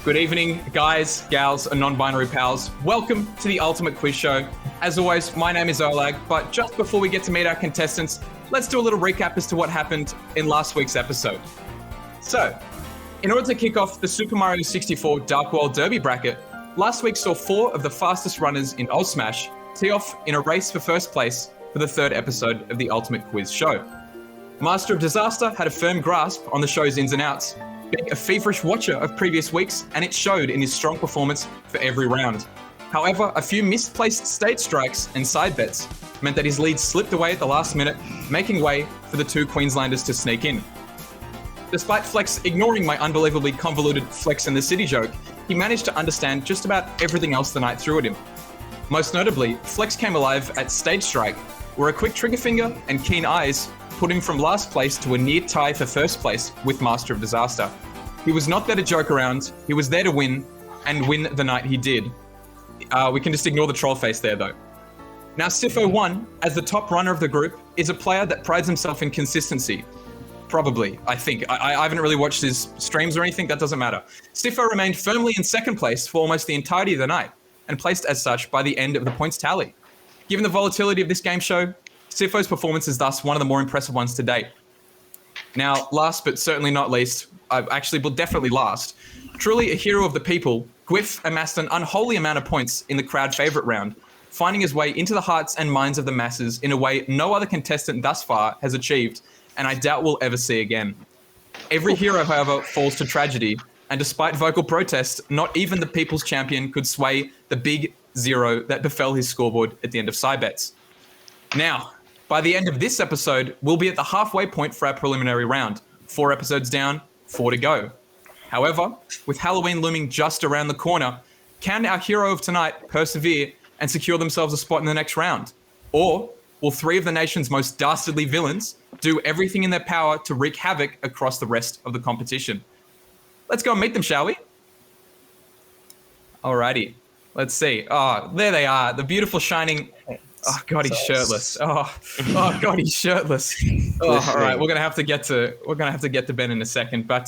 Good evening, guys, gals, and non-binary pals. Welcome to the Ultimate Quiz Show. As always, my name is Olag, but just before we get to meet our contestants, let's do a little recap as to what happened in last week's episode. So, in order to kick off the Super Mario 64 Dark World Derby bracket, last week saw 4 of the fastest runners in Oz Smash tee off in a race for first place for the 3rd episode of the Ultimate Quiz Show. Master of Disaster had a firm grasp on the show's ins and outs, being a feverish watcher of previous weeks, and it showed in his strong performance for every round. However, a few misplaced state strikes and side bets meant that his lead slipped away at the last minute, making way for the 2 Queenslanders to sneak in. Despite Flex ignoring my unbelievably convoluted Flex in the City joke, he managed to understand just about everything else the night threw at him. Most notably, Flex came alive at Stage Strike, where a quick trigger finger and keen eyes put him from last place to a near tie for first place with Master of Disaster. He was not there to joke around, he was there to win, and win the night he did. We can just ignore the troll face there though. Now Sifo 1, as the top runner of the group, is a player that prides himself in consistency. Probably, I think. I haven't really watched his streams or anything, that doesn't matter. Sifo remained firmly in second place for almost the entirety of the night, and placed as such by the end of the points tally. Given the volatility of this game show, Sifo's performance is thus one of the more impressive ones to date. Now, last but certainly not least, definitely last, truly a hero of the people, Gwyff amassed an unholy amount of points in the crowd favorite round, finding his way into the hearts and minds of the masses in a way no other contestant thus far has achieved, and I doubt we'll ever see again. Every hero, however, falls to tragedy, and despite vocal protest, not even the people's champion could sway the big 0 that befell his scoreboard at the end of Cybets. Now, by the end of this episode, we'll be at the halfway point for our preliminary round. 4 episodes down, 4 to go. However, with Halloween looming just around the corner, can our hero of tonight persevere and secure themselves a spot in the next round? Or will 3 of the nation's most dastardly villains do everything in their power to wreak havoc across the rest of the competition? Let's go and meet them, shall we? Alrighty, let's see. Oh, there they are, the beautiful shining... Oh God, he's shirtless. Oh God, he's shirtless. Oh, all right, we're gonna have to get to Ben in a second. But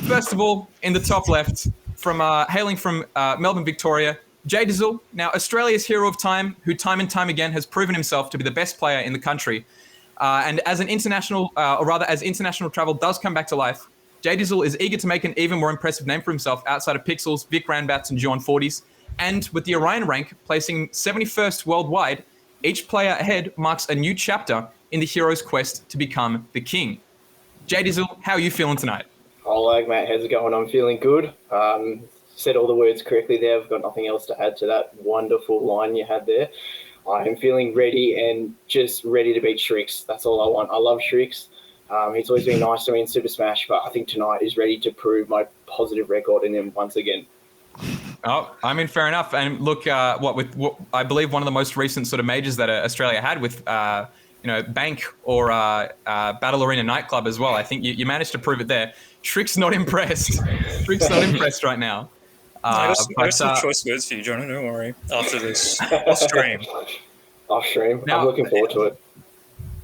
first of all, in the top left, from hailing from Melbourne, Victoria, Jdizzle. Now, Australia's hero of time, who time and time again has proven himself to be the best player in the country. And as international travel does come back to life, Jdizzle is eager to make an even more impressive name for himself outside of Pixels, Vic Ranbats, and John 40s. And with the Orion rank placing 71st worldwide, each player ahead marks a new chapter in the hero's quest to become the king. Jdizzle, how are you feeling tonight? Olag, mate, how's it going? I'm feeling good. Said all the words correctly there. I've got nothing else to add to that wonderful line you had there. I am feeling ready and just ready to beat Sriks. That's all I want. I love Sriks. He's always been nice to me in Super Smash, but I think tonight is ready to prove my positive record in him once again. Oh, I mean, fair enough. And look, what I believe one of the most recent sort of majors that Australia had with, Bank or Battle Arena Nightclub as well. I think you managed to prove it there. Sriks not impressed. Sriks not impressed right now. I got some choice words for you, Jonah. Don't worry. After this, off stream. I'm looking forward to it.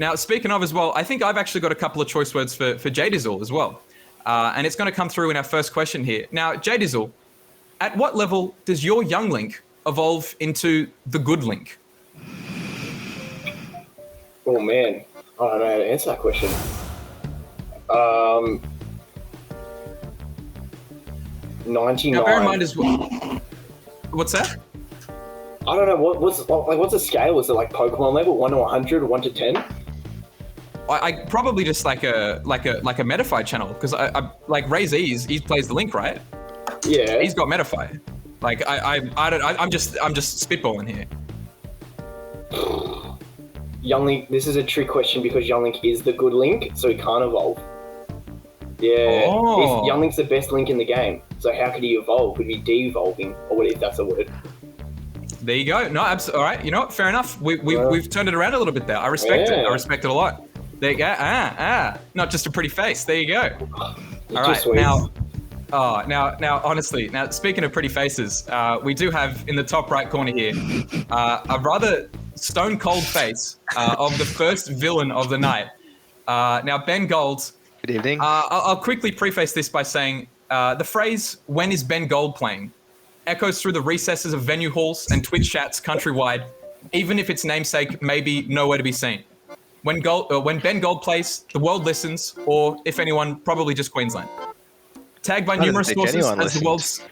Now, speaking of as well, I think I've actually got a couple of choice words for Jdizzle as well. And it's going to come through in our first question here. Now, Jdizzle, at what level does your young Link evolve into the good Link? Oh, man. I don't know how to answer that question. 99. Now, bear in mind as well... What's that? I don't know. What's the scale? Is it like Pokemon level? 1 to 100, 1 to 10? I probably just like a Metafy channel, because I like Ray-Z, he plays the Link, right? Yeah. He's got Metafy. Like I'm just spitballing here. Young Link, this is a trick question because Young Link is the good Link, so he can't evolve. Yeah. Oh. Young Link's the best Link in the game, so how could he evolve? Could he be de-evolving, or what if that's a word? There you go. No, all right. You know what? Fair enough. We've turned it around a little bit there. I respect it. I respect it a lot. There you go. Not just a pretty face. There you go. All right. Now, honestly, speaking of pretty faces, we do have in the top right corner here a rather stone cold face of the first villain of the night. Now, Ben Gold, Good evening. I'll quickly preface this by saying the phrase "When is Ben Gold playing?" echoes through the recesses of venue halls and Twitch chats countrywide, even if its namesake may be nowhere to be seen. When Ben Gold plays, the world listens, or if anyone, probably just Queensland. Tagged by numerous sources as the world's...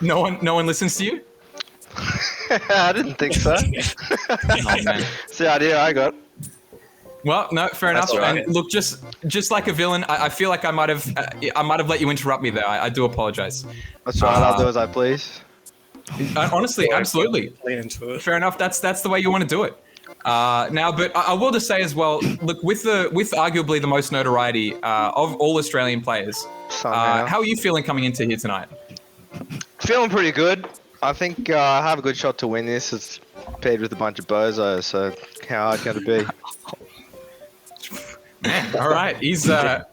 No one listens to you? I didn't think so. Oh, man. It's the idea I got. Well, no, fair enough. Right. And look, just like a villain, I feel like I might have let you interrupt me there. I do apologize. That's right. I'll do as I please. Honestly, absolutely. Fair enough. That's the way you want to do it. Now, but I will just say as well. Look, with arguably the most notoriety of all Australian players, how are you feeling coming into here tonight? Feeling pretty good. I think I have a good shot to win this. It's paired with a bunch of bozos, so how hard can it be? Man, all right. He's. I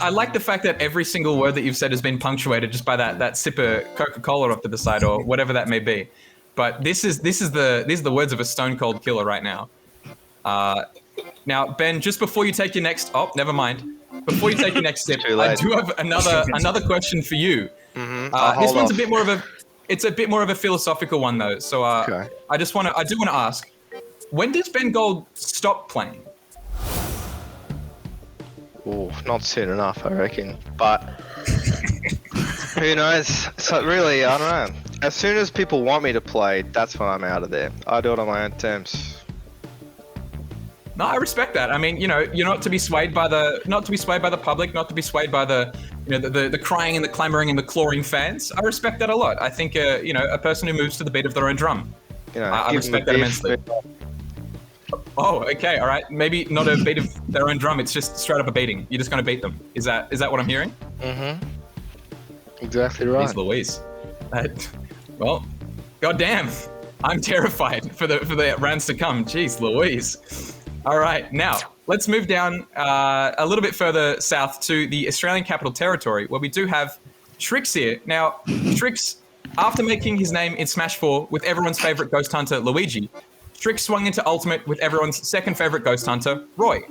like the fact that every single word that you've said has been punctuated just by that sip of Coca-Cola off to the side or whatever that may be. But these are the words of a stone cold killer right now. Now, Ben, just before you take your next... Oh, never mind. Before you take your next sip, I do have another question for you. Mm-hmm. This one's a bit more of a... It's a bit more of a philosophical one, though. So okay. I do want to ask, when does Ben Gold stop playing? Oh, not soon enough, I reckon. But who knows? So really, I don't know. As soon as people want me to play, that's when I'm out of there. I do it on my own terms. No, I respect that. I mean, you're not to be swayed by the public, not to be swayed by the crying and the clamoring and the clawing fans. I respect that a lot. I think a person who moves to the beat of their own drum. I respect that immensely. Oh, okay, all right. Maybe not a beat of their own drum. It's just straight up a beating. You're just going to beat them. Is that what I'm hearing? Mm-hmm. Exactly right. Jeez Louise. Well, goddamn. I'm terrified for the rounds to come. Jeez Louise. All right, now let's move down a little bit further south to the Australian Capital Territory, where we do have Sriks here. Now, Sriks, after making his name in Smash 4 with everyone's favorite ghost hunter, Luigi, Sriks swung into Ultimate with everyone's second favorite ghost hunter, Roy.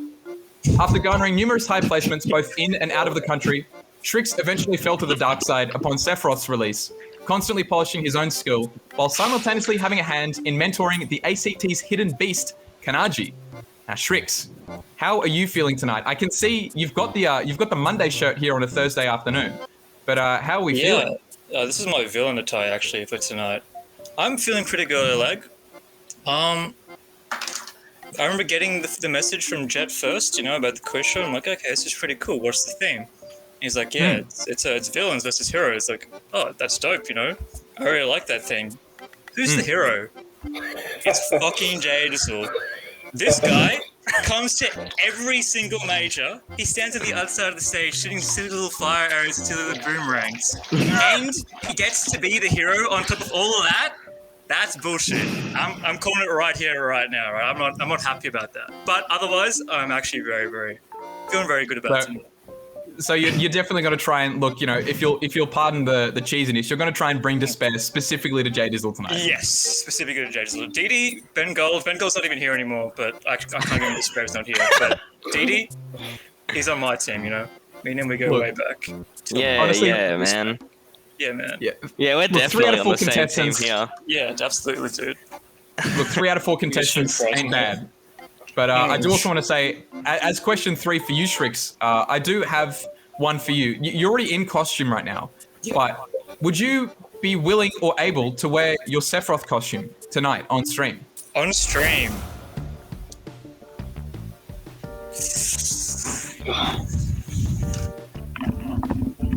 After garnering numerous high placements both in and out of the country, Sriks eventually fell to the dark side upon Sephiroth's release, constantly polishing his own skill, while simultaneously having a hand in mentoring the ACT's hidden beast, Kanaji. Now, Sriks, how are you feeling tonight? I can see you've got the Monday shirt here on a Thursday afternoon, but how are we feeling? This is my villain attire actually for tonight. I'm feeling pretty good, Oleg. I remember getting the message from Jet first, about the quiz show. I'm like, okay, this is pretty cool. What's the theme? He's like, yeah, it's villains versus heroes. Like, oh, that's dope. I really like that thing. Who's the hero? It's fucking Jdizzle. This guy comes to every single major. He stands at the other side of the stage, shooting silly little fire arrows into the boomerangs, and he gets to be the hero on top of all of that. That's bullshit. I'm calling it right here, right now. Right? I'm not happy about that. But otherwise, I'm actually feeling very good about it. So you're definitely going to try and look. If you'll pardon the cheesiness, you're going to try and bring despair specifically to Jdizzle tonight. Yes, specifically to Jdizzle. Didi, Ben Gold. Ben Gold's not even here anymore, but I can't give him despair. He's not here. But Didi, he's on my team. Me and him, we go way back. Honestly, man. Yeah, man. Yeah, we're definitely on the same team here. Yeah, absolutely, dude. Look, 3 out of 4 contestants ain't bad. But I do also want to say, as question 3 for you, Sriks, I do have one for you. You're already in costume right now, but would you be willing or able to wear your Sephiroth costume tonight on stream? On stream?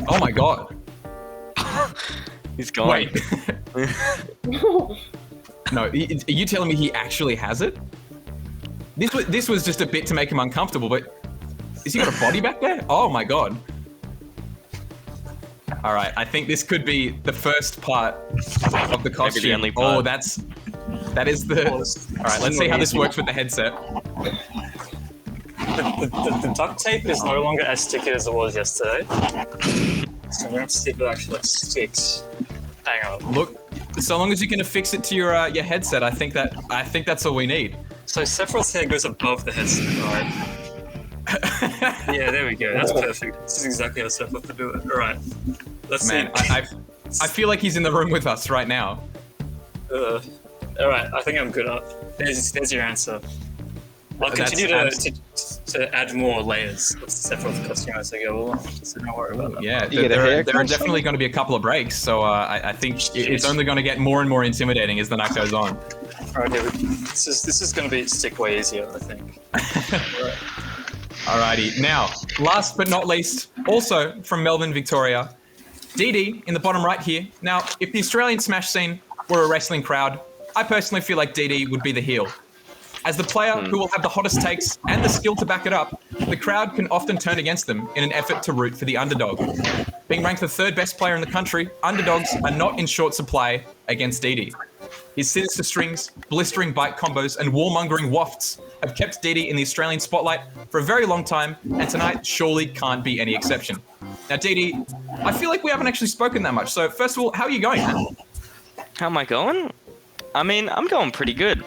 Oh my god. He's going. Wait. No, are you telling me he actually has it? This was just a bit to make him uncomfortable, but is he got a body back there? Oh my god. All right, I think this could be the first part of the costume. Maybe the only part. Oh, that is the... All right, let's see how this works with the headset. The duct tape is no longer as sticky as it was yesterday. So I'm going to see if it actually sticks. Hang on. Look, so long as you can affix it to your headset, I think that's all we need. So Sephiroth's hair goes above the headset, right? Yeah, there we go. That's perfect. This is exactly how Steph to do it. All right. Let's Man, see. I feel like he's in the room with us right now. All right, I think I'm good up. There's your answer. I'll continue to add more layers of Sephiroth costume as I go along, so don't worry about that. Yeah, You get a there are haircut, definitely going to be a couple of breaks, so I think it's only going to get more and more intimidating as the night goes on. All right, David. This is going to be stick way easier, I think. Right. Alrighty, now, last but not least, also from Melbourne, Victoria, DD in the bottom right here. Now, if the Australian Smash scene were a wrestling crowd, I personally feel like DD would be the heel. As the player who will have the hottest takes and the skill to back it up, the crowd can often turn against them in an effort to root for the underdog. Being ranked the third best player in the country, underdogs are not in short supply against DD. His sinister strings, blistering bite combos, and warmongering wafts have kept DD in the Australian spotlight for a very long time, and tonight surely can't be any exception. Now, DD, I feel like we haven't actually spoken that much, so first of all, how are you going, man? How am I going? I mean, I'm going pretty good.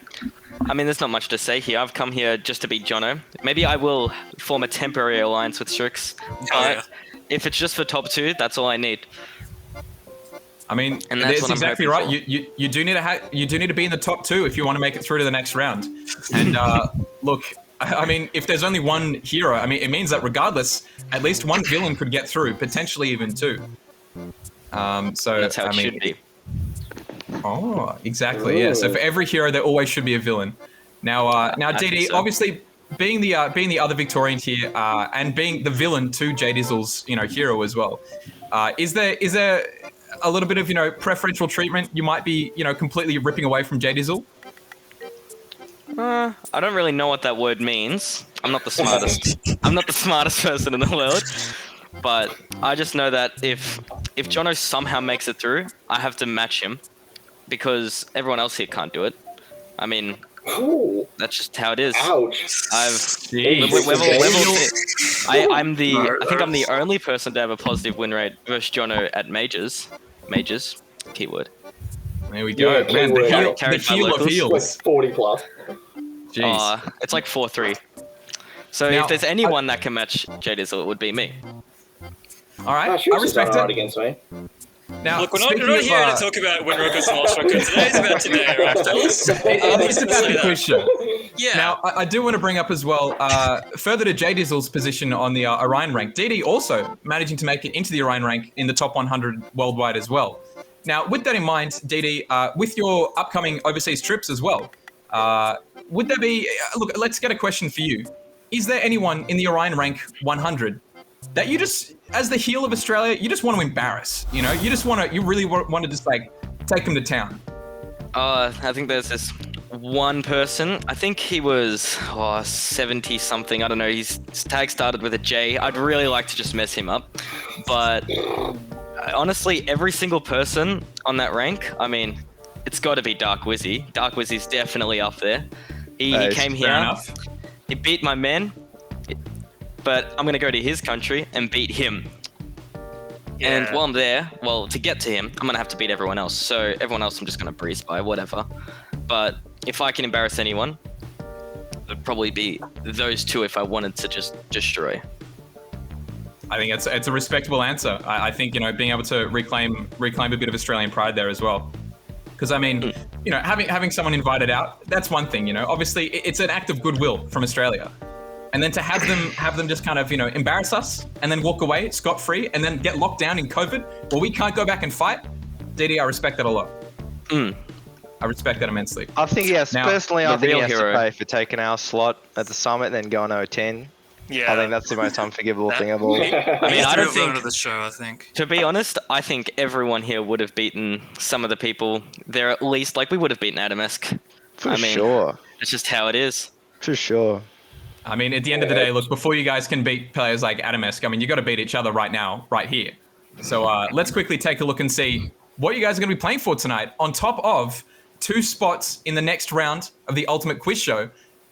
I mean, there's not much to say here. I've come here just to beat Jono. Maybe I will form a temporary alliance with Sriks. But if it's just for top 2, that's all I need. I mean, And that's that's what I'm exactly hoping right. for. You do need to be in the top 2 if you want to make it through to the next round. And look, I mean, if there's only one hero, I mean, it means that regardless, at least one villain could get through, potentially even 2. So That's how it I mean, should be. Oh, exactly. Yeah. So for every hero, there always should be a villain. Now, DD, so. obviously being the other Victorian here, and being the villain to Jdizzle's hero as well. Is there a little bit of preferential treatment you might be completely ripping away from Jdizzle? I don't really know what that word means. I'm not the smartest. I'm not the smartest person in the world. But I just know that if Jono somehow makes it through, I have to match him. Because everyone else here can't do it. I mean, that's just how it is. Ouch. I think I'm the only person to have a positive win rate versus Jono at majors. Majors, keyword. There we go. Yeah, Man, keyword. the heel of Like heels. 40 plus. Jeez. It's like 4-3. So Now, if there's anyone that can match Jdizzle, it would be me. All right, She I was respect right it. against me. Now, Look, we're not speaking here of, to talk about win records and lost records. Today's about today, right, fellas? it's about the quiz show. Yeah. Now, I do want to bring up as well, further to Jdizzle's position on the Orion rank, DD also managing to make it into the Orion rank in the top 100 worldwide as well. Now, with that in mind, DD, with your upcoming overseas trips as well, would there be, look, let's get a question for you. Is there anyone in the Orion rank 100 that you just, as the heel of Australia, you just want to embarrass? You really want to just like take them to town? I think there's this one person. I think he was 70 something. I don't know. His tag started with a J. I'd really like to just mess him up, but honestly, every single person on that rank, I mean, it's got to be Dark Wizzy. Dark Wizzy's definitely up there. He came here. Enough. He beat my man, but I'm going to go to his country and beat him. Yeah. And while I'm there, to get to him, I'm going to have to beat everyone else. So everyone else I'm just going to breeze by, whatever. But if I can embarrass anyone, it'd probably be those 2 if I wanted to just destroy. I think it's a respectable answer. I think being able to reclaim a bit of Australian pride there as well. Because I mean, having someone invited out, that's one thing. Obviously it's an act of goodwill from Australia, and then to have them just kind of embarrass us and then walk away scot free and then get locked down in COVID, we can't go back and fight. DD, I respect that a lot. I respect that immensely. I think yes. Now, Personally, I think he has hero. to pay for taking our slot at the summit and then going 0-10. Yeah. I think that's the most unforgivable thing of all. I mean, I don't think. Of the show, I think. To be honest, I think everyone here would have beaten some of the people there at least. Like, we would have beaten Adamesk. For sure. It's just how it is. For sure. I mean, at the end of the day, look, before you guys can beat players like Adamesk, I mean, you got to beat each other right now, right here. So let's quickly take a look and see what you guys are going to be playing for tonight. On top of 2 spots in the next round of the Ultimate Quiz Show,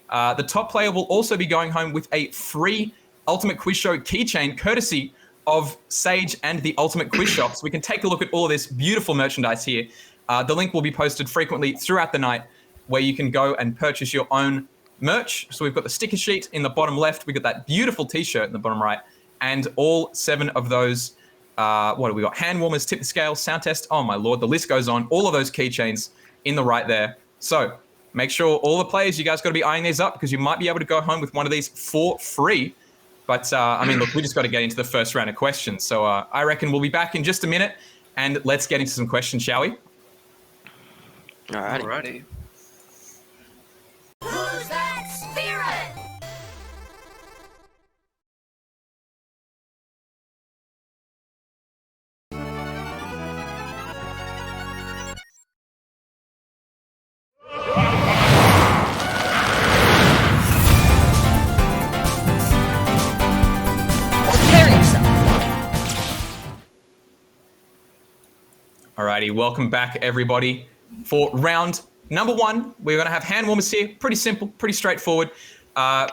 the top player will also be going home with a free Ultimate Quiz Show keychain, courtesy of Sage and the Ultimate Quiz Shop. So we can take a look at all of this beautiful merchandise here. The link will be posted frequently throughout the night, where you can go and purchase your own merch. So we've got the sticker sheet in the bottom left. We've got that beautiful t-shirt in the bottom right. And all 7 of those, what have we got? Hand warmers, tip the scale, sound test. Oh my Lord, the list goes on. All of those keychains in the right there. So make sure all the players, you guys got to be eyeing these up because you might be able to go home with one of these for free. But I mean, look, we just got to get into the first round of questions. So I reckon we'll be back in just a minute and let's get into some questions, shall we? Alrighty. Who's that spirit? Alrighty, welcome back everybody. For round number 1, we're going to have hand warmers here. Pretty simple, pretty straightforward.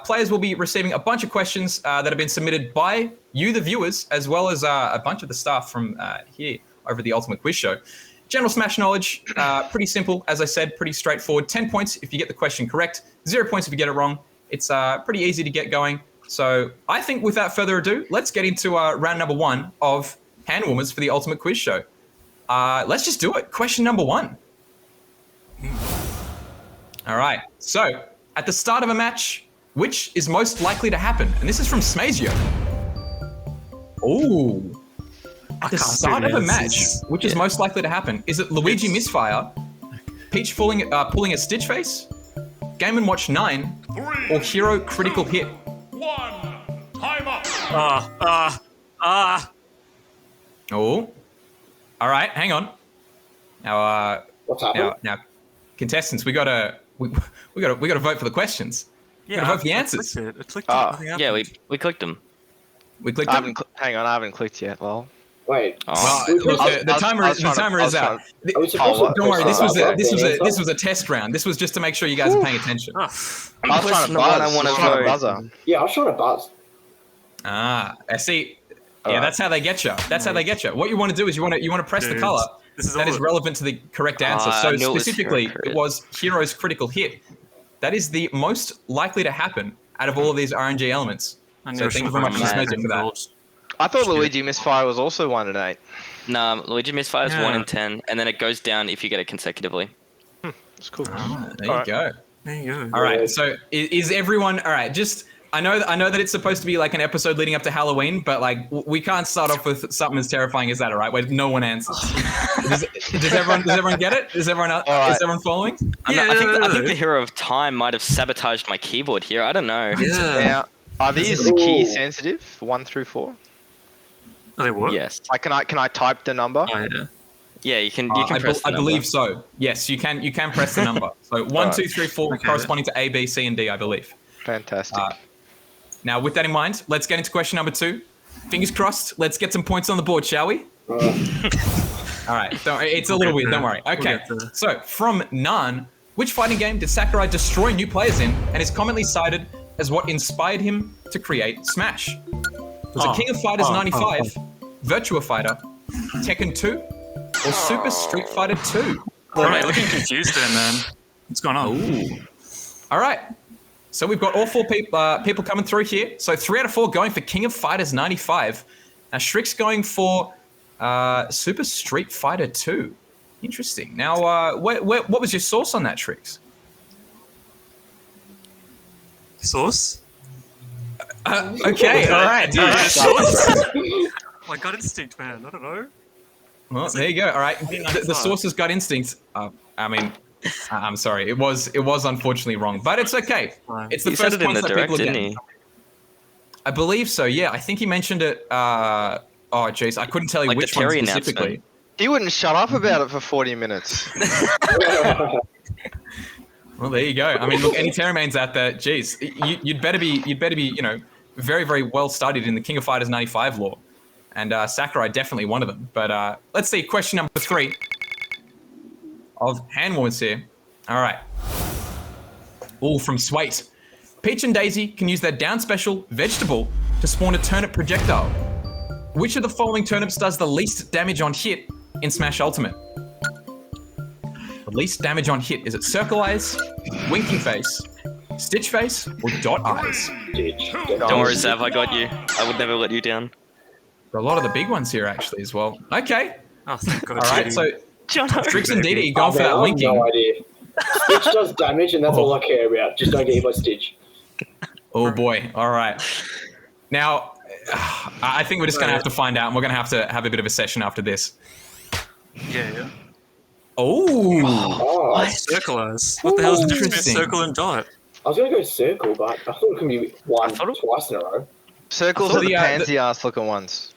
Players will be receiving a bunch of questions that have been submitted by you, the viewers, as well as a bunch of the staff from here over the Ultimate Quiz Show. General Smash knowledge, pretty simple, as I said, pretty straightforward. 10 points if you get the question correct, 0 points if you get it wrong. It's pretty easy to get going. So I think without further ado, let's get into round number 1 of hand warmers for the Ultimate Quiz Show. Let's just do it. Question number 1. All right. So at the start of a match, which is most likely to happen? And this is from Smazio. Oh. At the start of a match, which is most likely to happen? Is it Luigi misfire, Peach pulling a Stitch face, Game & Watch 9, or Hero critical hit? 1. Time up. Oh. All right, hang on. Now, What's happening? now, contestants, we gotta vote for the questions. We gotta vote for the answers. I clicked it. Yeah, we clicked them. We clicked. I haven't clicked yet. Well, Wait. Well, we- look, I the was timer is out. I was supposed to Don't worry, push that this was a test round. This was just to make sure you guys are paying attention. I was trying to Question the one I buzz. wanna I was trying to vote. buzzer. Yeah, I was trying to buzz. I see. Yeah, Alright. that's how they get you. That's how they get you. What you want to do is you want to press the Dude, color this is that is all- relevant to the correct answer. I So knew it was specifically, Hero it crit. was Hero's critical hit. That is the most likely to happen out of all of these RNG elements. So thank you very much, Smazio, for that. I thought Luigi misfire was also 1 in 8. Nah, Luigi misfire is 1 Yeah. in 10, and then it goes down if you get it consecutively. It's cool. There you go. There you go. All right. So is everyone all right? Just I know that it's supposed to be like an episode leading up to Halloween, but like we can't start off with something as terrifying as that, all right? Where no one answers. does everyone get it? Is everyone right. is everyone following? I think the Hero of Time might have sabotaged my keyboard here. I don't know. Yeah. Now, are these Ooh. key sensitive? 1 through 4. Are they what? Yes. Like, can I type the number? Oh, yeah. Yeah, you can. I press the number. believe so. Yes, you can. You can press the number. So 1, 2, 3, 4, Okay. corresponding to A, B, C, and D, I believe. Fantastic. Now, with that in mind, let's get into question number 2. Fingers crossed. Let's get some points on the board, shall we? All right. Don't worry, it's a little weird. Don't worry. Okay. get there. So, from Nan, which fighting game did Sakurai destroy new players in and is commonly cited as what inspired him to create Smash? Was it King of Fighters 95, Virtua Fighter, Tekken 2, or Super Street Fighter 2? All right, looking confused there, man. What's going on? Ooh. All right. So we've got all 4 people coming through here. So 3 out of 4 going for King of Fighters 95. Now Sriks going for Super Street Fighter 2. Interesting. Now, what was your source on that, Sriks? Sauce? Okay, all right. All right. Oh my gut instinct, man. I don't know. Well, there you go. All right. The source has got instinct. I mean, I'm sorry. It was unfortunately wrong, but it's okay. It's the He said first it in points the that direct, people didn't get. he? I believe so. Yeah, I think he mentioned it. Oh, jeez, I couldn't tell you Like the which one Terry specifically. announcement. He wouldn't shut up about it for 40 minutes. Well, there you go. I mean, look, any Terramans out there, geez, you'd better be, very, very well studied in the King of Fighters 95 lore, and Sakurai definitely one of them. But let's see, question number 3 of hand warmers here. All right. All from Swate. Peach and Daisy can use their down special vegetable to spawn a turnip projectile. Which of the following turnips does the least damage on hit in Smash Ultimate? The least damage on hit. Is it Circle Eyes, Winking Face, Stitch Face, or Dot Eyes? Stitch. Don't worry, Zav, I got you. I would never let you down. There are a lot of the big ones here, actually, as well. Okay. Oh, thank God. All right, Judy. so Jono. Sriks and Didi going for man, that I have winking. no idea. Stitch does damage, and that's all I care about. Just don't get hit by Stitch. Oh boy! All right. Now, I think we're just gonna have to find out, and we're gonna have to have a bit of a session after this. Yeah. Oh, Oh, Circle eyes. What the hell is the difference between Interesting. circle and dot? I was gonna go circle, but I thought it could be one thought it- twice in a row. Circles I thought are the the, pansy ass looking ones.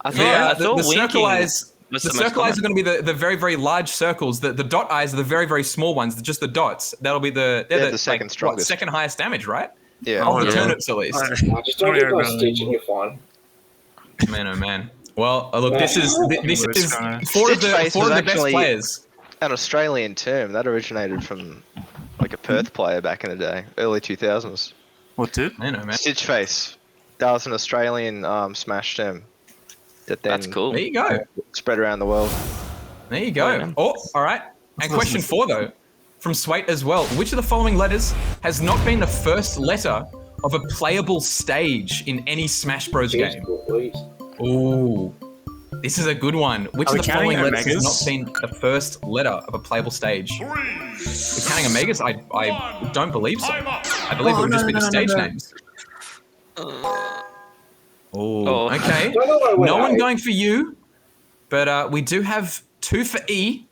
I thought, yeah. I The thought circle winking eyes. was The the most circle eyes are common. going to be the very, very large circles. The dot eyes are the very, very small ones. Just the dots. That'll be they're the second like, strongest. second highest damage, right? Yeah. Oh, Of the yeah. turnips, at least. Just don't get by Stitch, and you're fine. Man, oh man. Well, look, this is Stitch face four of the was best actually- players. An Australian term that originated from like a Perth player back in the day, early 2000s. What did? Man, oh man. Stitch face. That was an Australian Smash term that then That's cool. There you go. spread around the world. There you go. man. Oh, all right. And question 4 though, from Swait as well. Which of the following letters has not been the first letter of a playable stage in any Smash Bros Jeez, game? please. Ooh, this is a good one. Which Are of we the following counting letters has Omegas? not been the first letter of a playable stage? We're counting Omegas? I don't believe so. I believe it would just be the stage names. Oh. Okay. Don't know why I went No one A. going for you, but we do have 2 for E,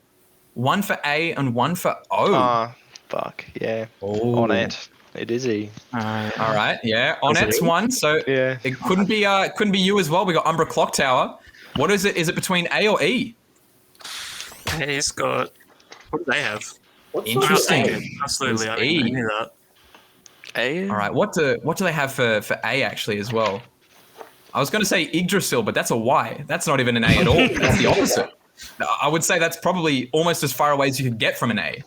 1 for A, and 1 for O. Ah, fuck, yeah. Oh. On it. It is E. All right, yeah. On it's 1, so Yeah. it couldn't be you as well. We got Umbra Clock Tower. What is it? Is it between A or E? Hey, he's got. What do they have? What's Interesting. that? Absolutely. I It's didn't E. knew that. Hey. All right, what do they have for A actually as well? I was going to say Yggdrasil, but that's a Y. That's not even an A at all. That's the opposite. I would say that's probably almost as far away as you could get from an A.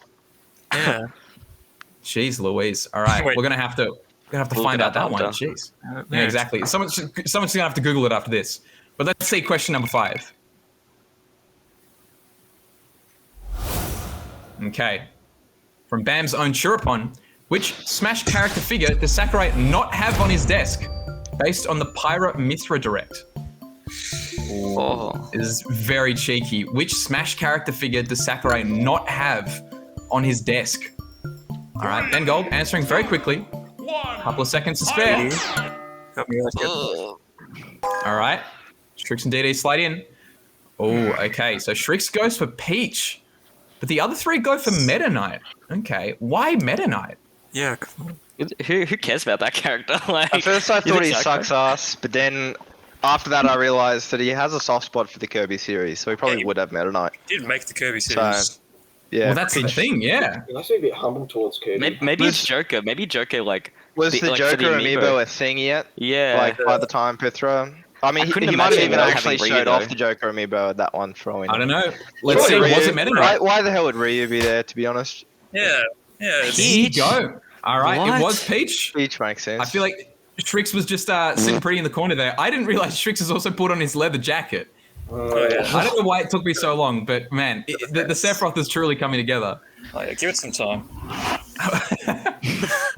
Yeah. Jeez Louise. All right, Wait. we're gonna have to Look find it out up that one. after. Jeez. Yeah, exactly. Someone's gonna have to Google it after this. But let's see question number 5. Okay. From Bam's own Chirapon, which Smash character figure does Sakurai not have on his desk, based on the Pyra Mithra Direct? Oh. Is very cheeky. Which Smash character figure does Sakurai not have on his desk? All right, Ben Gold answering very quickly. Couple of seconds to spare. Got me like it. Ugh. All right, Shrix and DD slide in. Oh, okay. So Shrix goes for Peach, but the other 3 go for Meta Knight. Okay, why Meta Knight? Yeah. Come on. Who cares about that character? Like, At first I you thought think he Sakurai- sucks ass, but then after that I realized that he has a soft spot for the Kirby series, so he probably would have Meta Knight. Did make the Kirby series. Yeah. Well, that's the Peach- thing, yeah. You must be a bit humble towards Kirby. Maybe it's Joker. Maybe Joker like. Was the like, for Joker amiibo a thing yet? Yeah. Like by the time Pithra? I mean, I couldn't he might have imagine even not actually having showed Ryu, off though. the Joker amiibo at that one for all we know. I don't know. Let's see. Surely Was Ryu- it Meta why, Knight? why the hell would Ryu be there, to be honest? Yeah. Yeah. It's, There you Peach? go. All right, What? it was Peach. Peach makes sense. I feel like Shrix was just sitting pretty in the corner there. I didn't realize Shrix has also put on his leather jacket. oh, yeah. I don't know why it took me so long, but man, the Sephiroth is truly coming together. Oh, yeah. Give it some time.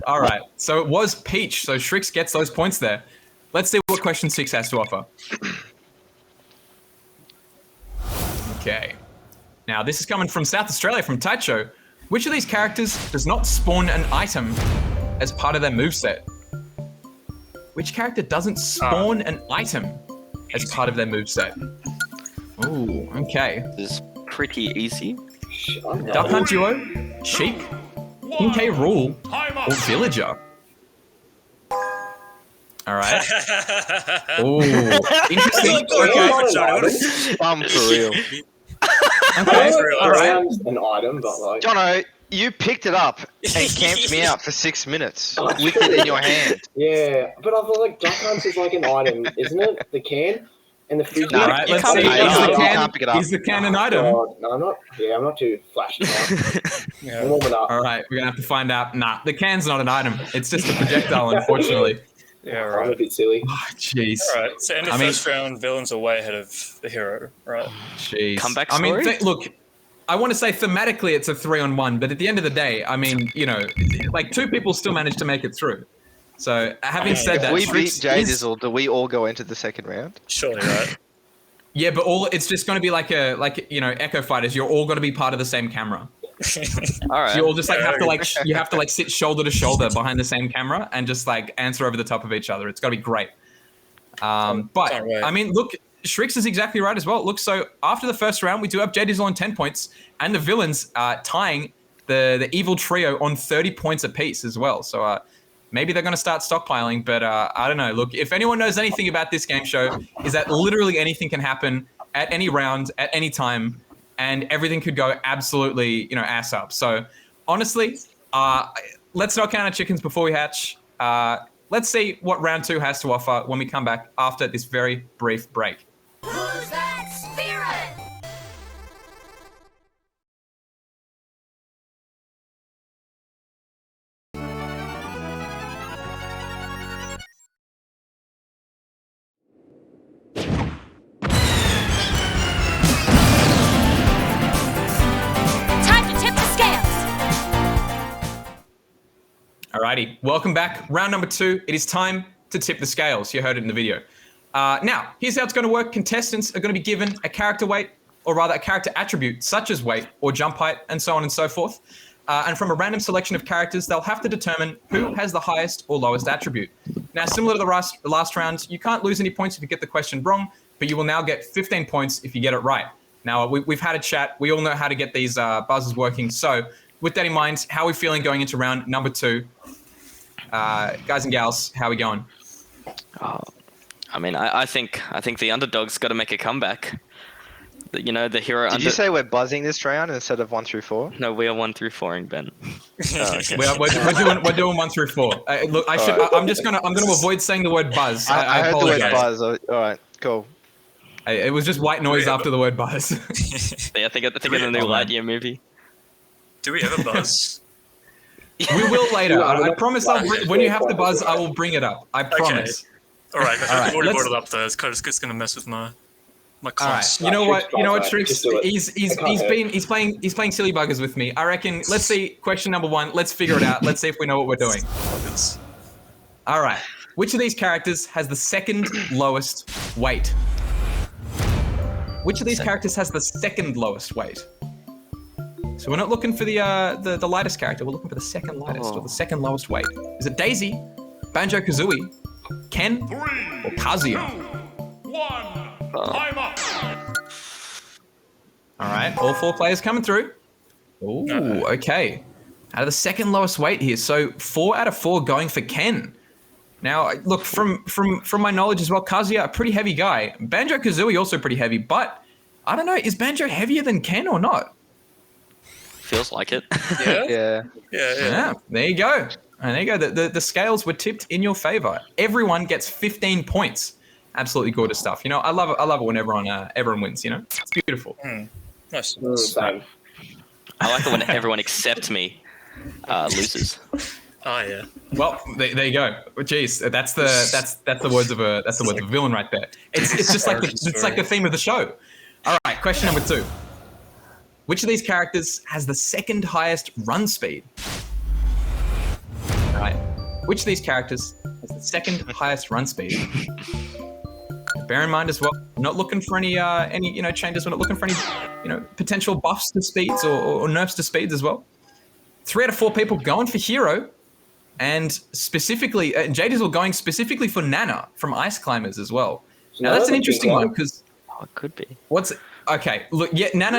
All right, so it was Peach. So Shrix gets those points there. Let's see what question 6 has to offer. Okay. Now, this is coming from South Australia, from Taicho. Which of these characters does not spawn an item as part of their moveset? Which character doesn't spawn an item as part of their moveset? Ooh, okay. This is pretty easy. I'm Duck not. Hunt Duo, Sheik, King K. Rule, or Villager? All right. Ooh, interesting. Okay. For real. Okay. It All right. sounds an item, but like. Jono, you picked it up and camped me out for 6 minutes with it in your hand. Yeah, but I feel like Duck Hunt is like an item, isn't it? The can and the fridge. All right, You let's can't see. pick it up. Is You can't pick it up. the can an item? No, I'm not. Yeah, I'm not too flashy. Now. Yeah. I'm warming up. All right, we're gonna have to find out. Nah, the can's not an item. It's just a projectile, unfortunately. Yeah, I'm a right. bit silly. Oh, jeez. All right. So, end of I mean- first round, villains are way ahead of the hero, right? Jeez. Comeback I mean, story? look, I want to say thematically it's a 3-on-1, but at the end of the day, I mean, like 2 people still managed to make it through. So having said that, If we beat Sriks is- Jdizzle, do we all go into the second round? Surely, right? Yeah, but it's just going to be like Echo Fighters. You're all going to be part of the same camera. All right. So you all just you have to sit shoulder to shoulder behind the same camera and just like answer over the top of each other. It's got to be great. But Can't wait. I mean, look, Sriks is exactly right as well. Look, so after the first round, we do have Jdizzle on 10 points and the villains tying the evil trio on 30 points apiece as well. So maybe they're going to start stockpiling, but I don't know. Look, if anyone knows anything about this game show, is that literally anything can happen at any round, at any time, and everything could go absolutely, ass up. So honestly, let's not count our chickens before we hatch. Let's see what round 2 has to offer when we come back after this very brief break. Who's that spirit? Time to tip the scales. Alrighty, welcome back. Round number 2. It is time to tip the scales. You heard it in the video. Now, here's how it's going to work. Contestants are going to be given a character weight, or rather a character attribute, such as weight or jump height, and so on and so forth. And from a random selection of characters, they'll have to determine who has the highest or lowest attribute. Now, similar to the last round, you can't lose any points if you get the question wrong, but you will now get 15 points if you get it right. Now, we've had a chat. We all know how to get these buzzers working. So with that in mind, how are we feeling going into round number 2? Guys and gals, how are we going? I mean, I think the underdog's got to make a comeback. The hero. Did you say we're buzzing this round instead of 1 through 4? No, we are 1 through 4ing, Ben. Oh, okay. We're doing 1 through 4. Look, I'm gonna avoid saying the word buzz. I heard the word apologize. buzz. All right, cool. It was just white noise after the word buzz. Yeah, I think of the new Lightyear movie. Do we have a buzz? We will later. I promise. When you have to buzz, I will bring it up. I promise. All right, All right, I've already let's- brought it up though. It's going to mess with my All right. class. You know what, Sriks? Just do it. He's playing silly buggers with me. I reckon. Let's see. Question number 1. Let's figure it out. Let's see if we know what we're doing. All right. Which of these characters has the second lowest weight? Which of these characters has the second lowest weight? So we're not looking for the lightest character. We're looking for the second lightest or the second lowest weight. Is it Daisy, Banjo-Kazooie, Ken, or Kazuya? I'm up. All right, all 4 players coming through. Ooh, okay. Out of the second lowest weight here, so 4 out of 4 going for Ken. Now, look, from my knowledge as well, Kazuya, a pretty heavy guy. Banjo-Kazooie also pretty heavy, but I don't know, is Banjo heavier than Ken or not? Feels like it. Yeah? Yeah. Yeah, there you go. And there you go. The scales were tipped in your favor. Everyone gets 15 points. Absolutely gorgeous stuff. I love it when everyone wins. It's beautiful. Nice. Same. I like it when everyone except me loses. Oh yeah. Well, there you go. Jeez, that's the words of a villain right there. It's just like the theme of the show. All right, question number 2. Which of these characters has the second highest run speed? All right. Which of these characters has the second highest run speed? Bear in mind as well, we're not looking for any changes. We're not looking for any potential buffs to speeds or nerfs to speeds as well. 3 out of 4 people going for Hero, and specifically Jdizzle going specifically for Nana from Ice Climbers as well. Now that's an interesting one because It could be. Okay, look, yeah, Nana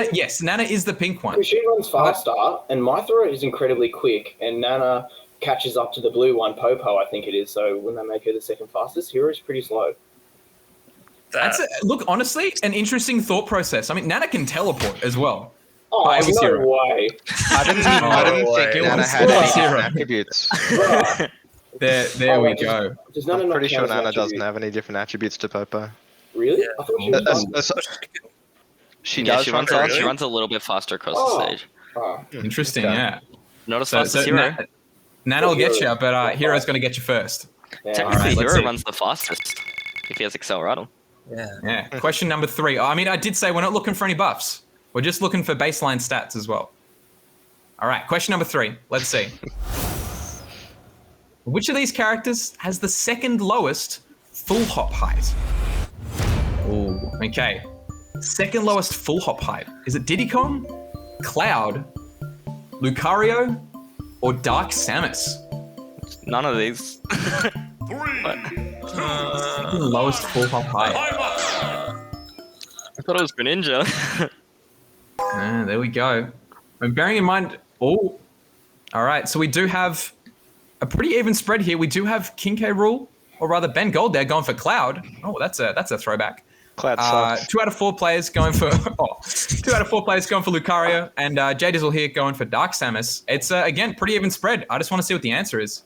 is the pink one. She runs faster, and my throw is incredibly quick, and Nana catches up to the blue one, Popo, I think it is. So when they make her the second fastest, Hero's pretty slow. Look, honestly, an interesting thought process. I mean, Nana can teleport as well. Oh, But it was no Hero. way. I didn't think It Nana was had any Hero. different attributes. Bruh. There we go. Does Nana I'm not pretty sure count as an Nana doesn't attribute? have any different attributes to Popo. Really? I thought she was She Yeah, does she run runs, fast. she runs a little bit faster across Oh. the stage. Oh. Interesting, Okay. yeah. Not as So, fast as Hero. Nana will get you, Hero. but Hero's going to get you first. Yeah. Technically, Alright, let's Hero see. runs the fastest if he has Excel Rattle. Yeah. Yeah. Question number 3. I mean, I did say we're not looking for any buffs. We're just looking for baseline stats as well. All right, question number 3. Let's see. Which of these characters has the second lowest full hop height? Ooh, okay. Second lowest full hop height. Is it Diddy Kong, Cloud, Lucario, or Dark Samus? None of these. Second lowest full hop height. I thought it was Greninja. There we go. And bearing in mind, all right. So we do have a pretty even spread here. We do have King K. Rool, or rather Ben Gold there, going for Cloud. Oh, that's a throwback. Cloud sucks. 2 out of 4 players going for 2 out of 4 players going for Lucario, and Jdizzle here going for Dark Samus. It's again pretty even spread. I just want to see what the answer is.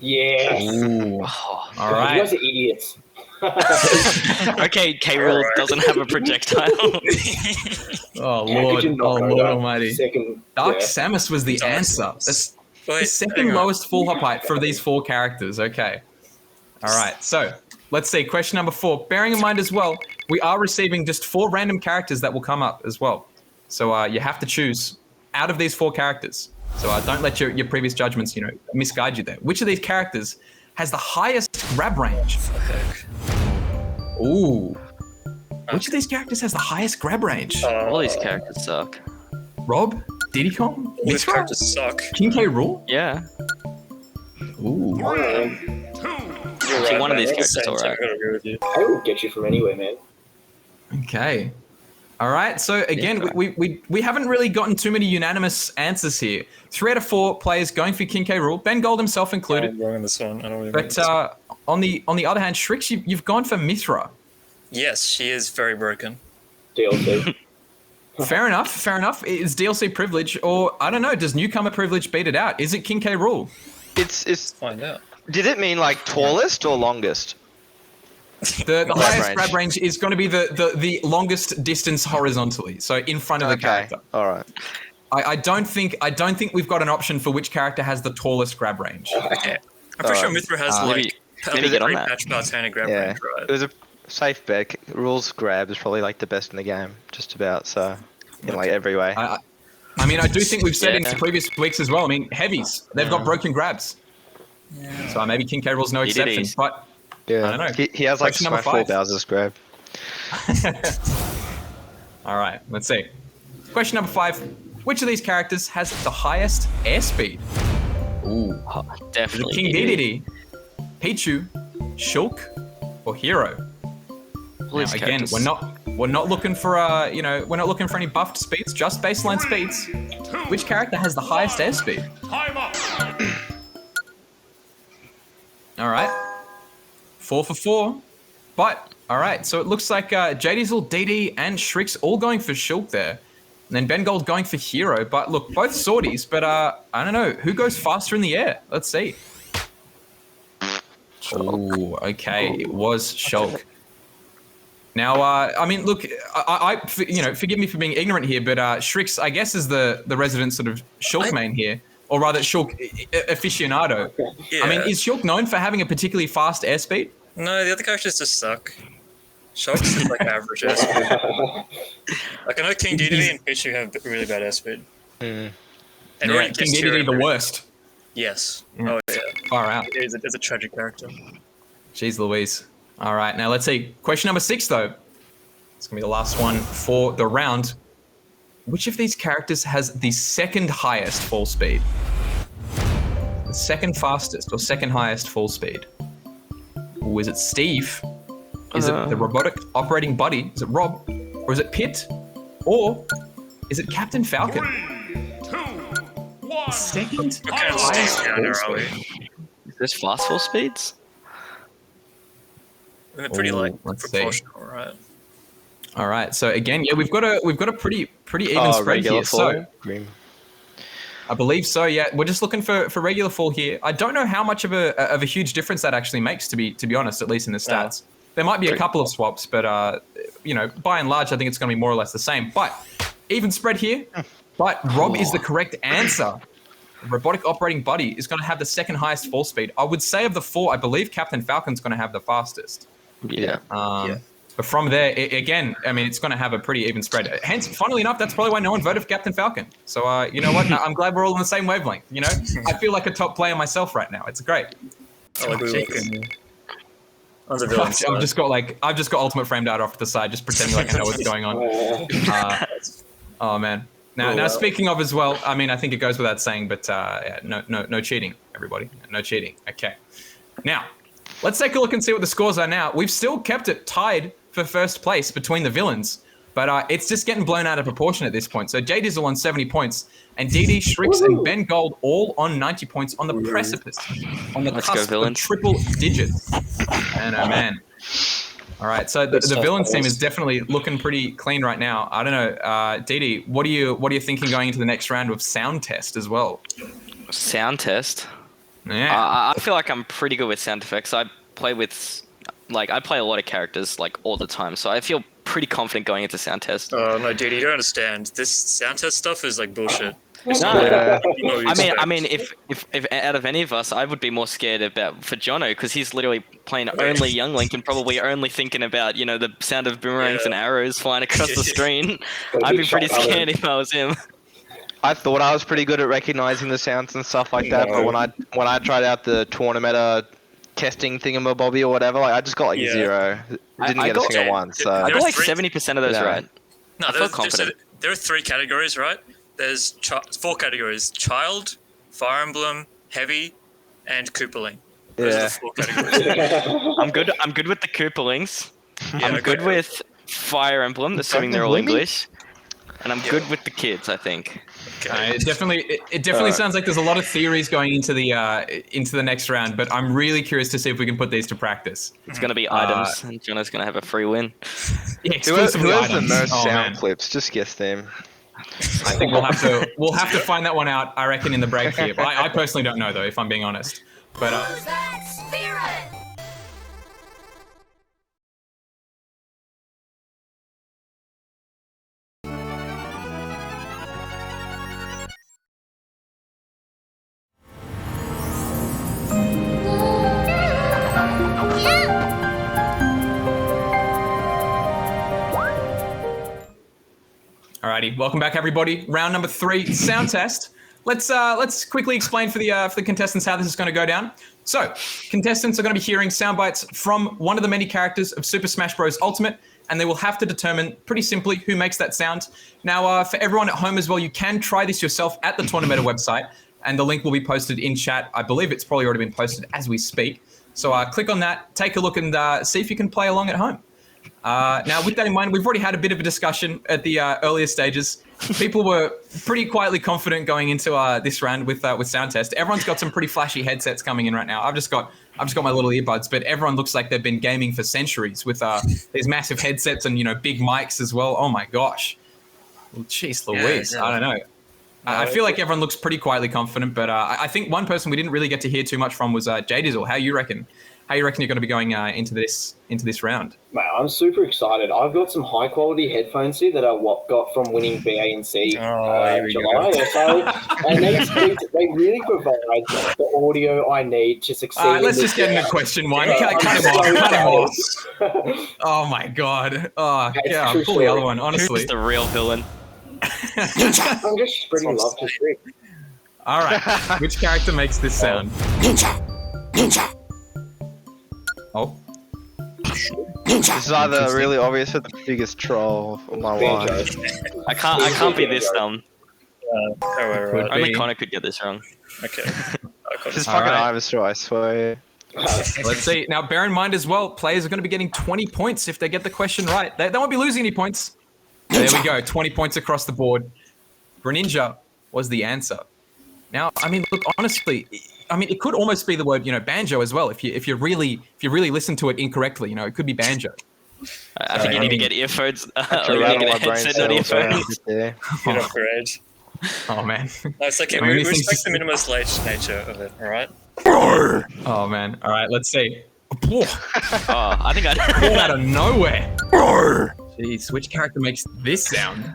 Yeah. All You right. guys are idiots. Okay, K. Rool doesn't have a projectile. Oh How could Lord, you not oh know Lord that? Almighty. Second. Dark yeah. Samus was the Dark answer. Samus. That's the Wait, second hang on. lowest full hop height for these 4 characters. Okay. All right. So let's see. Question number 4. Bearing in mind as well, we are receiving just 4 random characters that will come up as well. So you have to choose out of these 4 characters. So don't let your previous judgments, misguide you there. Which of these characters has the highest grab range? Ooh. Which of these characters has the highest grab range? All these characters suck. Rob? Diddy Kong? These Mithra? characters suck. King K. Rool? Yeah. Ooh. Actually, one of these At the characters same time, alright. I gotta agree with you. I will get you from anywhere, man. Okay. All right. So again, we haven't really gotten too many unanimous answers here. 3 out of 4 players going for King K. Rool, Ben Gold himself included. I'm wrong on this one. I don't really But on the other hand, Sriks, you've gone for Mithra. Yes, she is very broken. DLC. Fair enough. Fair enough. Is DLC privilege, or I don't know? Does newcomer privilege beat it out? Is it King K. Rool? It's. Find out. Did it mean like tallest or longest? The highest range. grab range is going to be the longest distance horizontally, so in front of the character. All right. I don't think we've got an option for which character has the tallest grab range. Okay. I'm pretty sure Mithra has maybe get on that. patch Bartana grab Yeah. range, right? It was a safe bet. Rules grab is probably like the best in the game, just about. So, in like every way. I mean, I do think we've said in Yeah. previous weeks as well. I mean, heavies, they've got broken grabs. Yeah. So maybe King K. Rool's no He did exception. ease. But Yeah. I don't know. He has like Question number Smash 4 5. Bowser's grab. all right, let's see. Question number 5. Which of these characters has the highest airspeed? Ooh. Oh, Is it definitely. King Dedede, Pichu, Shulk, or Hero? All these Now, again, characters- we're not looking for we're not looking for any buffed speeds, just baseline speeds. Which character has the highest airspeed? All right, 4 for 4, but all right. So it looks like Jdizzle, DD, and Sriks all going for Shulk there, and then Ben Gold going for Hero. But look, both sorties. But I don't know who goes faster in the air. Let's see. Oh, okay. It was Shulk. Now, I mean, look, I forgive me for being ignorant here, but Sriks, I guess, is the resident sort of Shulk main here, or rather Shulk aficionado. Yeah. I mean, is Shulk known for having a particularly fast airspeed? No, the other characters just suck. Shulk's just like average airspeed. Like I know King Dedede and Pichu have really bad airspeed. Mm. And Yeah, already King gets tier Dedede the every- worst. Yes. Yeah. Oh yeah. Far out. It's a tragic character. Jeez Louise. All right, now let's see. Question number 6, though. It's going to be the last one for the round. Which of these characters has the second highest fall speed? The second fastest or second highest fall speed? Ooh, is it Steve? Is it the robotic operating buddy? Is it Rob? Or is it Pit? Or is it Captain Falcon? The second What kind of highest stage fall counter are speed. we? Is this fast fall speeds? They're pretty Ooh, like let's see. proportional, right? All right. So again, yeah, we've got a pretty even spread regular here. fall. So Grim. I believe so. Yeah, we're just looking for regular fall here. I don't know how much of a huge difference that actually makes. To be honest, at least in the stats, there might be a couple of swaps, but by and large, I think it's going to be more or less the same. But even spread here. But Rob is the correct answer. Robotic operating buddy is going to have the second highest fall speed. I would say of the 4, I believe Captain Falcon's going to have the fastest. Yeah. But from there, again, I mean, it's going to have a pretty even spread. Hence, funnily enough, that's probably why no one voted for Captain Falcon. So, you know what? I'm glad we're all on the same wavelength. You know, I feel like a top player myself right now. It's great. Oh, like we Jeez. walk in. On the villain side. I've just got ultimate frame data off to the side, just pretending like I know what's going on. Oh man. Now speaking of as well, I mean, I think it goes without saying, but yeah, no cheating, everybody. No cheating. Okay. Now, let's take a look and see what the scores are now. We've still kept it tied for first place between the villains, but it's just getting blown out of proportion at this point. So Jdizzle on 70 points, and DD, Sriks, and Ben Gold all on 90 points on the precipice, on the cusp of triple digits. And oh man. All right, so the villains team is definitely looking pretty clean right now. I don't know, DD, what are you thinking going into the next round with sound test as well? Sound test? Yeah. I feel like I'm pretty good with sound effects. I play a lot of characters like all the time, so I feel pretty confident going into sound test. Oh no, dude, you don't understand. This sound test stuff is like bullshit. I mean, if out of any of us, I would be more scared for Jono because he's literally playing only Young Link and probably only thinking about the sound of boomerangs and arrows flying across the screen. I'd be pretty scared if I was him. I thought I was pretty good at recognizing the sounds and stuff like that, but when I tried out the tournament testing thingamabobby or whatever, like I just got 0. Didn't get a single one. So I got like 70% of those right. No, I feel confident. There are 3 categories, right? There's 4 categories: Child, Fire Emblem, Heavy, and Koopaling. Those are the 4 categories. I'm good with the Koopalings. Yeah, I'm good with Fire Emblem, assuming they're all English. And I'm good with the kids, I think. Okay. It definitely sounds like there's a lot of theories going into the next round, but I'm really curious to see if we can put these to practice. It's going to be items, and Jono's going to have a free win. Yeah, who has the items. most sound clips? Just guess them. I think we'll have to find that one out, I reckon, in the break here. But I personally don't know, though, if I'm being honest. But Who's that spirit? Alrighty, welcome back, everybody. Round number 3, sound test. Let's quickly explain for the contestants how this is going to go down. So, contestants are going to be hearing sound bites from one of the many characters of Super Smash Bros. Ultimate, and they will have to determine pretty simply who makes that sound. Now, for everyone at home as well, you can try this yourself at the Tournamenta website, and the link will be posted in chat. I believe it's probably already been posted as we speak. So click on that, take a look, and see if you can play along at home. Now, with that in mind, we've already had a bit of a discussion at the earlier stages. People were pretty quietly confident going into this round with sound test. Everyone's got some pretty flashy headsets coming in right now. I've just got my little earbuds, but everyone looks like they've been gaming for centuries with these massive headsets and big mics as well. Oh my gosh, well, jeez Louise, I don't know. I feel like everyone looks pretty quietly confident, but I think one person we didn't really get to hear too much from was Jdizzle. How you reckon you're going to be going into this round? Man, I'm super excited. I've got some high quality headphones here that I got from winning BA and C July. So, and they really provide the audio I need to succeed. Let's just get into question 1. Cut him off. Oh my god. Oh yeah, pull the other one. Honestly, who's the real villain? I'm just spreading love to Sriks. All right, which character makes this sound? Ninja. Oh. This is either really obvious or the biggest troll of my life. I can't be this dumb. Right. Only Connor could get this wrong. Okay. Just fucking Ivysaur, I swear. Let's see. Now, bear in mind as well, players are going to be getting 20 points if they get the question right. They won't be losing any points. There we go. 20 points across the board. Greninja was the answer. Now, I mean, look, honestly, it could almost be the word, banjo as well. If you really listen to it incorrectly, it could be banjo. I think you need to get earphones. You need to get a headset, not earphones. Get upgrade. Oh man. No, it's okay. We respect the minimalist nature of it. All right. Oh man. All right. Let's see. I think I pull out of nowhere. Jeez, which character makes this sound?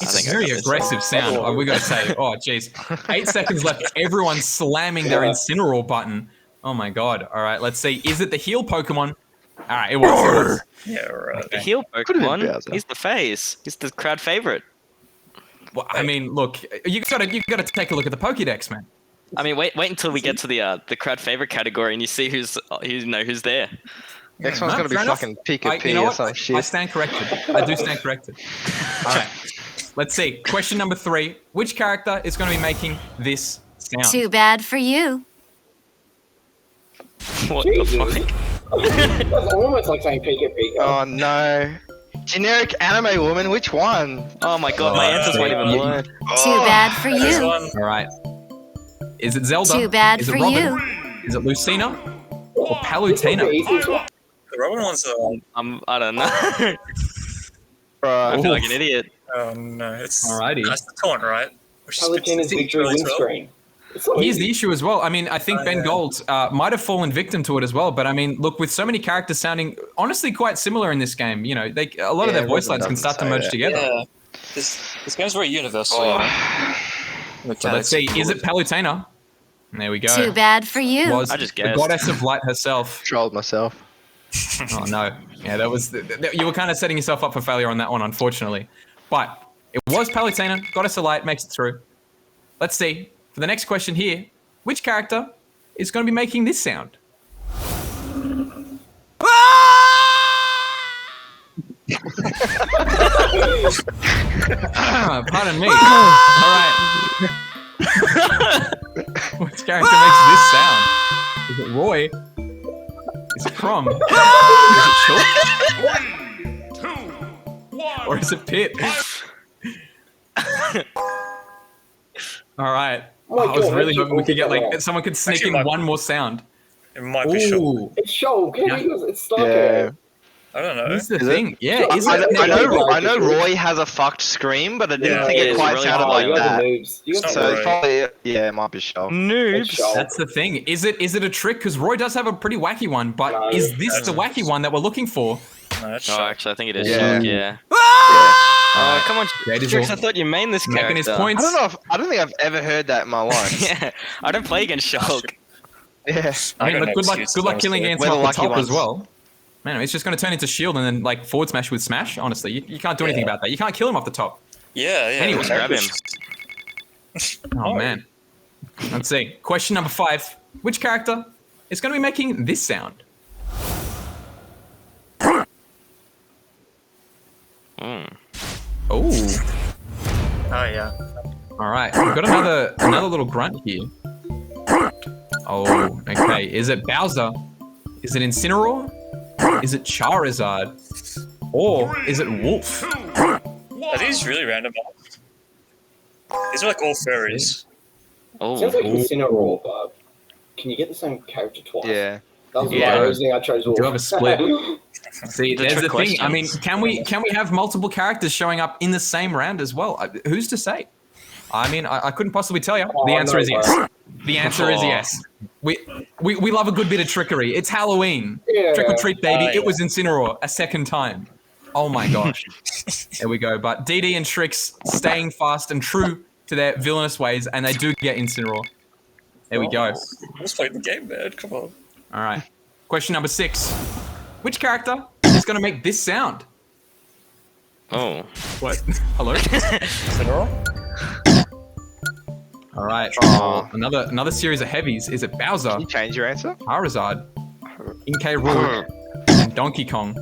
It's a very aggressive sound. We got to say. Oh, jeez. 8 seconds left. Everyone's slamming their Incineroar button. Oh my god. All right, let's see. Is it the heal Pokemon? All right, it was. Yeah, right. The heal Could've been Pokemon. Bowser. He's the face. He's the crowd favorite. Well, I mean, look, you gotta take a look at the Pokédex, man. I mean, wait until we get to the crowd favorite category and you see who's there. Next one's No, gonna be fair enough. fucking You Pika-Pee know or what? some I shit. stand corrected. I do stand corrected. All right, let's see. Question number 3. Which character is going to be making this sound? Too bad for you. What Jesus. the fuck? That's almost like saying Pika Pika. Oh no. Generic anime woman, which one? Oh my god, my answers won't even learn. Too bad for This you. one. All right. Is it Zelda? Too bad is it for Robin? you. Is it Lucina? Or This one's the Palutena? easiest one. The Robin one's I don't know. I Right. feel like an idiot. oh no, it's Alrighty. that's the taunt, right? Which is Palutena's good to victory see win as well. screen. It's so Here's easy. the issue as well. I mean, I think Ben yeah. Gold might have fallen victim to it as well. But I mean, look, with so many characters sounding honestly quite similar in this game, you know, a lot of Yeah, their voice Robin lines can doesn't start to say merge that. together. Yeah, this game's very universal. You know? So let's see. Is it Palutena? There we go. Too bad for you. Was I just the guessed. goddess of light herself. Trolled myself. Oh no. Yeah, that was you were kind of setting yourself up for failure on that one, unfortunately. But it was Palutena. Goddess of light makes it through. Let's see. For the next question here, which character is going to be making this sound? Pardon me. All right. Which character makes this sound? Is it Roy? Is it Crom? Is it Chulp? Or is it Pit? All right. Oh my I was God, really that's hoping we could get wrong. like someone could sneak Actually, in my- one more sound. It might be short. Ooh, It's Shulk. Yeah. It's Starco. Yeah. I don't know. here's the Is it? thing. Yeah, is I, it? I Yeah. know Roy has a fucked scream, but I didn't Yeah, think it it is quite really sounded Oh, like you guys are that. noobs. You guys It's are not So Roy. it's probably, yeah, it might be Shell. It's Noobs. Shulk. That's the thing. Is it a trick? Because Roy does have a pretty wacky one, but No, is this that's- the wacky one that we're looking for? No, that's Oh, short. actually, I think it is. Yeah. Shulk, yeah. Alright, Come on, Jdizzle. Sriks, I thought you main this character. making his points. I don't think I've ever heard that in my life. Yeah, I don't play against Shulk. Yeah. I mean, got look, no good luck. excuses, Good luck killing honestly. Ansem We're the off the lucky top as ones. well. Man, it's just going to turn into shield and then like forward smash with smash. Honestly, you can't do anything Yeah. about that. You can't kill him off the top. Yeah, yeah. Anyway, it's grab very him. good. Oh man. Let's see. Question number 5. Which character is going to be making this sound? Mm. Oh. Oh yeah. All right, we've got another little grunt here. Oh, okay. Is it Bowser? Is it Incineroar? Is it Charizard? Or is it Wolf? Are these really random? These are like all furries. Oh, Sounds like Incineroar, but can you get the same character twice? Yeah. That was Yeah. the reason I chose Wolf. Do you have a split? See, The there's trick the thing. I mean, questions. can we have multiple characters showing up in the same round as well? Who's to say? I mean, I couldn't possibly tell you. Oh, The answer no, is yes. bro. The answer is Oh. yes. We love a good bit of trickery. It's Halloween. Yeah. Trick or treat, baby. Yeah. It was Incineroar a second time. Oh my gosh. There we go. But DD and Sriks staying fast and true to their villainous ways, and they do get Incineroar. There we go. Let's play the game, man. Come on. All right. Question number 6. Which character is going to make this sound? oh. What? Hello? Incineroar? All right. Aw. Another series of heavies. Is it Bowser, Can you change your answer? Charizard, Inkay Rool, and Donkey Kong?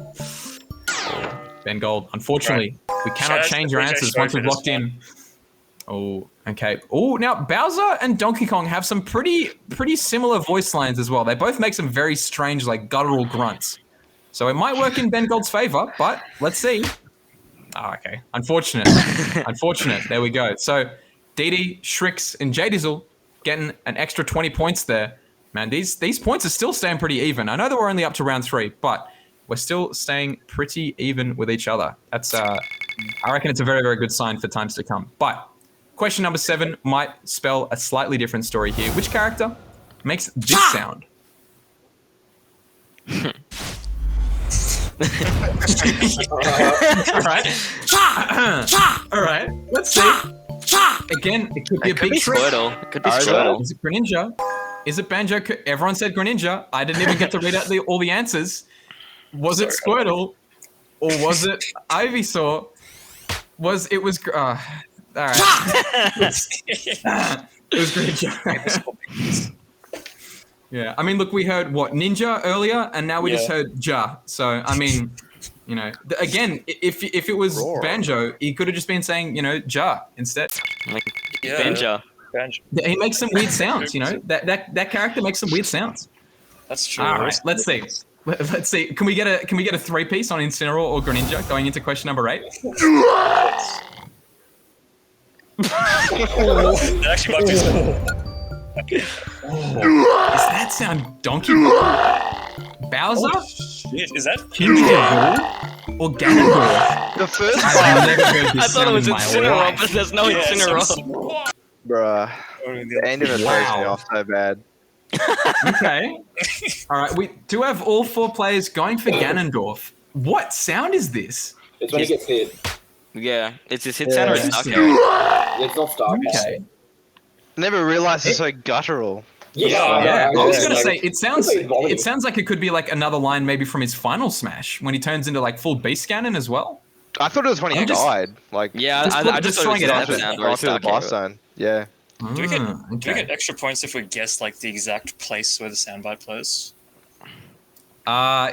Ben Gold. Unfortunately, we cannot Shout out change to your the answers PJ once we've for this locked in. Oh, okay. Oh, now Bowser and Donkey Kong have some pretty similar voice lines as well. They both make some very strange, like guttural grunts. So it might work in Ben Gold's favor, but let's see. Oh, okay. Unfortunate. Unfortunate. There we go. So DD, Sriks, and Jdizzle getting an extra 20 points there. Man, these points are still staying pretty even. I know that we're only up to round 3, but we're still staying pretty even with each other. That's I reckon it's a very, very good sign for times to come. But question number 7 might spell a slightly different story here. Which character makes this sound? All right. All right. Let's see. Again, it could be It a could big be trick. Squirtle. It could be Charizard? Squirtle. Is it Greninja? Is it Banjo? Everyone said Greninja. I didn't even get to read out all the answers. Was it Squirtle? Or was it Ivysaur? All right. It was Greninja. Yeah, I mean, look, we heard what Ninja earlier, and now we just heard Ja. So I mean, you know, again, if it was Banjo, he could have just been saying, you know, Ja instead. Banjo. He makes some weird sounds, you know. That character makes some weird sounds. That's true. All right, let's see. Let's see. Can we get a 3-piece on Incineroar or Greninja going into question number 8? That actually might be Does that sound Donkey Bowser? Is that? Kingdra or Ganondorf? The first I've one, never heard this I thought it was sound in my Incineroar, life. but there's no Incineroar. bruh. The ending of throws me off so bad. Okay. All right. We do have all 4 players going for Ganondorf. What sound is this? It's when he gets hit. Yeah, it's his hit sound or his stuck Interesting. area. It's not Stark. Okay. Never realized it's so guttural. Yeah, I was gonna like, say it sounds like it could be like another line maybe from his final smash when he turns into like full Beast Ganon as well. I thought it was when he died. Like, Yeah, Just I just thought throwing it it was out that there. sound or right his through the stuck boss area. zone. Yeah. Do we Okay. get extra points if we guess like the exact place where the soundbite plays?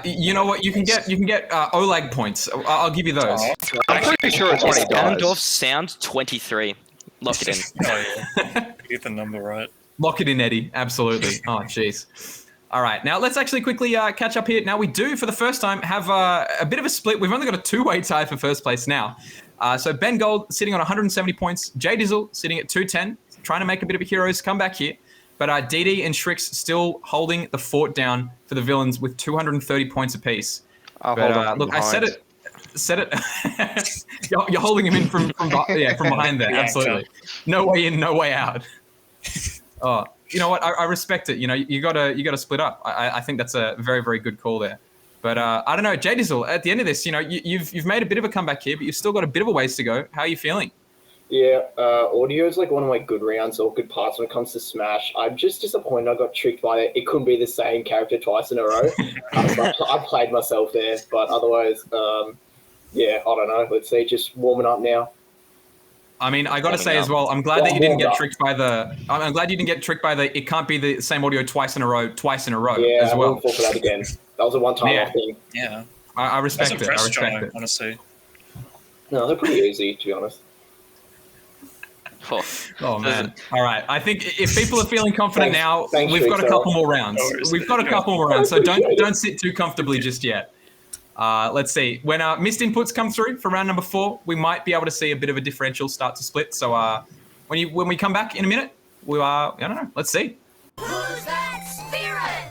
You know what? You can get Olag points. I'll give you those. I'm pretty sure it's when he Ganondorf dies. sound 23. Lock it in. Oh yeah, get the number right. Lock it in, Eddie. Absolutely. Oh, jeez. All right. Now, let's actually quickly catch up here. Now, we do, for the first time, have a bit of a split. We've only got a 2-way tie for first place now. So Ben Gold sitting on 170 points. Jdizzle sitting at 210, trying to make a bit of a hero's comeback here. But DD and Sriks still holding the fort down for the villains with 230 points apiece. Look, I said it. You're holding him in from behind there. Yeah, Absolutely. No way in, no way out. Oh, you know what? I respect it. You know, you gotta split up. I think that's a very, very good call there. But I don't know, Jdizzle, at the end of this, you know, you've made a bit of a comeback here, but you've still got a bit of a ways to go. How are you feeling? Yeah, audio is like one of my good rounds or good parts when it comes to Smash. I'm just disappointed I got tricked by it. It couldn't be the same character twice in a row. I played myself there, but otherwise, yeah, I don't know. Let's see, just warming up now. I mean, I got to say as well, I'm glad that you didn't get tricked by the. I'm glad you didn't get tricked by the. It can't be the same audio twice in a row Yeah, as I well. wouldn't fall for that again. That was a one-time thing. Yeah, I respect it. I impressed, respect Jono, it. honestly. No, they're pretty easy, to be honest. Oh man! All right, I think if people are feeling confident now, thanks, we've got a Sriks. couple more rounds. No worries. We've got a couple more rounds, so don't sit too comfortably just yet. Let's see. When missed inputs come through for round number 4, we might be able to see a bit of a differential start to split. So when we come back in a minute, we I don't know. Let's see. Who's that spirit?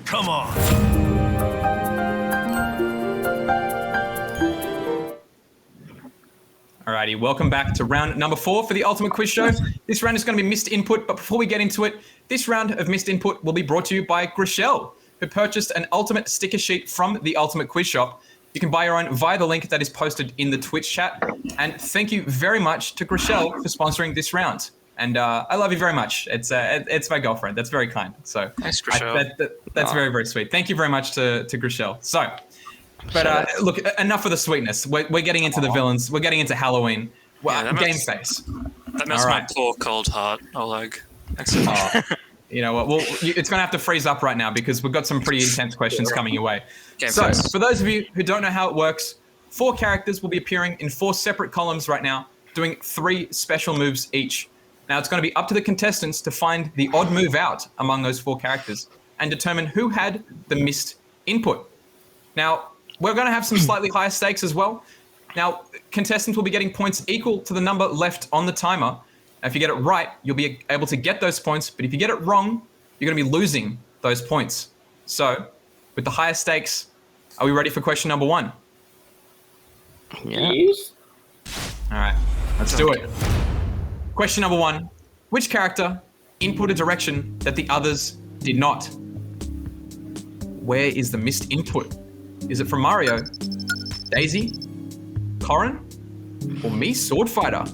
Come on. Alrighty, welcome back to round number 4 for the Ultimate Quiz Show. This round is going to be missed input, but before we get into it, this round of missed input will be brought to you by Grishel, who purchased an Ultimate sticker sheet from the Ultimate Quiz Shop. You can buy your own via the link that is posted in the Twitch chat. And thank you very much to Grishel for sponsoring this round. And I love you very much. It's my girlfriend. That's very kind. So Thanks, Grishel. that's very, very sweet. Thank you very much to Grishel. So, but look, enough of the sweetness. We're getting into the villains. We're getting into Halloween. Well, that game makes- face. That melts All my right. poor cold heart, Oleg. Thanks so much. Oh, you know what? Well, it's going to have to freeze up right now because we've got some pretty intense questions coming your way. Game So, face. for those of you who don't know how it works, 4 characters will be appearing in 4 separate columns right now, doing 3 special moves each. Now, it's going to be up to the contestants to find the odd move out among those 4 characters and determine who had the missed input. Now, we're going to have some slightly higher stakes as well. Now, contestants will be getting points equal to the number left on the timer. Now, if you get it right, you'll be able to get those points. But if you get it wrong, you're going to be losing those points. So, with the higher stakes, are we ready for question number 1? Yeah. Yes? All right, let's do it. Question number 1. Which character input a direction that the others did not. Where is the missed input? Is it from Mario, Daisy, Corrin, or me, Sword Fighter?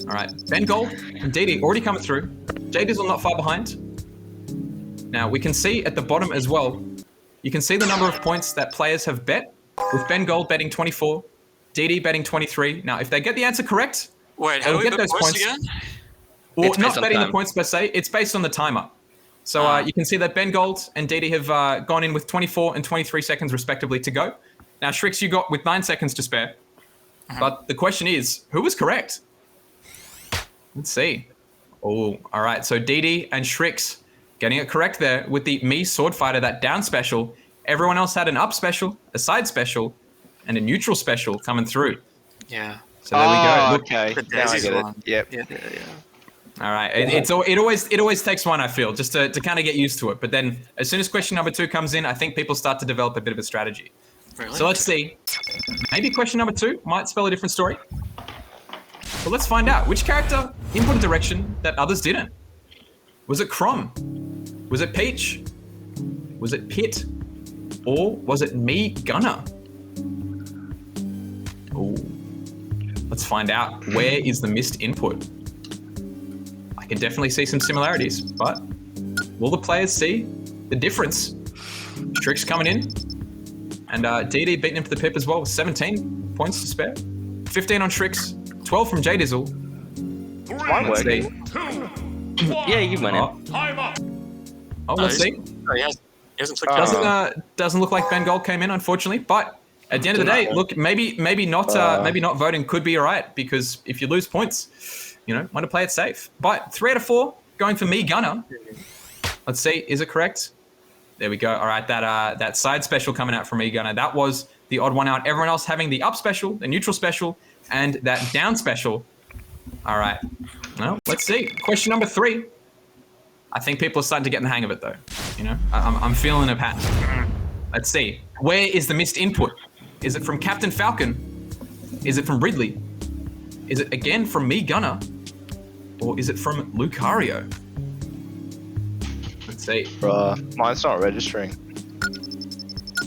All right, Ben Gold and DD already coming through. Jdizzle not far behind. Now we can see at the bottom as well, you can see the number of points that players have bet, with Ben Gold betting 24, DD betting 23. Now, if they get the answer correct, Wait, how they'll do we get bet those points points. again? Or It's not based on betting the time. points per se, it's based on the timer. So you can see that Ben Gold and DD have gone in with 24 and 23 seconds respectively to go. Now, Sriks, you got with 9 seconds to spare. But the question is, who was correct? Let's see. Oh, all right. So DD and Sriks getting it correct there with the me Sword Fighter, that down special. Everyone else had an up special, a side special, and a neutral special coming through. Yeah. So there we go. Look, Okay. The Now I Daisy's get it. one. Yep. Yeah. all right. It always takes one, I feel, just to kind of get used to it. But then as soon as question number 2 comes in, I think people start to develop a bit of a strategy. Really? So let's see. Maybe question number 2 might spell a different story. But let's find out. Which character input a direction that others didn't? Was it Crom? Was it Peach? Was it Pit? Or was it me, Gunner? Ooh. Let's find out. Where is the missed input? I can definitely see some similarities, but will the players see the difference? Sriks coming in, and DD beating him to the pip as well with 17 points to spare. 15 on Sriks, 12 from Jdizzle. Mine Let's see. Yeah, you went in. Oh, let's see. Oh, he hasn't clicked Doesn't look like Ben Gold came in, unfortunately. But at the end of the day, look, maybe not voting could be all right, because if you lose points, want to play it safe. But 3 out of 4 going for me, Gunner. Let's see, is it correct? There we go. All right, that side special coming out from me, Gunner. That was the odd one out. Everyone else having the up special, the neutral special, and that down special. All right. Well, let's see. Question number 3. I think people are starting to get in the hang of it, though. I'm feeling a pattern. Let's see. Where is the missed input? Is it from Captain Falcon? Is it from Ridley? Is it again from me, Gunner? Or is it from Lucario? Let's see. Bruh, mine's not registering.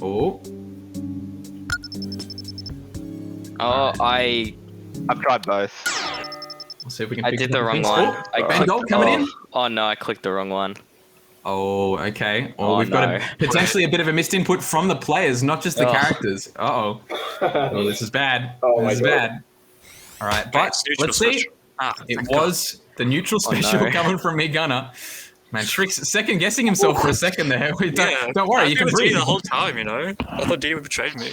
Oh, I've tried both. we'll see if we can. I pick did up the wrong things. one. Oh, Ben Gold coming in. Oh no, I clicked the wrong one. Oh, okay. Oh, Oh, we've got no. potentially a bit of a missed input from the players, not just the Oh. characters. Oh, this is bad. Oh my this is God. bad. All right, but It's neutral let's see. special. It Thank was the neutral special no. coming from me, Gunner. Man, Sriks second guessing himself for a second there. Don't, Yeah. don't worry, I've you can been with Dee breathe. the whole time, I thought Dee would betrayed me.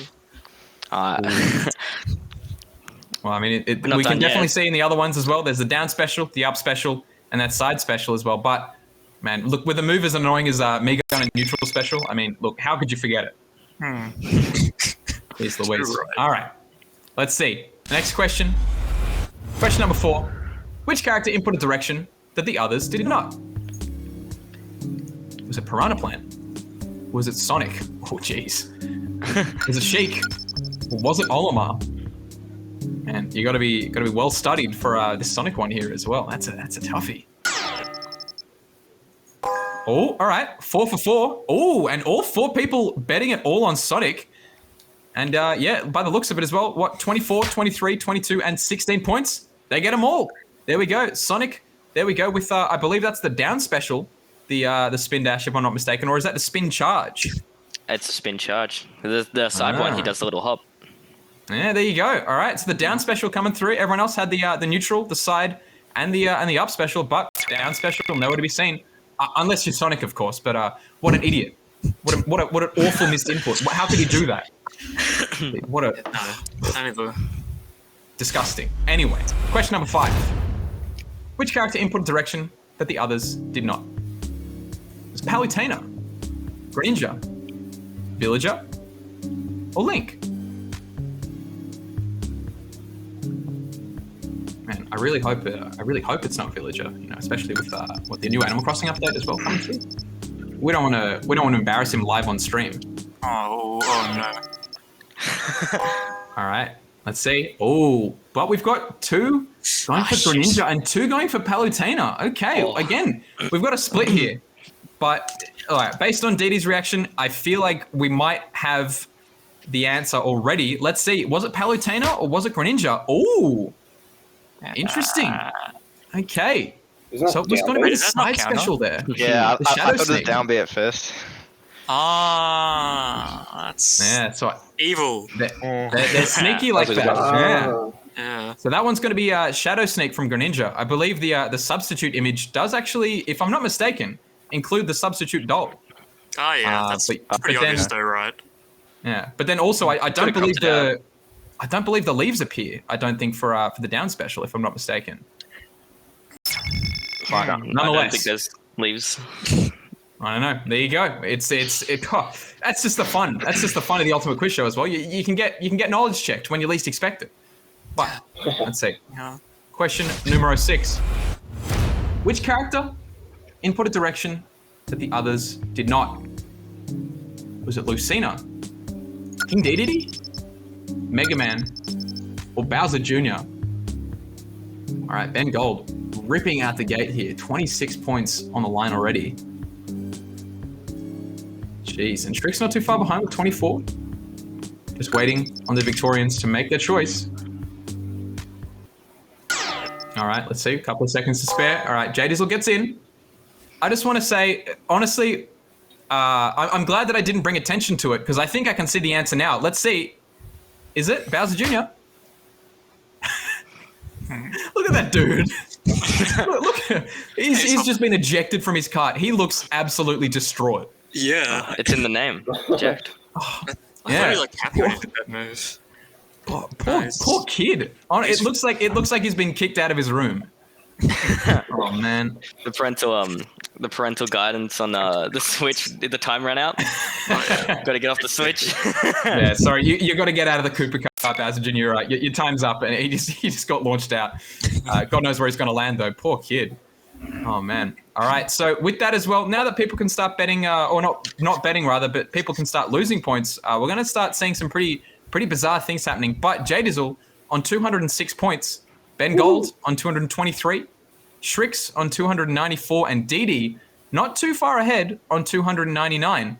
Well, I mean, We're not we can done definitely yet. see in the other ones as well. There's the down special, the up special, and that side special as well. But, man, look, with a move as annoying as me Gunner neutral special, I mean, look, how could you forget it? Here's Louise. You're right. All right, let's see. Next question. Question number 4. Which character input a direction that the others did not? Was it Piranha Plant? Was it Sonic? Oh, jeez. Was it Sheik? Or was it Olimar? Man, you gotta be well studied for this Sonic one here as well. That's a toughie. Oh, all right, 4 for 4. Oh, and all 4 people betting it all on Sonic. And yeah, by the looks of it as well, what, 24, 23, 22, and 16 points? They get them all. There we go. Sonic, there we go with, I believe that's the down special, the spin dash, if I'm not mistaken, or is that the spin charge? It's a spin charge. The side one, he does a little hop. Yeah, there you go. All right, so the down special coming through. Everyone else had the neutral, the side, and the up special, but down special nowhere to be seen, unless you're Sonic, of course. But what an idiot! What an awful missed input. How could he do that? What a I never. disgusting. Anyway, question number 5. Which character input a direction that the others did not? It was Palutena, Greninja, Villager, or Link? Man, I really hope it's not Villager. Especially with what the new Animal Crossing update as well coming through. We don't want to embarrass him live on stream. Oh no. All right. Let's see. Oh, but we've got 2 going for Greninja and 2 going for Palutena. Okay, again, we've got a split here. But all right, based on Didi's reaction, I feel like we might have the answer already. Let's see. Was it Palutena or was it Greninja? Oh, interesting. Okay. So it was going to be the side special there. Yeah, The I Shadow thought it was Snake. down B at first. That's Yeah, that's right. evil. They're sneaky like that. Yeah. Yeah. So that one's going to be Shadow Snake from Greninja. I believe the substitute image does actually, if I'm not mistaken, include the substitute doll. Oh yeah, that's but pretty then- obvious though, right? Yeah, but then also I don't Could've believe cropped it I don't believe the leaves appear. I don't think for the down special, if I'm not mistaken. But I don't think nonetheless, there's leaves. I don't know. There you go. That's just the fun. That's just the fun of the Ultimate Quiz Show as well. You can get knowledge checked when you least expect it. But let's see. Yeah. Question numero 6. Which character input a direction that the others did not? Was it Lucina, King Dedede, Mega Man, or Bowser Jr.? All right, Ben Gold ripping out the gate here. 26 points on the line already. Jeez, and Sriks not too far behind with 24. Just waiting on the Victorians to make their choice. All right, let's see. A couple of seconds to spare. All right, Jdizzle gets in. I just want to say, honestly, I'm glad that I didn't bring attention to it because I think I can see the answer now. Let's see. Is it Bowser Jr.? Look at that dude. look, he's just been ejected from his cart. He looks absolutely distraught. Yeah. It's in the name. Eject. I thought Yeah. he was like happy when he did that move. Poor kid. It looks like he's been kicked out of his room. Oh man. The parental guidance on the Switch. The time ran out. Got to get off the Switch. Yeah, sorry. You got to get out of the Cooper Cup, Bowser Jr. Right, your time's up, and he just got launched out. God knows where he's going to land though. Poor kid. Oh man. All right. So with that as well, now that people can start betting, or not betting rather, but people can start losing points, we're going to start seeing some pretty bizarre things happening. But Jdizzle on 206 points, Ben Gold on 223, Sriks on 294, and Didi not too far ahead on 299.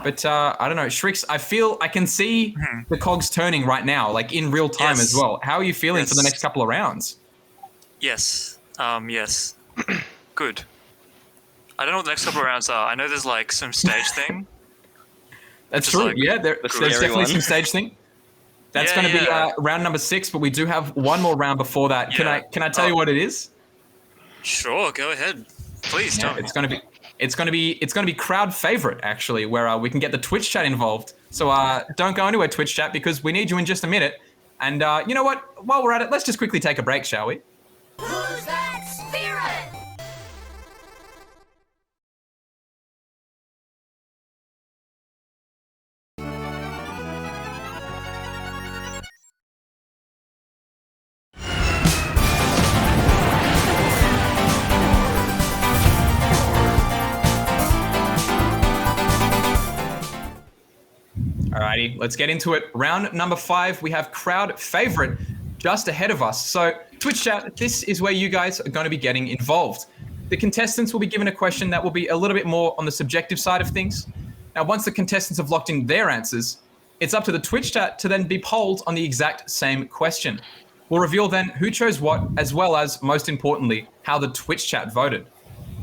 But I don't know, Sriks, I can see the cogs turning right now, like in real time as well. How are you feeling for the next couple of rounds? Yes. Yes. Good. I don't know what the next couple of rounds are. I know there's like some stage thing. That's Just true. like Yeah, there's definitely one. some stage thing. That's Yeah, going to be yeah. round number 6, but we do have one more round before that. Yeah. Can I tell you what it is? Sure, go ahead. Please tell me. It's going to be crowd favorite actually, where we can get the Twitch chat involved. So don't go anywhere, Twitch chat, because we need you in just a minute. And you know what? While we're at it, let's just quickly take a break, shall we? Who's that spirit? Alrighty, let's get into it. Round number 5, we have crowd favorite just ahead of us. So Twitch chat, this is where you guys are going to be getting involved. The contestants will be given a question that will be a little bit more on the subjective side of things. Now, once the contestants have locked in their answers, it's up to the Twitch chat to then be polled on the exact same question. We'll reveal then who chose what, as well as, most importantly, how the Twitch chat voted.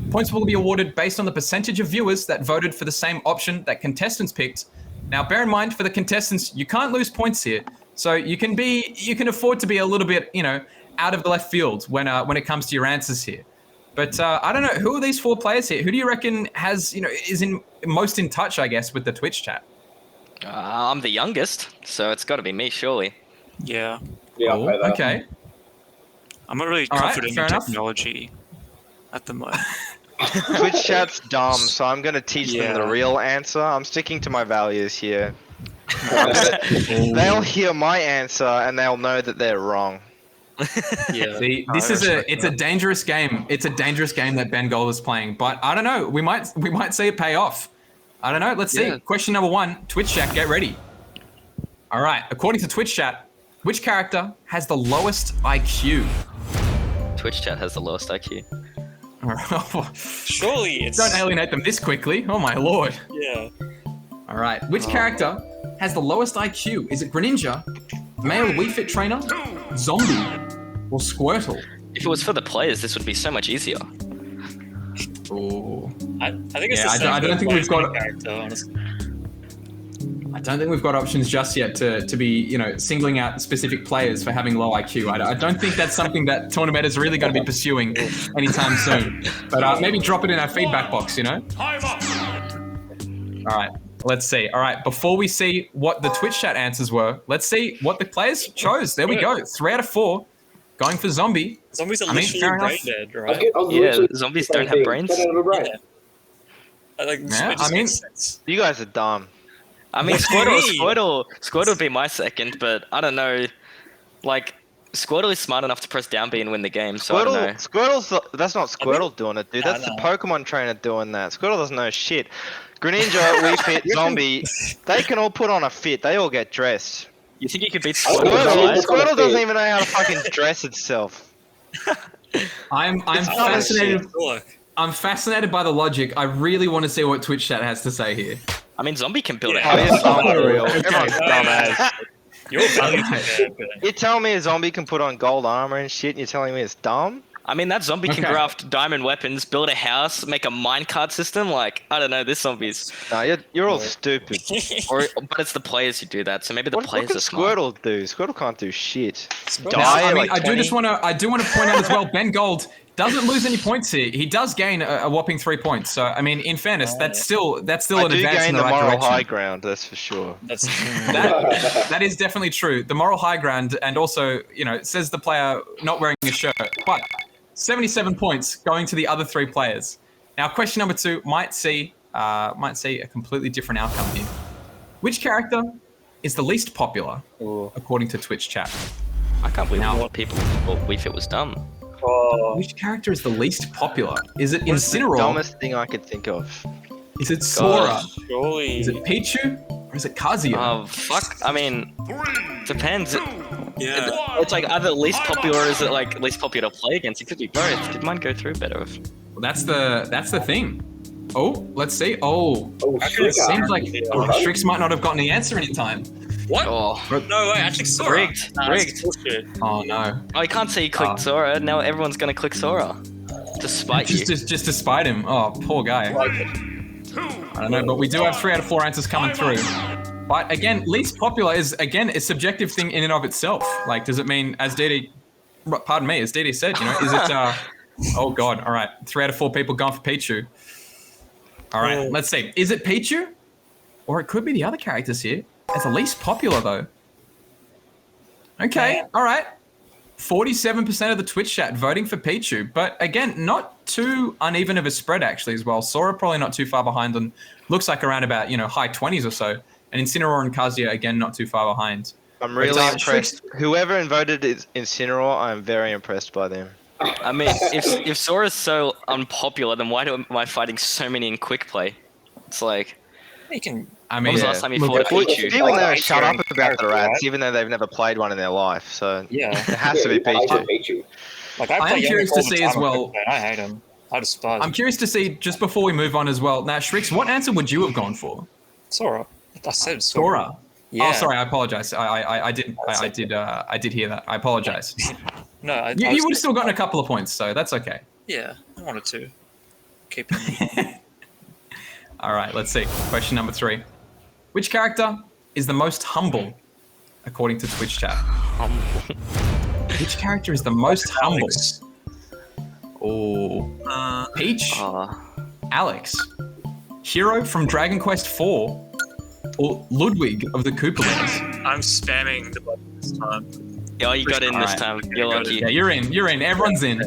Points will be awarded based on the percentage of viewers that voted for the same option that contestants picked. Now, bear in mind, for the contestants, you can't lose points here. So you can afford to be a little bit, out of the left field when it comes to your answers here. But I don't know, who are these 4 players here? Who do you reckon is most in touch, I guess, with the Twitch chat? I'm the youngest, so it's got to be me, surely. Yeah. Yeah, Oh, I'll pay that. okay. I'm not really All right, confident fair in enough. technology at the moment. Twitch chat's dumb, so I'm gonna teach them the Yeah. real answer. I'm sticking to my values here. They'll hear my answer and they'll know that they're wrong. Yeah. See, I it's respect a that. dangerous game. It's a dangerous game that Ben Gold is playing. But I don't know. We might see it pay off. I don't know. Let's see. Yeah. Question number 1. Twitch chat, get ready. All right. According to Twitch chat, Which character has the lowest IQ? Twitch chat has the lowest IQ. Surely it's. Don't alienate them this quickly. Oh my lord. Yeah. All right. Which character has the lowest IQ? Is it Greninja, male Wii Fit trainer, zombie, or Squirtle? If it was for the players, this would be so much easier. Ooh. I think it's Yeah, the same I don't for think we've got- character, honestly. I don't think we've got options just yet to be, singling out specific players for having low IQ. I don't think that's something that Tournament is really going to be pursuing anytime soon. But maybe drop it in our feedback box, Time up. All right, let's see. All right, before we see what the Twitch chat answers were, let's see what the players chose. There we go. 3 out of 4 going for zombie. Zombies are I mean, literally fair brain enough. dead, I right? was Yeah, literally zombies the same don't have thing. brains. They don't have a brain. Yeah. Like, Yeah, it just I mean- makes sense. You guys are dumb. I mean, What do you mean? Squirtle would be my second, but I don't know. Like, Squirtle is smart enough to press down B and win the game, so I don't know. That's not Squirtle doing it, dude. That's the no. Pokemon trainer doing that. Squirtle doesn't know shit. Greninja, Wii Fit, Zombie, they can all put on a fit. They all get dressed. You think you could beat Oh, Squirtle? Squirtle- Right? Squirtle doesn't even know how to fucking dress itself. I'm Oh, fascinated. shit. Look. I'm fascinated by the logic. I really want to see what Twitch chat has to say here. I mean, Zombie can build a Yeah. Oh, house. you're dumb for real. Okay. Everyone's dumbass. You're valid. You're telling me a zombie can put on gold armor and shit, and you're telling me it's dumb? I mean, that zombie can Okay. craft diamond weapons, build a house, make a minecart system. Like, I don't know, this zombie's. No, you're all stupid. But it's the players who do that, so maybe the What players can are smart. Squirtle do? Squirtle can't do shit. Now, Die I mean, like I do 20? just want to point out as well. Ben Gold doesn't lose any points here. He does gain a whopping 3 points. So I mean, in fairness, that's still I an do advance gain in the the right moral direction. high ground, that's for sure. That's That is definitely true. The moral high ground, and also, it says the player not wearing a shirt. But 77 points going to the other 3 players. Now, question number 2 might see a completely different outcome here. Which character is the least popular, according to Twitch chat? I can't believe Now- what people thought Wii Fit was dumb. Which character is the least popular? Is it What's the Incineroar? dumbest thing I could think of? Is it Sora? Gosh. surely. Is it Pichu? Or is it Kazuya? Oh, fuck. I mean, depends. Yeah. It's like either least popular or is it like least popular to play against? It could be both. Did mine go through better? Well, that's the thing. Oh, let's see. Oh, Oh, it seems like Yeah. Strix might not have gotten the answer in time. What? Oh, No way, actually Sora. Rigged, Nah, that's rigged. bullshit. Oh no. I can't say you clicked Sora. Now everyone's gonna click Sora. To spite you. Just to spite him. Oh, poor guy. I don't know, but we do have 3 out of 4 answers coming through. But again, least popular is again a subjective thing in and of itself. Like, does it mean, as DD said, is it? Oh god. All right, 3 out of 4 people gone for Pichu. All right, let's see. Is it Pichu, or it could be the other characters here? As the least popular though. Okay. All right. 47% of the Twitch chat voting for Pichu, but again, not too uneven of a spread actually as well. Sora probably not too far behind them. Looks like around about, high 20s or so. And Incineroar and Kazuya, again, not too far behind. I'm really impressed. Whoever voted Incineroar, I'm very impressed by them. I mean, if Sora's so unpopular, then why am I fighting so many in quick play? It's like, You can. I when mean, was the yeah. last time you Look, fought a well, Pichu? Even though shut up Right. about the rats, even though they've never played one in their life, so Yeah. it has to be I Pichu. hate you. Like I am play curious Yannick all to the see as time on well- Quick Play, I hate him. I despise I'm him. curious to see, just before we move on as well. Now, Shrix, what answer would you have gone for? Sora. I said Sora. Sora. Yeah. Oh, sorry, I apologize. I did hear that. I apologize. No, I You was- would have still gotten a couple of points, so that's okay. Yeah, I wanted to. Keep him. All right, let's see. Question number 3. Which character is the most humble, according to Twitch chat? Which character is the most humble? Alex. Oh, Peach, Oh, Alex, Hero from Dragon Quest IV, or Ludwig of the Koopalings? I'm spamming the button this time. yeah, you got in this Alright. time. You're lucky. Yeah, you're in. You're in. Everyone's in.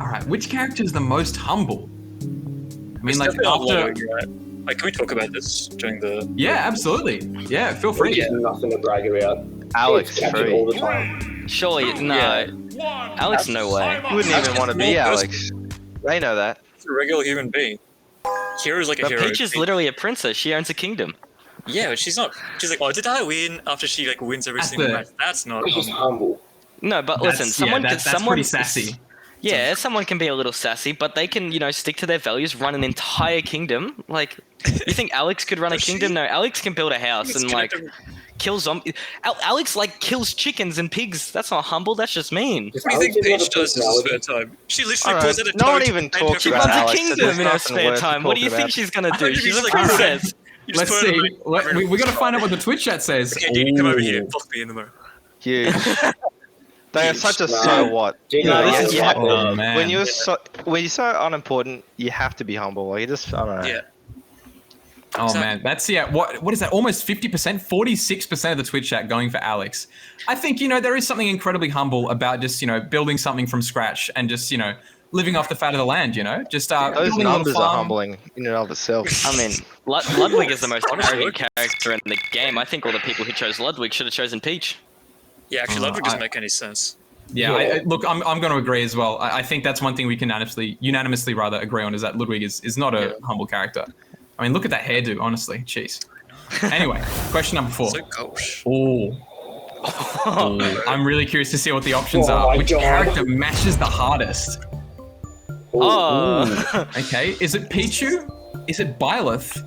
All right. Which character is the most humble? I mean, It's like definitely not after. low, right? Like, can we talk about this during the? Yeah, absolutely. Yeah, feel free. There's nothing to brag about. Alex, It's captured all free. the time. Surely, no. Yeah. Alex, no way. You wouldn't even want to be Well, Alex. They know that. It's a regular human being. Hero's like a But hero. Peach is literally a princess. She owns a kingdom. Yeah, but she's not. She's like, oh, did I win? After she like wins every That's single the- match. That's not. She's humble. No, but listen, That's pretty sassy. Yeah, someone can be a little sassy, but they can, stick to their values, run an entire kingdom. Like, you think Alex could run a kingdom? No, Alex can build a house and like kill zombies. Alex like kills chickens and pigs. That's not humble. That's just mean. What do you think Paige does in her spare time? She literally Alright, pulls out a no one toad even and talks her She about runs a Alex, so kingdom there's in her nothing spare worth time. What do you talking think about. she's gonna do? She's She's a like, princess. You just Let's put her see. in a- We got to find out what the Twitch chat says. Okay, dude, come over here. Ooh. Fuck me in the mirror. Huge. They are such a Nah. so what. Gee, No, yeah, this is yeah. Oh man. When you're so unimportant, you have to be humble. Like you just, I don't know. Yeah. Oh man, that's What is that? Almost 50%, 46% of the Twitch chat going for Alex. I think there is something incredibly humble about just building something from scratch and just living off the fat of the land. Just Those building a little numbers are farm. humbling in and of itself. I mean, Ludwig is the most arrogant character in the game. I think all the people who chose Ludwig should have chosen Peach. Yeah, actually, Oh, Ludwig doesn't make any sense. Yeah, look, I'm going to agree as well. I think that's one thing we can unanimously rather agree on is that Ludwig is not a humble character. I mean, look at that hairdo, honestly. Jeez. Anyway, question number 4. So gauche. Ooh. I'm really curious to see what the options Oh are. my Which God. character mashes the hardest? Oh. Okay, is it Pichu? Is it Byleth?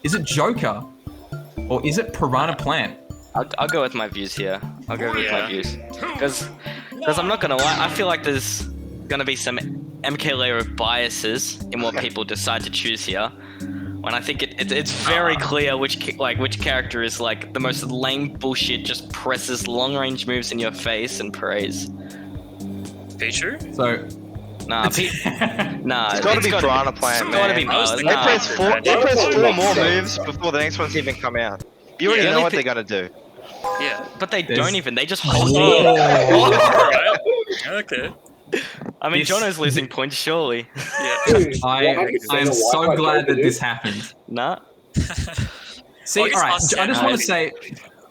Is it Joker? Or is it Piranha Plant? I'll go with my views here. I'll go with my Yeah. views. Because I'm not going to lie, I feel like there's going to be some MK layer of biases in what people decide to choose here. When I think it's very clear which character is like the most lame bullshit, just presses long range moves in your face and praise. Pichu? So, Nah, nah. It's got to be Piranha Plant, It's gotta be man. I was Mars. thinking Nah. They press four Makes more sense. moves before the next one's even come out. You already Yeah, know the what only they're gonna do. Yeah. But they There's- don't even. They just hold Oh. on. Alright. Okay. I mean, This- Jono's losing points, surely. Yeah. Dude, I 100% am a so Wi-Fi glad Joker, that this dude. happened. Nah. See, Oh, all he's right, us, I just yeah, want to say,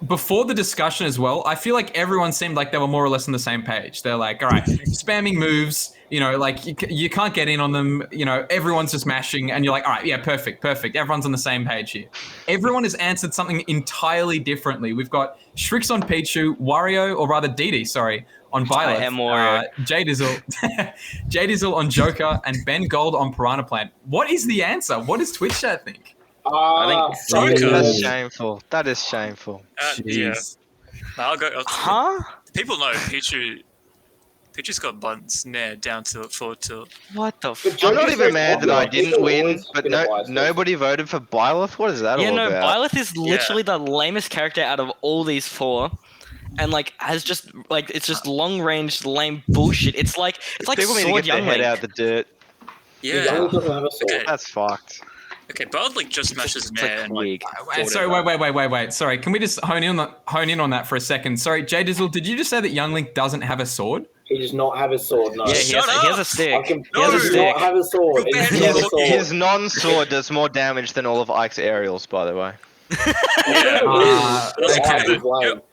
before the discussion as well, I feel like everyone seemed like they were more or less on the same page. They're like, all right, spamming moves, like you can't get in on them, everyone's just mashing, and you're like, all right, yeah, perfect. Everyone's on the same page here. Everyone has answered something entirely differently. We've got Sriks on Pichu, Wario, or rather Didi, sorry, on Byleth. I am Wario. Jdizzle on Joker, and Ben Gold on Piranha Plant. What is the answer? What does Twitch chat think? I think- That's shameful. That is shameful. Yeah. Jeez. I'll go. Huh? People know Pichu. Pichu's got buttons, nair, down tilt, forward tilt. What the But f- I'm not Joker's even very mad that popular. I He's didn't win, always but been a biased nobody voted for Byleth. What is that Yeah, all no, about? Byleth is literally the lamest character out of all these four. And has just it's just long range lame bullshit. It's like People need to Sword get their Young head Link. out the dirt. Yeah. Young doesn't have a sword. Okay. That's fucked. Okay, Bard like just smashes It's nair like and Wig. Sorry, wait. Sorry, can we just hone in on that for a second? Sorry, Jdizzle, did you just say that Young Link doesn't have a sword? He does not have a sword, no. Yeah, Shut he has up! a I stick. can, He has No. a he does stick. not have a sword. You He does banned not have a him. sword. His non-sword does more damage than all of Ike's aerials, by the way. Yeah. Okay. He's lame. Yep.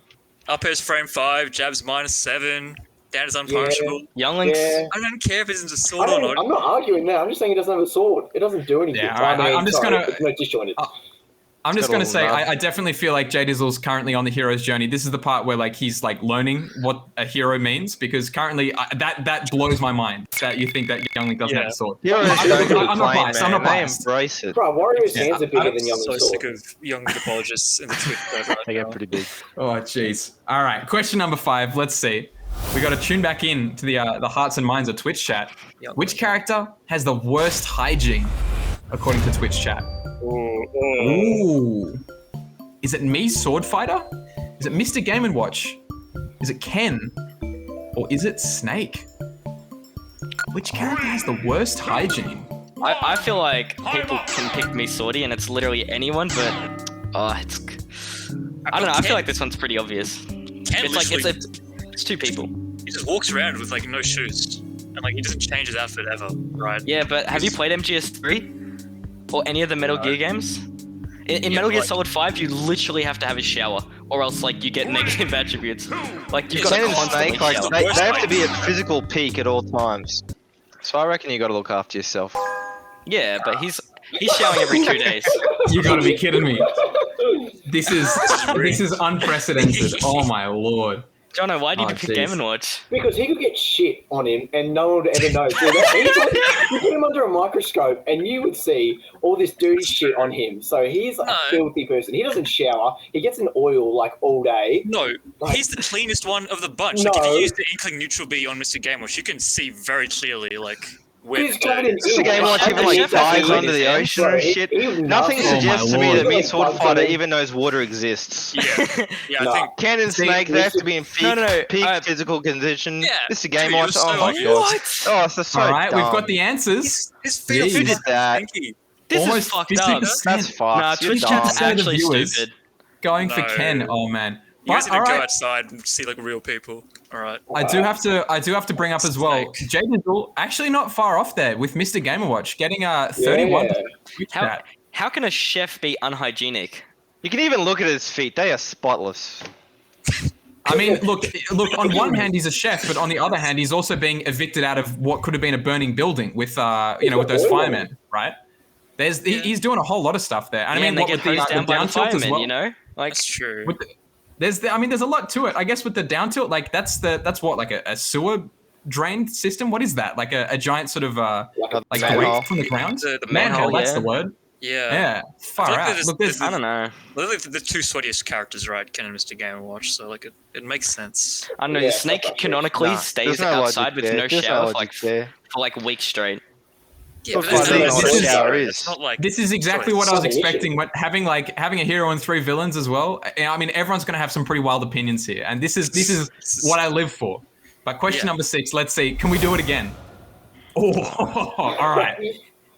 Up airs frame 5, jabs -7, down is unpunishable. Young Link's Yeah. I don't care if it's a I sword or don't, not. I'm not arguing that. I'm just saying he doesn't have a sword. It doesn't do anything. Yeah, all right, I'm just sorry, gonna- it's no disjointed. I'm just got gonna all say, nub. I definitely feel like Jdizzle's currently on the hero's journey. This is the part where he's learning what a hero means, because currently that blows my mind that you think that Young Link doesn't have a sword. Heroes I'm don't not complain, biased, I'm not man. They biased. embrace it. Bro, Warrior's Yeah, hands are bigger I'm than Young so Link's sick sword. of young apologists in the Twitch chat right They now. get pretty big. Oh, jeez. All right, question number 5. Let's see. We got to tune back in to the hearts and minds of Twitch chat. Yep. Which character has the worst hygiene, according to Twitch chat? Ooh. Is it me, Sword Fighter? Is it Mr. Game & Watch? Is it Ken? Or is it Snake? Which character has the worst hygiene? I feel like people can pick me Swordy and it's literally anyone, but I don't know. I feel like this one's pretty obvious. Ken It's like literally- it's two people. he just walks around with no shoes, and he doesn't change his outfit ever, right? Yeah, but have you played MGS3 or any of the Metal Gear games? In Yeah, Metal Gear like- Solid 5, you literally have to have a shower, or else you get negative attributes. You've got Yeah, to Ken and constantly Snake, shower. they have to be at physical peak at all times. So I reckon you got to look after yourself. Yeah, but he's showering every 2 days. You gotta be kidding me. This is unprecedented. Oh my lord. Jono, why did you pick jeez. Game & Watch? Because he could get shit on him and no one would ever know. So you put him under a microscope and you would see all this dirty shit on him. So he's a filthy person. He doesn't shower. He gets an oil like all day. No, Like- he's the cleanest one of the bunch. No. Like, if you use the Inkling Neutral B on Mr. Game Watch, you can see very clearly, like, where He's the covered dirt in is. This game ink. watch even the like chef has dives to under clean the his ocean hands. and shit. He was Nothing nasty. suggests to me lord. that me Like sword bugs fighter on him. even knows water exists. Yeah, No. I think. Cannon snake, they have to be in peak, No, peak no, physical condition. Yeah, This is a game dude, watch. you're Oh so my obvious. god. What? Oh, it's just so All right, dumb. we've got the answers. His feet are Jeez. Who did that? stinky. This Almost is fucked up. 50%. That's fucked. Nah, You're Twitch dumb. chat's Say the actually viewers. stupid. Going for No. Ken. Oh man. You guys But, need all to go right, outside and see, like, real people. All right. I do have to bring up as well. Jdizzle actually not far off there with Mr. Gamer Watch getting 31 Yeah. Twitch How, chat. how can a chef be unhygienic? You can even look at his feet. They are spotless. I mean, look. On one hand, he's a chef, but on the other hand, he's also being evicted out of what could have been a burning building with with those firemen, right? He's doing a whole lot of stuff there. And Yeah, I mean, and they what get with the hosed down by down the tilt as firemen, well. you know? Like, That's true. With there's a lot to it. I guess with the down tilt, like that's what, like a sewer drain system. What is that? Like a giant sort of like manhole. grate from the ground. The Manhole, that's yeah. the word. Yeah. Yeah, far I feel like out. there's- Look, there's I don't know. Well, they're the two sweatiest characters, right? Ken and Mr. Game & Watch, so, like, it makes sense. I don't know. Yeah, Snake that's canonically Nah, stays there's no outside logic with there. no There's shower no for logic there. like weeks straight. Yeah, That's but why there's they no don't know what story. a shower is. It's not like This is exactly choice. what I was It's not an expecting. When having a hero and 3 villains as well. I mean, everyone's going to have some pretty wild opinions here, and this is what I live for. But question Yeah. number 6. Let's see. Can we do it again? Oh, all right.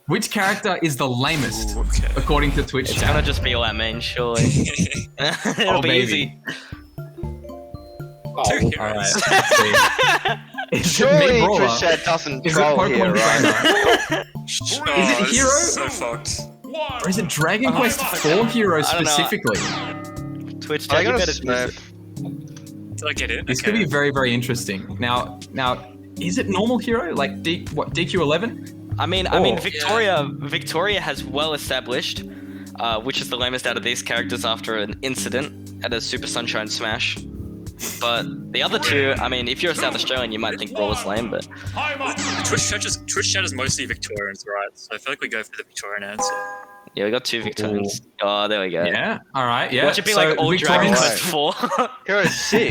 Which character is the lamest Ooh, okay. according to Twitch It's chat? gonna just be all that main, surely. It'll Oh, be baby. easy. Oh, Two All heroes. right. Let's see. Is it Surely me, Brawler? Twitch chat doesn't Is it troll here, Pokemon right? Trainer? Oh, Is it this hero? So fucked. Or is it Dragon Quest 4 hero I don't know. specifically? Twitch I chat, you got a better Smurf. Did I get it? This could be very, very interesting. Now, is it normal hero like DQ11? I mean, Oh. Victoria has well established, which is the lamest out of these characters after an incident at a Super Sunshine Smash. But the other two, I mean, if you're a South Australian, you might think Brawler's lame, but Twitch chat is mostly Victorians, right? So I feel like we go for the Victorian answer. yeah, we got 2 Victorians. Oh, there we go. Yeah. All right. Yeah. Watch it be So like all Dragon Victorians- Quest 4. Hero's sick.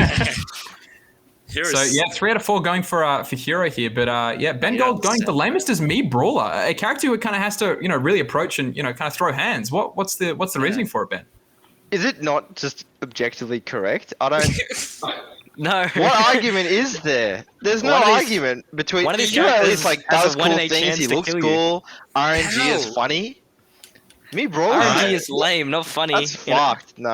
Heroes. So yeah, 3 out of 4 going for hero here, but yeah, Ben Gold going the lamest is me, Brawler, a character who kind of has to really approach and kind of throw hands. What's the reasoning for it, Ben? Is it not just objectively correct? I don't. No. What argument is there? There's no One of these- argument between. one of these You at characters least like has a does 1 in cool 8 things. chance He to looks kill you. cool. RNG is How? funny. Me, bro. RNG is lame, not funny. That's you know? fucked. No,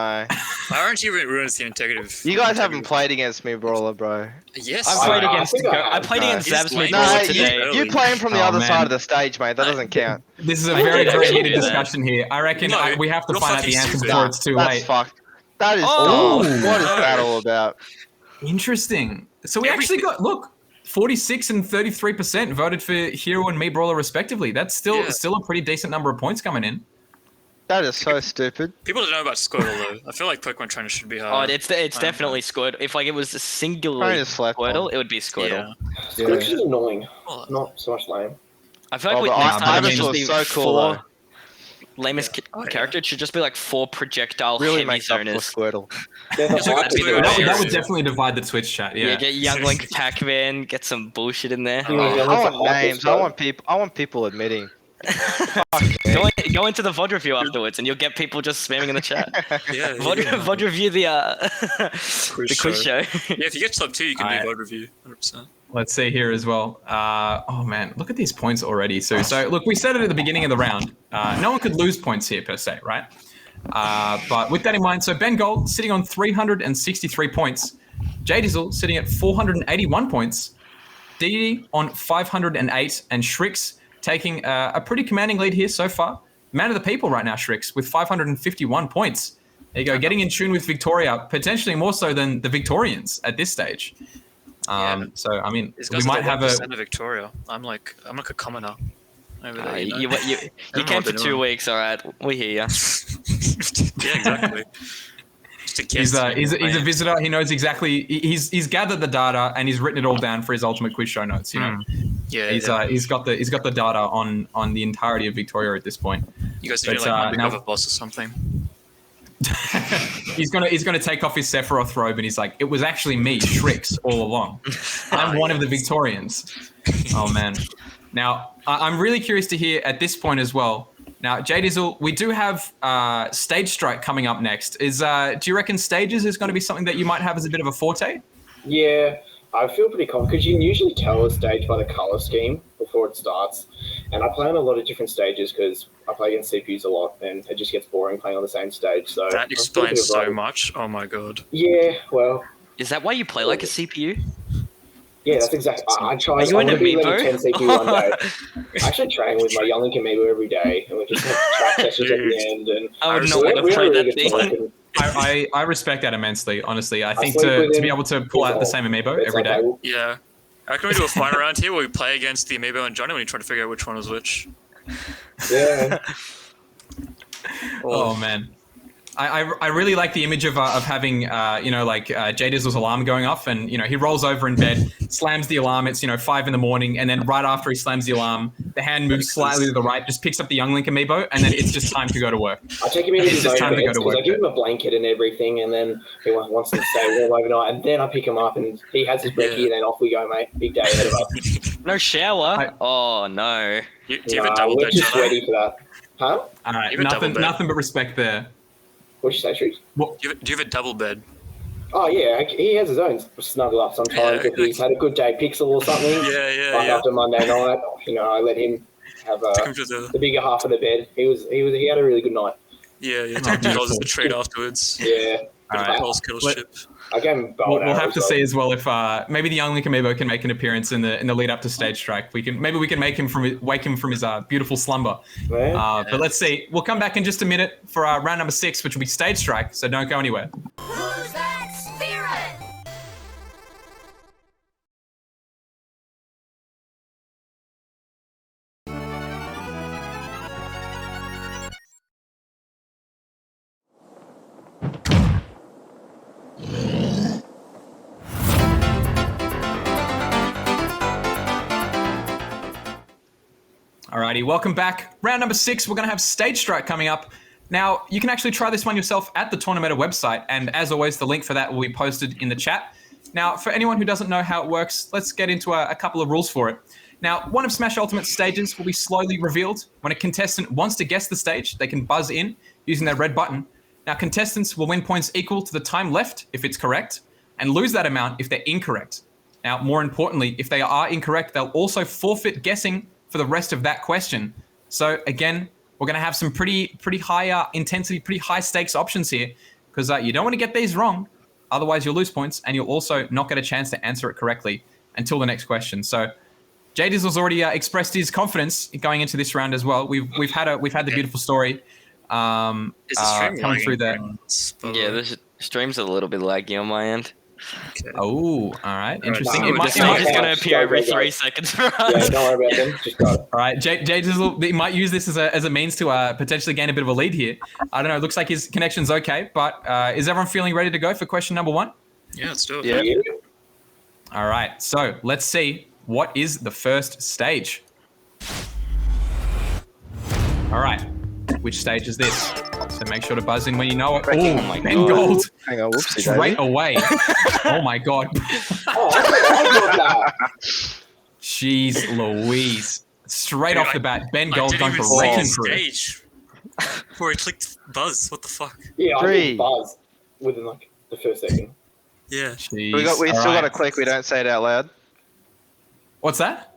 RNG ruins the integrity. you guys haven't played against me, Brawler, bro. Yes. I've played I against. think I I have, played no. against He's Zab's lame. mid No, Brawler Brawler today. you play him from the Oh, other man. side of the stage, mate. That doesn't count. This is a I very, did very actually heated do that. discussion here. I reckon No, we have to you're find out fucking the answer stupid. before it's too That's late. fucked. That is Oh. dumb. What is that all about? Interesting. So we actually got 46 and 33% voted for Hero and Me Brawler respectively. That's still a pretty decent number of points coming in. That is so stupid. People don't know about Squirtle though. I feel like Pokemon Trainer should be Oh, higher. it's definitely Squirtle. If like it was a singular Mine is flat Squirtle, bomb. it would be Squirtle. Yeah. Skrillex is annoying. Well, Not so much lame. I feel like Oh, we but next time it Ivysaur should is be so cool, 4 though. lamest character. It should just be like 4 projectile Really heavy makes up for zoners. Squirtle. There's It's a like hype a as two well. That would Seriously. definitely divide the Twitch chat. Yeah, Yeah. get Young Link, Pac-Man, get some bullshit in there. Yeah, I there's a want hype as names. I well. want people admitting. Go into the VOD review afterwards, and you'll get people just spamming in the chat. yeah. VOD review the quiz show. Yeah, if you get top 2, you can Alright. do VOD review. 100%. Let's see here as well. Oh man, look at these points already. So look, we said it at the beginning of the round. No one could lose points here per se, right? But with that in mind, so Ben Gold sitting on 363 points, Jdizzle sitting at 481 points, DD on 508, and Sriks taking a pretty commanding lead here so far. Man of the people right now, Sriks, with 551 points. There you go, getting in tune with Victoria, potentially more so than the Victorians at this stage. So I mean, These we guys might are have the a 1% of Victoria. I'm like a commoner. over there. You know? You Never came mind for 2 anyone. weeks, all right. We hear ya. Yeah, exactly. Just a guest. He's a visitor. He knows exactly. He's gathered the data and he's written it all down for his ultimate quiz show notes. You know, Yeah, he's got the data on the entirety of Victoria at this point. you guys are doing but, like now- undercover boss or something. He's gonna take off his Sephiroth robe and he's like, it was actually me, Sriks, all along. I'm one of the Victorians. Oh man. Now I'm really curious to hear at this point as well. Now, Jdizzle, we do have Stage Strike coming up next. Do you reckon stages is going to be something that you might have as a bit of a forte? Yeah, I feel pretty confident because you can usually tell a stage by the color scheme before it starts. And I play on a lot of different stages because I play against CPUs a lot and it just gets boring playing on the same stage. So That explains so much. Oh my god. Yeah, well, Is that why you play like a CPU? yeah, that's exactly. I try. Are you I an want to be level amiibo? 10 CPU one day. I actually train with my young link amiibo every day, and we just have track sessions at the end. And I would So not want to play that good thing. time. I respect that immensely, honestly. I think sleep with to him. be able to pull out the same amiibo It's every like, day. Yeah. I reckon we do a fight around here where we play against the Amiibo and Johnny when you try to figure out which one was which. Yeah. Oh man, I really like the image of having Jdizzle's alarm going off, and he rolls over in bed, slams the alarm. It's 5 a.m, and then right after he slams the alarm, the hand moves slightly to the right, just picks up the young Link amiibo, and then it's just time to go to work. I take him into It's his just own time to go bed to because work. I give him a blanket and everything, and then he wants to stay warm overnight, and then I pick him up and he has his brekkie, and then off we go, mate. Big day ahead of us. No shower? Oh, no. Do you have a double we're bed, just Johnny? ready for that. Huh? All right, You have a double bed. nothing but respect there. What'd you say, Shrek? Do you have a double bed? Oh, yeah, he has his own snuggle up sometimes Yeah, if he's had a good day, Pixel or something. Like Yeah. after Monday night, I let him have Took him to the bigger half of the bed. He had a really good night. Yeah. Take the dollars the treat afterwards. Yeah. All right. Pulse kettle Let- chip. I gave him bow We'll and arrow have to as see well. as well if maybe the young Link amiibo can make an appearance in the lead up to Stage Strike. We can make him wake him from his beautiful slumber. Yeah. But let's see. We'll come back in just a minute for round number 6, which will be Stage Strike. So don't go anywhere. Who's that spirit? Alrighty, welcome back. Round number 6, we're going to have Stage Strike coming up. Now, you can actually try this one yourself at the Tournamenta website, and as always, the link for that will be posted in the chat. Now, for anyone who doesn't know how it works, let's get into a couple of rules for it. Now, one of Smash Ultimate's stages will be slowly revealed. When a contestant wants to guess the stage, they can buzz in using their red button. Now, contestants will win points equal to the time left if it's correct, and lose that amount if they're incorrect. Now, more importantly, if they are incorrect, they'll also forfeit guessing for the rest of that question. So again, we're going to have some pretty high intensity, pretty high stakes options here, because you don't want to get these wrong. Otherwise, you'll lose points, and you'll also not get a chance to answer it correctly until the next question. So Jdizzle's already expressed his confidence going into this round as well. We've had the beautiful story Is the stream coming through there. Yeah, the stream's a little bit laggy on my end. Oh, all right, interesting. No, It The might, stage is might- going to appear every go. 3 seconds for Yeah, us. don't worry about them. Just go. all right, Jdizzle, he might use this as a means to potentially gain a bit of a lead here. I don't know. It looks like his connection's okay, but is everyone feeling ready to go for question number 1? Yeah, let's do it. Yeah. All right, so let's see what is the first stage. All right, which stage is this? So make sure to buzz in when you know it. Oh my Ben God. Gold, Hang on, whoopsie straight daisy. away. Oh my God. Oh, I got that. Jeez Louise. Straight Dude, off the bat, Ben I Gold didn't going even for see Wrecking the Crew. stage before he clicked buzz. What the fuck? Yeah, I Three. did buzz within like the first second. Yeah. Jeez. We All still got to right. click. We don't say it out loud. What's that?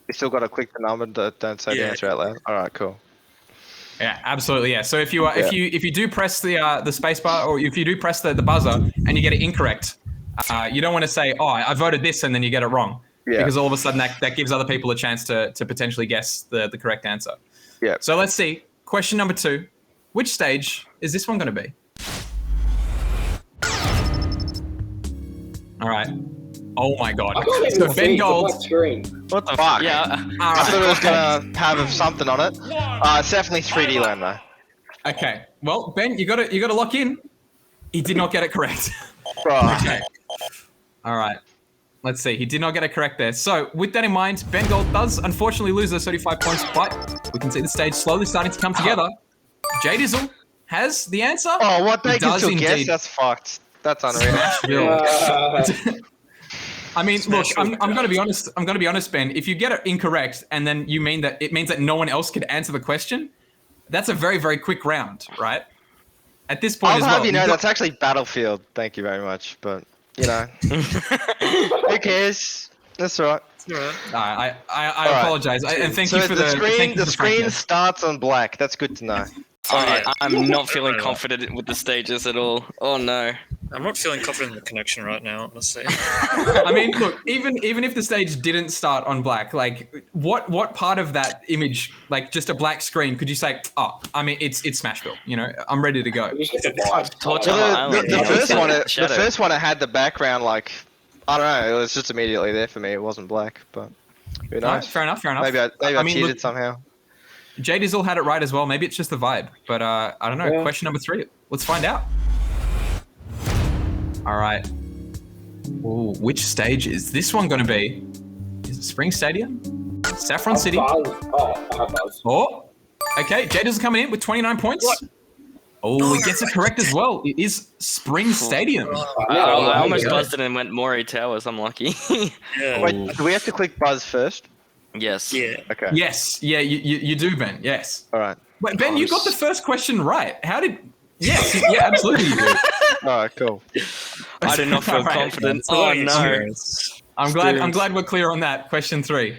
We still got to click the number. Don't say the Yeah. answer out loud. All right, cool. Yeah, absolutely. Yeah. So if you do press the space bar, or if you do press the buzzer and you get it incorrect, you don't want to say, "Oh, I voted this," and then you get it wrong, Yeah. because all of a sudden that gives other people a chance to potentially guess the correct answer. Yeah. So let's see. Question number 2: which stage is this one going to be? All right. Oh my god. I can't even So see Ben the Gold. black screen. What the fuck? Yeah. I thought it was gonna have something on it. It's definitely 3D land though. Okay. Well, Ben, you gotta lock in. He did not get it correct. Right. Okay. All right. Let's see. He did not get it correct there. So with that in mind, Ben Gold does unfortunately lose those 35 points, but we can see the stage slowly starting to come together. Jdizzle has the answer. Oh, what they He can does still guess? indeed. That's fucked. That's unreal. Smashville. I mean, look, Smashville. I'm gonna be honest. I'm gonna be honest, Ben. If you get it incorrect, and then it means that no one else could answer the question, that's a very, very quick round, right? At this point I'll as well. have you know you've got- that's actually Battlefield. Thank you very much, but you know, who cares? That's all right. I Alright. apologize, and thank So you for the screen. thank you The for screen frankness. starts on black. That's good to know. I'm not feeling confident with the stages at all. Oh no. I'm not feeling confident in the connection right now, honestly. I mean, look, even if the stage didn't start on black, like what part of that image, like just a black screen, could you say, oh, I mean, it's Smashville, you know, I'm ready to go. You just get the vibe. Torture Well, Island. the Yeah, first yeah. one, the Shadow. first one, it had the background like I don't know. It was just immediately there for me. It wasn't black, but who No, knows? fair enough. Maybe I mean, cheated look, somehow. Jdizzle had it right as well. Maybe it's just the vibe, but I don't know. Yeah. Question number 3. Let's find out. All right. Ooh, which stage is this one going to be? Is it Spring Stadium? Saffron City? Buzz. Oh, I have Buzz. Oh, okay. Jdizzle coming in with 29 points. Oh, he gets it correct as well. It is Spring Stadium. I almost yeah. buzzed it and went Morey Towers. I'm lucky. Yeah. Wait, do we have to click buzz first? Yes. Yeah. Okay. Yes, yeah, you do, Ben. Yes. All right. Wait, Ben, you got the first question right. How did? Yes, yeah, absolutely you do. All right. Cool. I did not feel All right. confident. It's a lot Oh no. easier. I'm glad we're clear on that. Question 3.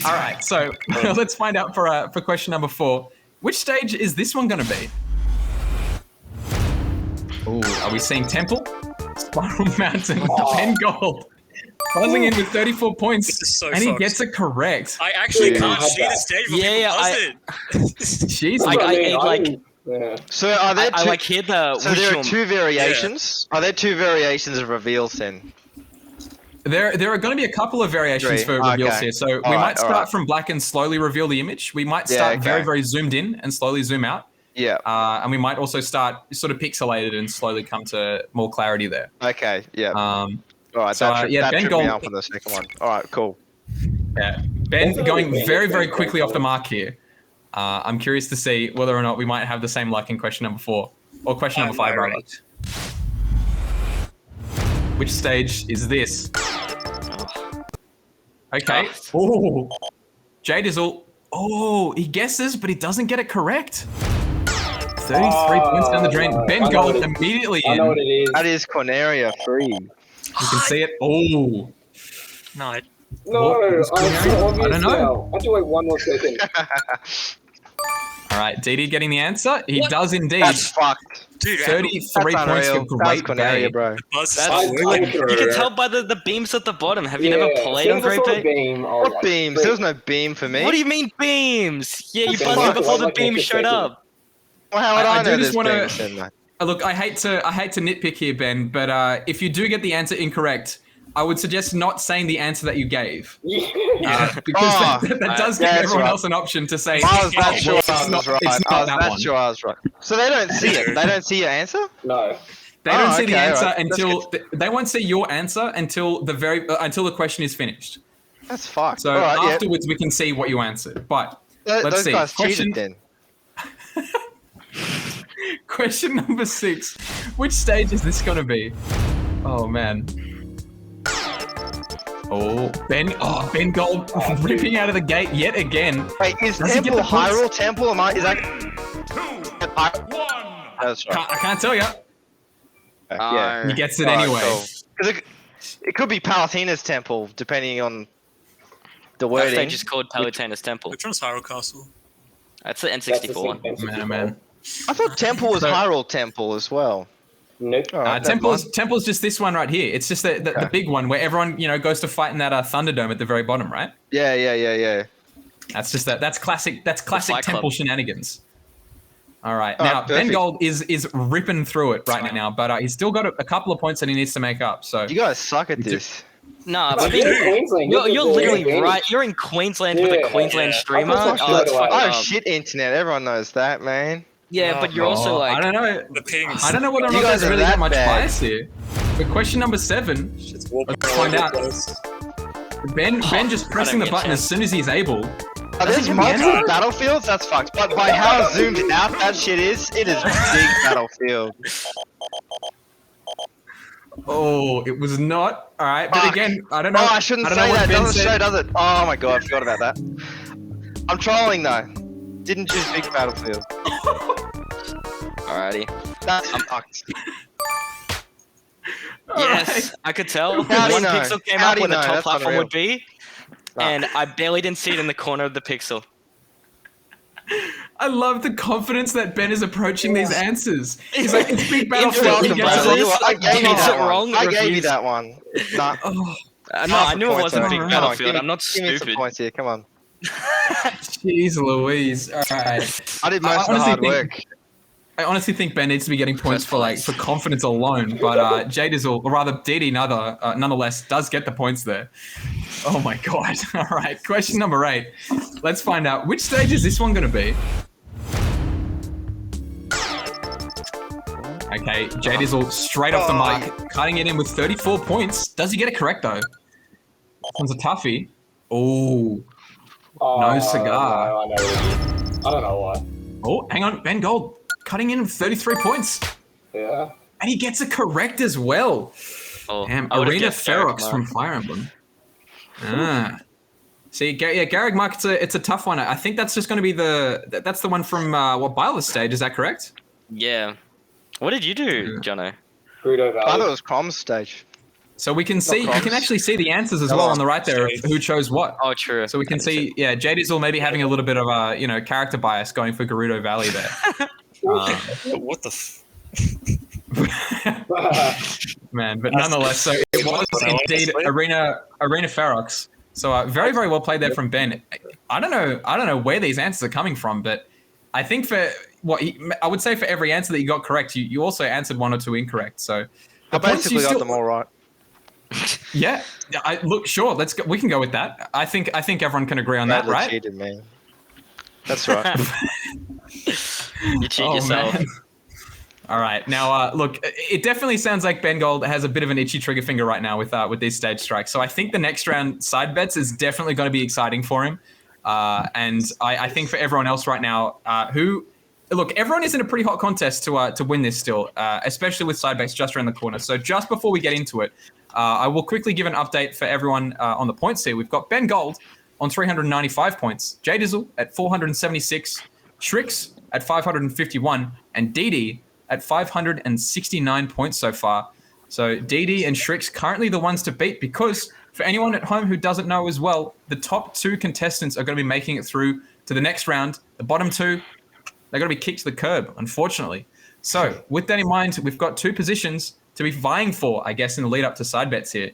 All right, so let's find out for question number 4. Which stage is this one going to be? Ooh, are we seeing Temple, Spiral Mountain, Ben Gold, buzzing in with 34 points, This is so and he fucked. gets it correct. I actually Yeah, can't I see the had stage when Yeah, people buzz it. Jeez, I- look, Yeah. So are there I two? like hear the so there are visual- two variations. Are there two variations of reveals then? there are going to be a couple of variations 3. for reveals Okay. here. So we All might right, start all right. from black and slowly reveal the image. We might Yeah, start okay. very, very zoomed in and slowly zoom out. Yeah. And we might also start sort of pixelated and slowly come to more clarity there. Okay. Yeah. Um, All right. so, that yeah, that Ben tripped me Gold- out for the second one. All right. Cool. yeah. Ben Definitely going Ben very, is very very quickly off the cool. mark here. I'm curious to see whether or not we might have the same luck in question number 4 or question number 5, rather. Which stage is this? Okay. Oh, Jdizzle. Oh, he guesses, but he doesn't get it correct. 33 points down the drain. Ben I know Gold what it- immediately I in. know what it is. That is Corneria 3. You can see it. Oh. No, No, What is I'm Corneria? so obvious I don't know. now. I have to wait one more second. All right, DD getting the answer. He does indeed. That's fucked. dude, 33 That's points for unreal. Great That's Corneria, Bay. bro. buzz That's I- like, I- you can tell by the beams at the bottom. Have you never Yeah, played as on soon as I Great saw the Bay? beam, I was What like, beams? "Great." There was no beam for me. What do you mean beams? Yeah, you Okay, buzzed well, it before the like beam next showed second. up. Well, how would I I, do know just there's wanna- beams then, mate? Look, I hate to nitpick here, Ben, but if you do get the answer incorrect, I would suggest not saying the answer that you gave. Yeah. Because Oh, that does give yeah, that's everyone right. else an option to say, I was "Oh, that sure well, I was right. it's not that That's one." sure I was right. So they don't see it. They don't see your answer? No. They don't Oh, see the okay, answer right. That's until they won't see your answer until until the question is finished. That's fucked. So All right, yeah. afterwards, we can see what you answered. But let's Those see. guys Question, cheated then. question number 6. Which stage is this going to be? Oh man. Oh, Ben Gold ripping out of the gate yet again. Wait, is Does he get Temple the points? Hyrule Temple? Is that? That's right. I can't tell you. Yeah. He gets it All right, anyway. cool. 'Cause it could be Palathina's Temple, depending on the That wording. stage is called Palutena's Temple. Which one's Hyrule Castle? That's the That's the N64 one. same thing. Man. I thought Temple was So- Hyrule Temple as well. Nope. All right, never Temple's just this one right here. It's just the big one where everyone goes to fight in that Thunderdome at the very bottom, right? Yeah. That's just that's classic Fight Temple Club. shenanigans. All right, Oh, now Ben perfect. Gold is ripping through it right now, but he's still got a couple of points that he needs to make up. So You guys suck at this. Nah, No, but you're in Queensland. you're literally advantage. right. You're in Queensland with a Yeah. Queensland Yeah. streamer. I thought Oh, that's so. fucked I have up. shit internet. Everyone knows that, man. Yeah, but you're also like. I don't know. The pings. I don't know whether or You not guys there's are really that that much bad. bias here. But question number 7. Shit's warping Let's all find over out. the place. Ben just pressing the get a button as chance. soon as he's able. Are Does there's he get the multiple answer? battlefields? That's fucked. But by how zoomed out that shit is, it is big battlefield. Oh, it was not. All right, but Fuck. again, I don't know. Oh, I shouldn't I don't say know what that. Ben Doesn't said. show, does it? Oh my god, I forgot about that. I'm trolling though. Didn't choose big battlefield. Alrighty. That's fucked. Yes, I could tell. How do you One know? pixel came How up do you where the know? top That's platform unreal. would be, Nah. and I barely didn't see it in the corner of the pixel. I love the confidence that Ben is approaching these answers. He's like, it's big You're battlefield. welcome, He gets brother. it. I gave you Gets that it one. wrong, I gave you refused. that one. Nah. Oh, No, I knew it Points, wasn't though. big Come on, battlefield. Give me- I'm not Give me some stupid. points here. Come on. jeez Louise. All right. I did most of the honestly hard think- work. I honestly think Ben needs to be getting points First for place. for confidence alone, but Jdizzle, or rather DD, nonetheless, does get the points there. Oh my god! All right, question number 8. Let's find out which stage is this one going to be. Okay, Jdizzle straight off the mic, cutting it in with 34 points. Does he get it correct though? This one's a toughie. Oh, No cigar. No, I know what it is. I don't know why. oh, hang on, Ben Gold cutting in with 33 points. Yeah. And he gets it correct as well. Oh, Damn, I would've Arena guessed Garrick Ferox Mark. from Fire Emblem. Ah. See, Garrick Mark, it's a tough one. I think that's just going to be that's the one from what Byleth stage. Is that correct? Yeah. What did you do, Jono? Gerudo I thought it Valley. was Comms stage. So we can see, you promise. can actually see the answers as No, well on the right there of stage. who chose what. Oh, true. So we can see, yeah, Jdizzle maybe having a little bit of a character bias going for Gerudo Valley there. What the? Man, but nonetheless, so it was indeed Arena Ferox. So very, very well played there from Ben. I don't know where these answers are coming from, but I think I would say for every answer that you got correct, you also answered 1 or 2 incorrect. So I the points you basically got still- them all right. Yeah, look, sure, let's go. We can go with that. I think everyone can agree on that, Badly right? cheated, man. That's right. You cheat yourself. Man. All right, now look, it definitely sounds like Ben Gold has a bit of an itchy trigger finger right now with these stage strikes. So I think the next round side bets is definitely going to be exciting for him. And I think for everyone else right now, everyone is in a pretty hot contest to win this still, especially with side bets just around the corner. So just before we get into it, I will quickly give an update for everyone on the points here. We've got Ben Gold on 395 points, Jdizzle at 476, Sriks at 551, and DD at 569 points so far. So DD and Sriks currently the ones to beat, because for anyone at home who doesn't know as well, the top 2 contestants are going to be making it through to the next round. The bottom 2, they're going to be kicked to the curb, unfortunately. So with that in mind, we've got 2 positions to be vying for, I guess, in the lead up to side bets here.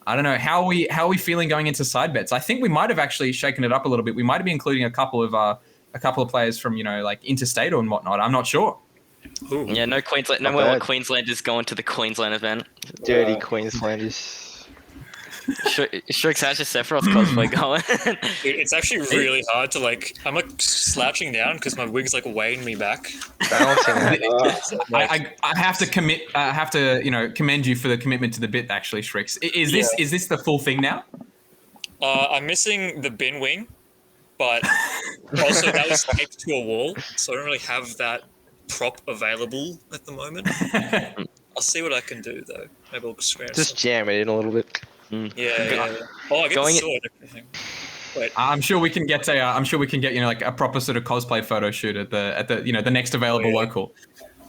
I don't know, how are we feeling going into side bets? I think we might have actually shaken it up a little bit. We might have been including a couple of players from like interstate and whatnot. I'm not sure. Ooh. Yeah, no Queensland. No Not more bad. Queenslanders going to the Queensland event. Dirty Yeah. Queenslanders. Shrix, how's your Sephiroth cosplay going? Dude, it's actually really hard to I'm like slouching down because my wig's like weighing me back. Balancing it. So, like, I have to commit. I have to commend you for the commitment to the bit. Actually, Shrix, is this the full thing now? I'm missing the bin wing, but also that was taped to a wall, so I don't really have that prop available at the moment. I'll see what I can do though. Maybe I'll scratch. Just jam it in a little bit. Yeah. Oh, I get Going- the sword and everything. Wait. I'm sure we can get like a proper sort of cosplay photo shoot at the the next available Yeah. local.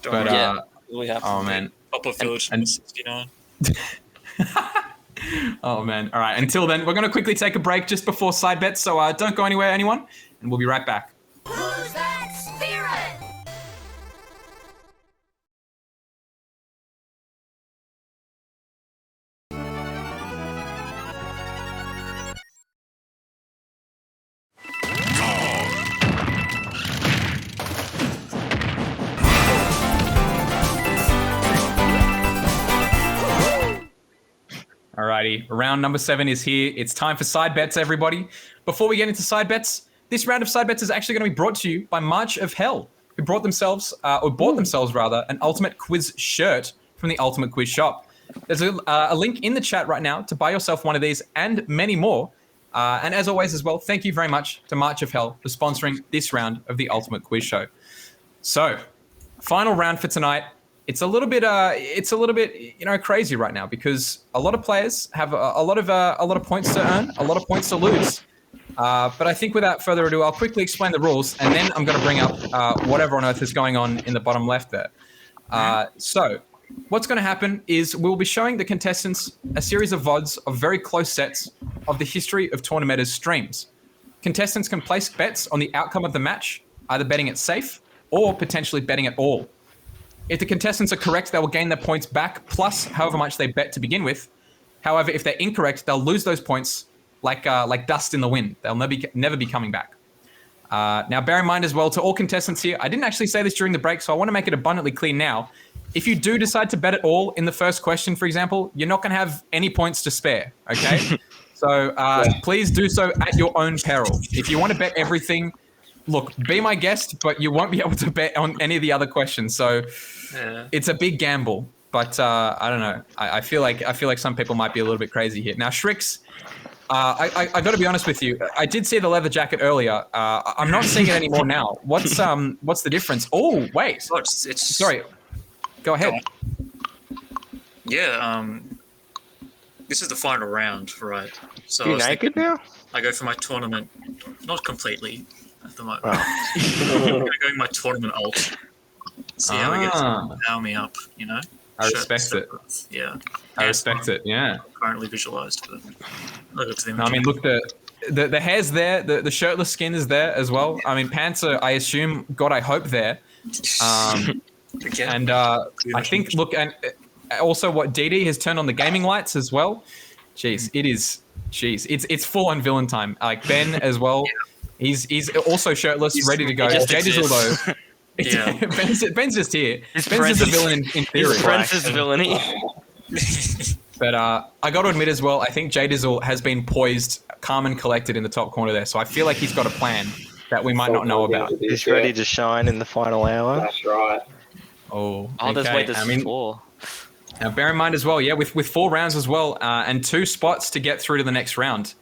Don't But worry. Yeah. We have oh man, Upper Village and- 69. oh man. All right. Until then, we're gonna quickly take a break just before side bets. So don't go anywhere, anyone, and we'll be right back. Who's that spirit? All right. Alrighty, round number 7 is here. It's time for side bets, everybody. Before we get into side bets, this round of side bets is actually going to be brought to you by March of Hell, who bought themselves an Ultimate Quiz shirt from the Ultimate Quiz shop. There's a link in the chat right now to buy yourself one of these and many more. And as always as well, thank you very much to March of Hell for sponsoring this round of the Ultimate Quiz Show. So, final round for tonight. It's a little bit crazy right now because a lot of players have a lot of points to earn, a lot of points to lose. But I think without further ado, I'll quickly explain the rules, and then I'm going to bring up whatever on earth is going on in the bottom left there. So, what's going to happen is we'll be showing the contestants a series of VODs of very close sets of the history of Tournamenta's streams. Contestants can place bets on the outcome of the match, either betting it safe or potentially betting it all. If the contestants are correct, they will gain their points back, plus however much they bet to begin with. However, if they're incorrect, they'll lose those points like dust in the wind. They'll never be coming back. Now, bear in mind as well, to all contestants here, I didn't actually say this during the break, so I want to make it abundantly clear now. If you do decide to bet it all in the first question, for example, you're not going to have any points to spare, okay? So please do so at your own peril. If you want to bet everything, look, be my guest, but you won't be able to bet on any of the other questions. So it's a big gamble, but I don't know. I feel like some people might be a little bit crazy here. Now, Sriks, I got to be honest with you. I did see the leather jacket earlier. I'm not seeing it anymore now. What's the difference? Oh, wait. Sorry. Go ahead. Yeah. This is the final round, right? So You naked now? I go for my tournament, not completely at the moment. I'm going to go my tournament ult. See how it gets to power me up, you know? I respect it. Yeah. I respect it, yeah. Currently visualized, but look at the I mean, look, the hair's there, the shirtless skin is there as well. I mean, pants are, I assume, God, I hope there. And I think, look, and also what DD has turned on the gaming lights as well. Jeez, it's full on villain time. Like Ben as well. He's also shirtless, ready to go. Jdizzle though. Yeah. Ben's just here. Ben's just a villain in theory. His friend's his villainy. But I got to admit as well, I think Jdizzle has been poised, calm and collected in the top corner there. So I feel like he's got a plan that we might not know about. He's ready to shine in the final hour. That's right. Oh, There's wait, there's 4. Now, bear in mind as well, with 4 rounds as well, and 2 spots to get through to the next round,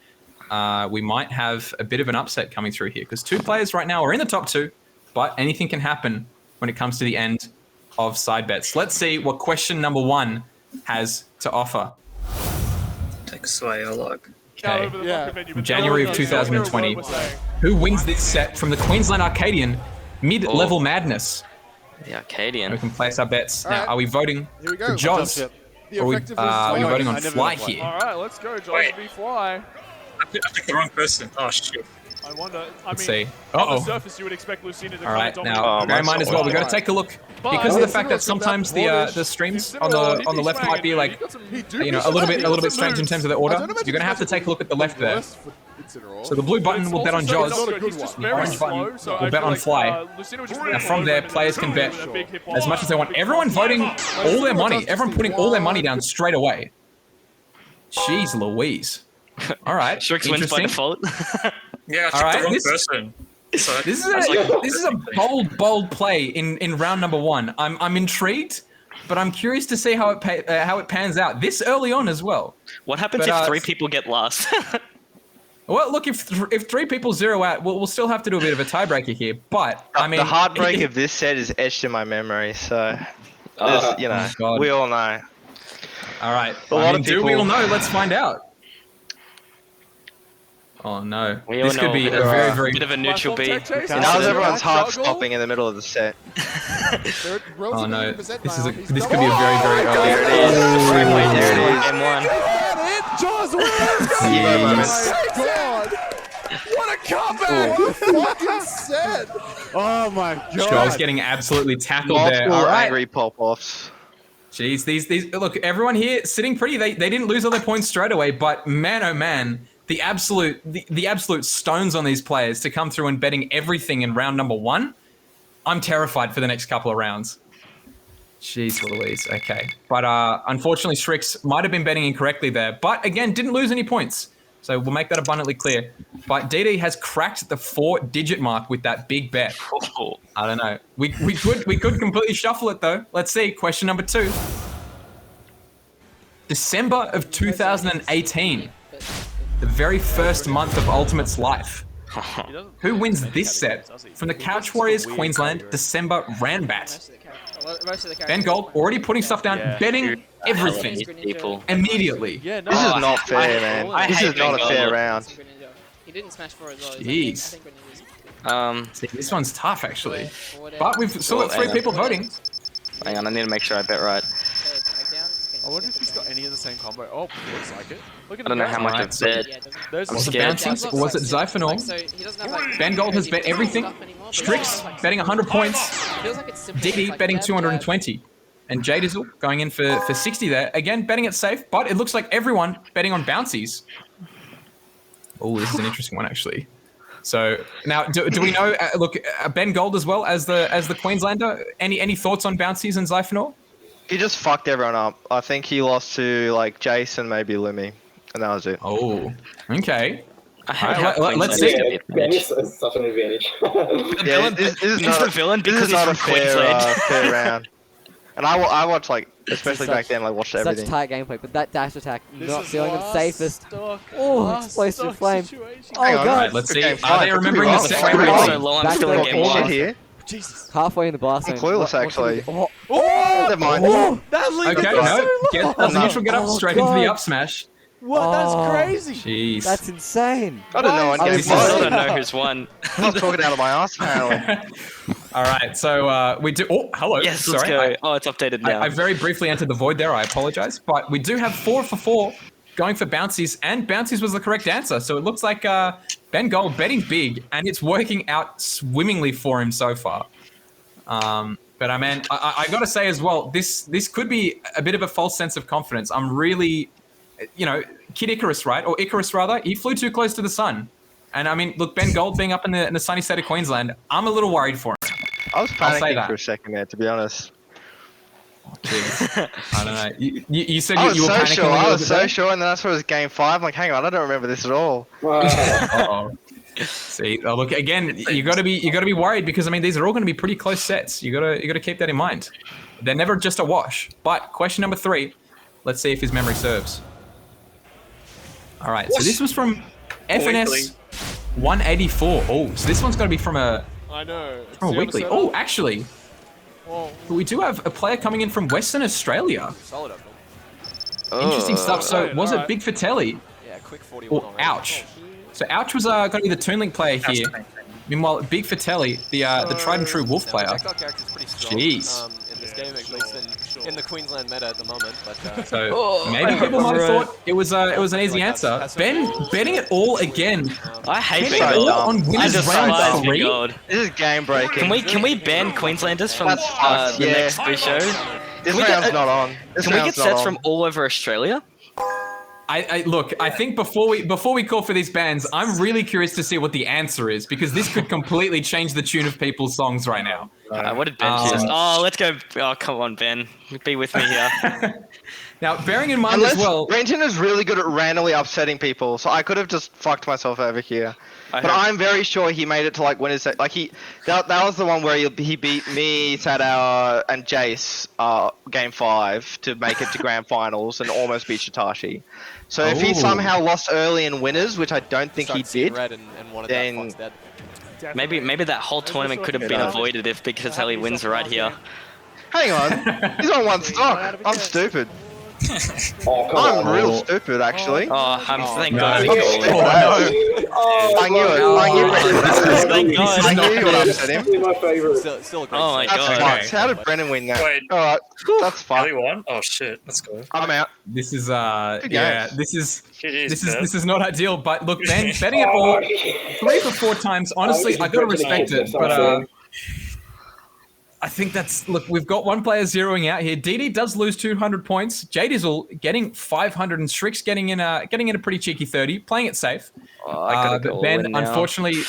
we might have a bit of an upset coming through here because 2 players right now are in the top 2, but anything can happen when it comes to the end of side bets. Let's see what question number 1 has to offer. Take a sway, I like. Okay. From January of 2020, who wins this set from the Queensland Arcadian Mid-Level Madness? The Arcadian. We can place our bets. Now, are we voting for Joz? Or are we voting on Fly here? Alright, let's go, Joz v Fly. I picked the wrong person. Oh, shit. I wonder. Let's see. On the surface, you would expect Lucina to All right, dominate. now bear in mind as well, we've got to take a look because of the fact that sometimes the streams on the left might be like, you know, a little bit strange in terms of the order. You're gonna have to take a look at the left there. So the blue button will bet on Joz, the orange button will bet on Fly. Now from there, players can bet as much as they want. Everyone voting all their money. Everyone putting all their money down straight away. Jeez Louise. All right, Sriks wins by default. Yeah, I picked the wrong person. So this is a bold play in round number 1. I'm intrigued, but I'm curious to see how it pans out this early on as well. What happens if 3 people get last? Well, look, if 3 people zero out, we'll still have to do a bit of a tiebreaker here. But I mean, the heartbreak of this set is etched in my memory. So, you know, God. we all know. All right, Do we all know? Let's find out. Oh no, this could be a very, very bit of a neutral B. Now everyone's heart stopping in the middle of the set. Oh no, this could be a very, very early. There it is. There it is. M1. Jaws wins! Oh my god! What a comeback! What fucking set! Oh my god! Jaws getting absolutely tackled there. Multiple All right. angry pop-offs. Jeez, these look, everyone here sitting pretty. They didn't lose all their points straight away, but man, oh man, the absolute stones on these players to come through and betting everything in round number 1. I'm terrified for the next couple of rounds. Jeez Louise. Okay. But unfortunately, Sriks might have been betting incorrectly there. But again, didn't lose any points. So we'll make that abundantly clear. But DD has cracked the 4-digit mark with that big bet. I don't know. We could completely shuffle it though. Let's see. Question number 2. December of 2018. The very first month of Ultimate's life. Who wins this set from the Couch Warriors Queensland December Ranbat? Ben Gold already putting stuff down, betting everything immediately. Yeah, no. This is not fair, man. This is not a fair round. He didn't smash 4 as well. Jeez. See, this one's tough actually. But But we've still got 3 people voting. Hang on, I need to make sure I bet right. I wonder if he's got any of the same combo. Oh, looks like it. Look at I don't know how much Alright, I've so- bet. There's I'm Was it scared. Bounties or was it Zyphonol? Ben Gold has bet everything. Strix betting 100 points. DD betting 220. And Jdizzle going in for 60 there. Again, betting it safe, but it looks like everyone betting on bouncies. Oh, this is an interesting one actually. So now, do we know? Look, Ben Gold as well as the Queenslander. Any thoughts on bouncies and Zyphonol? He just fucked everyone up. I think he lost to like Jason, maybe Lumi, and that was it. Oh, okay. I hate Alright, how let's Queensland see. is Yeah, the Ben advantage. is such an advantage. Yeah, this is He's not the a, villain this because is not a he's from fair, Queensland. fair round. And I watched like, especially back such- then, like watched Such everything. tight gameplay, but that dash attack This not is feeling the last safest. stock- Oh, last explosive stock flame. situation. Oh Hang on, god. Alright, let's see. Okay, Are fine. they Could be remembering the wrong. set Could be correctly? wrong. So low, I'm Back still to in the game bullshit 1. here. Jesus. Halfway in the blast zone. I'm clueless, What can actually. we do? Oh, Oh! Never mind. oh, That lead Okay, no. As the neutral get up, straight into the God. up smash. What? Oh. That's crazy. Jeez. that's insane. I don't know. I On game was I still What? don't know who's won. I was talking out of my ass apparently. All right, so we do. Oh, hello. Yes, Sorry, let's go. Oh, it's updated now. I very briefly entered the void there. I apologize, but we do have 4 for 4 going for bouncies, and bouncies was the correct answer. So it looks like Ben Gold betting big, and it's working out swimmingly for him so far. But I mean, I got to say as well, this could be a bit of a false sense of confidence. I'm really, Kid Icarus, right? Or Icarus rather, he flew too close to the sun. And I mean, look, Ben Gold being up in the sunny state of Queensland, I'm a little worried for him. I was I'll say panicking that. for a second there, to be honest. Jeez. I don't know. You said I was you were so panicking. sure. when you I were was so there? sure, and then I saw it was game 5. I'm like, hang on, I don't remember this at all. Uh-oh. See, look again. You got to be worried because I mean these are all going to be pretty close sets. You got to keep that in mind. They're never just a wash. But question number 3. Let's see if his memory serves. All right. So this was from FNS 184. Oh, so this one's got to be from a I know. weekly. Oh, actually, we do have a player coming in from Western Australia. Solid up. Interesting stuff. So Alright, was it alright. Big Fratelli Yeah, quick 41 or already. Ouch? So Ouch was going to be the Toon Link player here. Meanwhile, Big Fratelli, the tried and true Wolf Now, player. the Jackdaw character is pretty strong Jeez. in this game, at least in the Queensland meta at the moment. But So maybe people might have thought it was an easy answer. Ben betting it all again. I hate Betting Ben it all Gold. on I winners just round despise Ben 3. Gold. This is game breaking. Can we ban Queenslanders from That's fucked, the yeah. next quiz show? This Can we get round's a- not on. This Can we get round's not sets on. from all over Australia? I look. I think before we call for these bans, I'm really curious to see what the answer is because this could completely change the tune of people's songs right now. What did Ben choose? Oh, let's go. Oh, come on, Ben. Be with me here. Now, bearing in mind Unless as well, Renton is really good at randomly upsetting people, so I could have just fucked myself over here. But I'm very sure he made it to like winners. Like that was the one where he beat me, Sadao, and Jace game 5 to make it to grand finals and almost beat Shitashi. So if he Oh. somehow lost early in winners, which I don't think he started seeing did, red and wanted then- that Fox dead. Maybe that whole tournament could have been avoided if Big Fratelli wins right here. hang on, he's on 1 stock. I'm stupid. Oh, come I'm on. real stupid actually. Oh, thank no. God. Oh, I knew it. I knew it. Thank God. I knew you would upset him. This is my favorite. Still a great Oh my set. That's God. fucked. How did Brennan win that? Wait. Alright, that's Kelly fine. won? Oh shit, let's go. I'm out. this is Good yeah, games. this is not ideal. But look, Ben betting it all 3 for 4 times. Honestly, I gotta respect it. But I think that's look. We've got one player zeroing out here. DD does lose 200 points. Jdizzle getting 500, and Sriks getting in a pretty cheeky 30, playing it safe. Oh, I gotta go But all Ben, in now. unfortunately,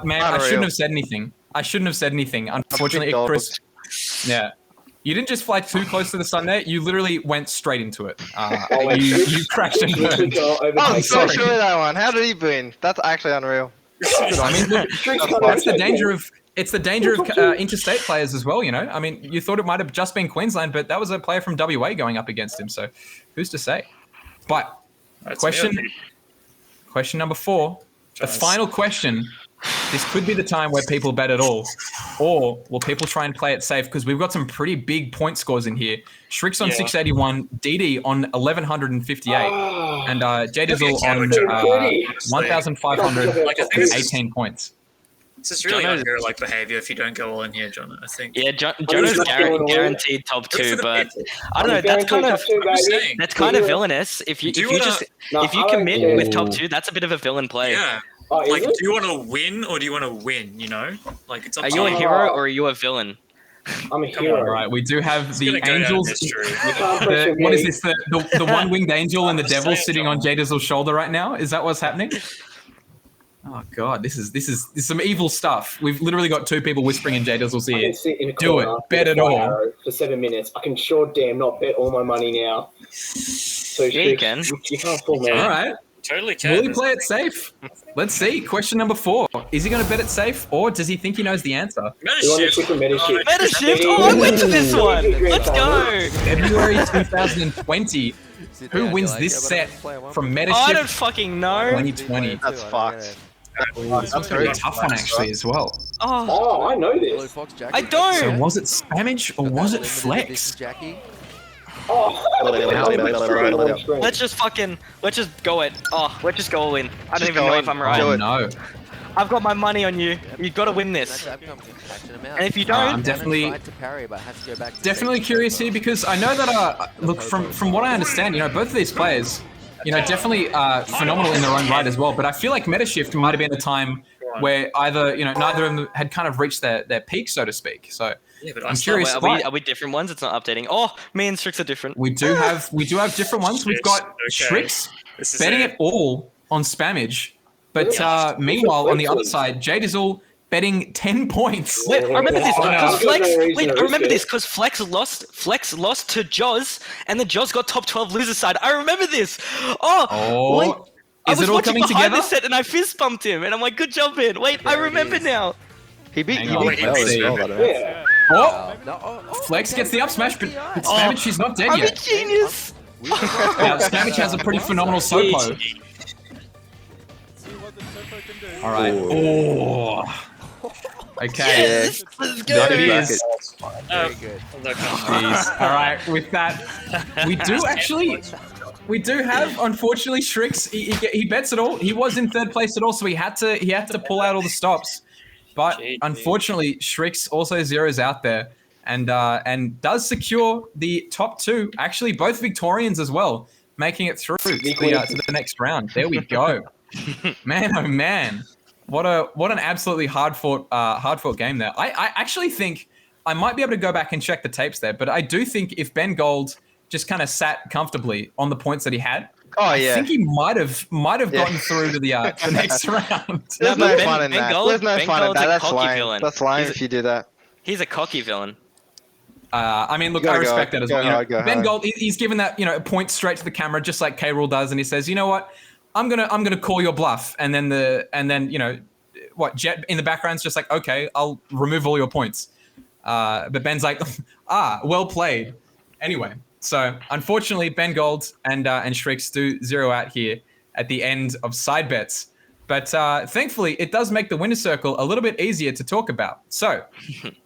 man, I Unreal. shouldn't have said anything. Unfortunately, Big Chris, yeah, You didn't just fly too close to the sun there. You literally went straight into it. wait, You crashed and burned. I'm so sorry. sure of that one. How did he win? That's actually unreal. I mean, look, that's the danger of interstate players as well. You know, I mean, you thought it might have just been Queensland, but that was a player from WA going up against him. So, who's to say? But question number 4, the final question. This could be the time where people bet it all, or will people try and play it safe? Because we've got some pretty big point scores in here. Sriks on 681, DD on 1158, and Jdizzle on 1,500, Like, I think it's 18 points. This is really unhero-like behavior if you don't go all in here, John. I think. Yeah, Jono's guaranteed top 2, but I don't know. That's kind of villainous. If you commit with top 2, that's a bit of a villain play. Yeah. Like, do you want to win or do you want to win? You know, like it's. Up Are to you a hero or are you a villain? I'm a hero. All right, we do have the gonna go down angels. history. What is this? The one-winged angel and the devil sitting on Jdizzle's shoulder right now? Is that what's happening? Oh god, this is some evil stuff. We've literally got 2 people whispering in Jdizzle's I ear. can sit in a Do it. corner Bet with it a all. arrow for 7 minutes. I can sure damn not bet all my money now. So Yeah, you can. You can't fool me. All right. Totally can. Will he play it safe? Let's see. Question number 4. Is he going to bet it safe, or does he think he knows the answer? You want to shift from Metashift? Metashift? Oh, I went to this one. Let's go. February 2020. Who wins this set from I don't Metashift fucking know. 2020? That's fucked. That's a very tough one, actually, as well. Oh, I know this. I don't. So was it Spammage or was it Flex? Oh. Let's just go it. Oh, let's just go all in. I don't Just even go know in. if I'm right. Oh, no. I've got my money on you. You've got to win this. And if you I'm don't, definitely curious here because I know that, look, from what I understand, you know, both of these players, you know, definitely phenomenal in their own right as well. But I feel like Metashift might have been a time where either, you know, neither of them had kind of reached their peak, so to speak. So Yeah, but I'm curious. are we different ones? It's not updating. Oh, me and Sriks are different. We do have different ones. We've got Sriks betting it all on Spammage, but meanwhile on the other side, Jdizzle betting 10 points. Wait, I remember this. Because Flex. no reason Wait, to I remember risk this because Flex lost to Joz, and then Joz got top 12 loser side. I remember this. Wait, I Is was it all watching coming behind together? this set and I fist bumped him, and I'm like, "Good job, man." Wait, I remember now. He beat Hang on, Bell let's as see. well, by the way. Yeah. Flex gets the up smash, but Spammage, she's not dead I'm a yet. genius. Spammage has a pretty phenomenal Sopo. All right. Oh. Okay. Yes, let's go. That it is. Very good. Jeez. All right. With that, we do have, unfortunately, Sriks. He bets it all. He was in 3rd place at all, so he had to pull out all the stops. But unfortunately, Sriks also zeroes out there and does secure the top 2. Actually, both Victorians as well, making it through to the next round. There we go. Man, oh man. What an absolutely hard fought game there. I actually think I might be able to go back and check the tapes there, but I do think if Ben Gold just kind of sat comfortably on the points that he had, I think he might have gotten through to the next round. There's no fun in that. Gold- There's no Ben fun in Gold's that. a That's cocky lame. villain. That's lame if you do that. He's a cocky villain. I mean, look, I Go respect hard. that as Go well. You know, hard, go Ben hard. Gold, he's given that, you know, a point straight to the camera, just like K. Rool does, and he says, you know what, I'm gonna call your bluff, and then you know, what Jet in the background's just like, okay, I'll remove all your points. But Ben's like, well played. Anyway, so unfortunately, Ben Gold and Sriks do zero out here at the end of side bets. But thankfully, it does make the winner's circle a little bit easier to talk about. So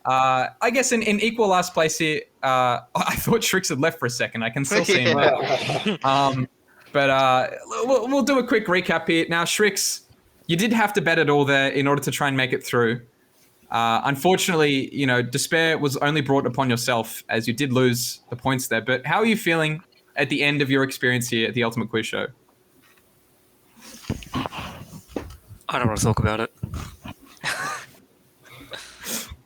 I guess in equal last place here, I thought Sriks had left for a second. I can still see him there. But we'll do a quick recap here. Now, Sriks, you did have to bet it all there in order to try and make it through. Unfortunately, you know, despair was only brought upon yourself as you did lose the points there. But how are you feeling at the end of your experience here at the Ultimate Quiz Show? I don't want to talk about it.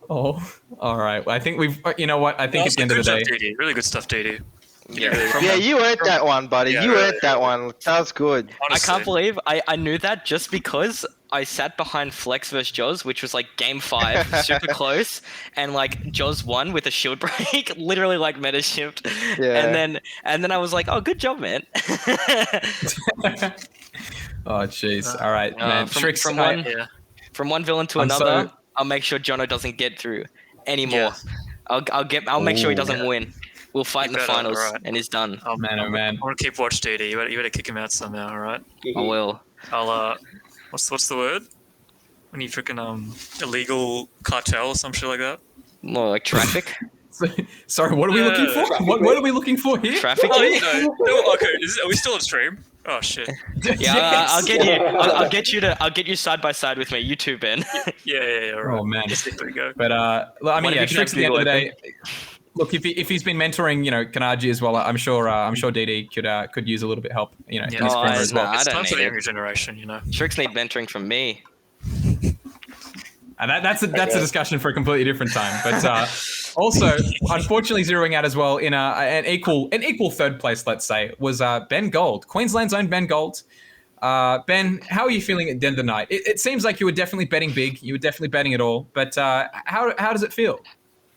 Oh, all right. Well, I think we've, you know what? I think at the end of the day, DD. Really good stuff, DD. Yeah, you earned that one, buddy. Yeah, you really. earned that one. That was good. Honestly. I can't believe I knew that just because I sat behind Flex vs Joz, which was like game 5, super close, and like Joz won with a shield break, literally like meta shift. Yeah. And then I was like, oh, good job, man. Oh, jeez. All right, man. Sriks, from one villain to I'm another, so- I'll make sure Jono doesn't get through anymore. Yeah. I'll make sure he doesn't win. We'll fight in the better, finals, alright. and he's done. Man, oh man. I want to keep watch DD. You better kick him out somehow, all right? I will. I'll what's the word? When you freaking illegal cartel or some shit like that. More like traffic. Sorry, what are we looking for? What are we looking for here? Traffic. Oh, you know. No, okay, are we still on stream? Oh shit. Yeah, Yes. I'll get you. I'll get you side by side with me. You too, Ben. Yeah. Right. Oh man. There we go. But I mean, One yeah, of you can Sriks at the end of the have day. Look, if he's been mentoring, Kanaji as well, I'm sure DD could use a little bit of help, in his Oh, corner as well. I It's don't time for the need younger it. generation, Sriks need mentoring from me. And that's a discussion for a completely different time. But also, unfortunately, zeroing out as well in an equal third place, let's say, was Ben Gold, Queensland's own Ben Gold. Ben, how are you feeling at the end of the night? It seems like you were definitely betting big. You were definitely betting it all. But how does it feel?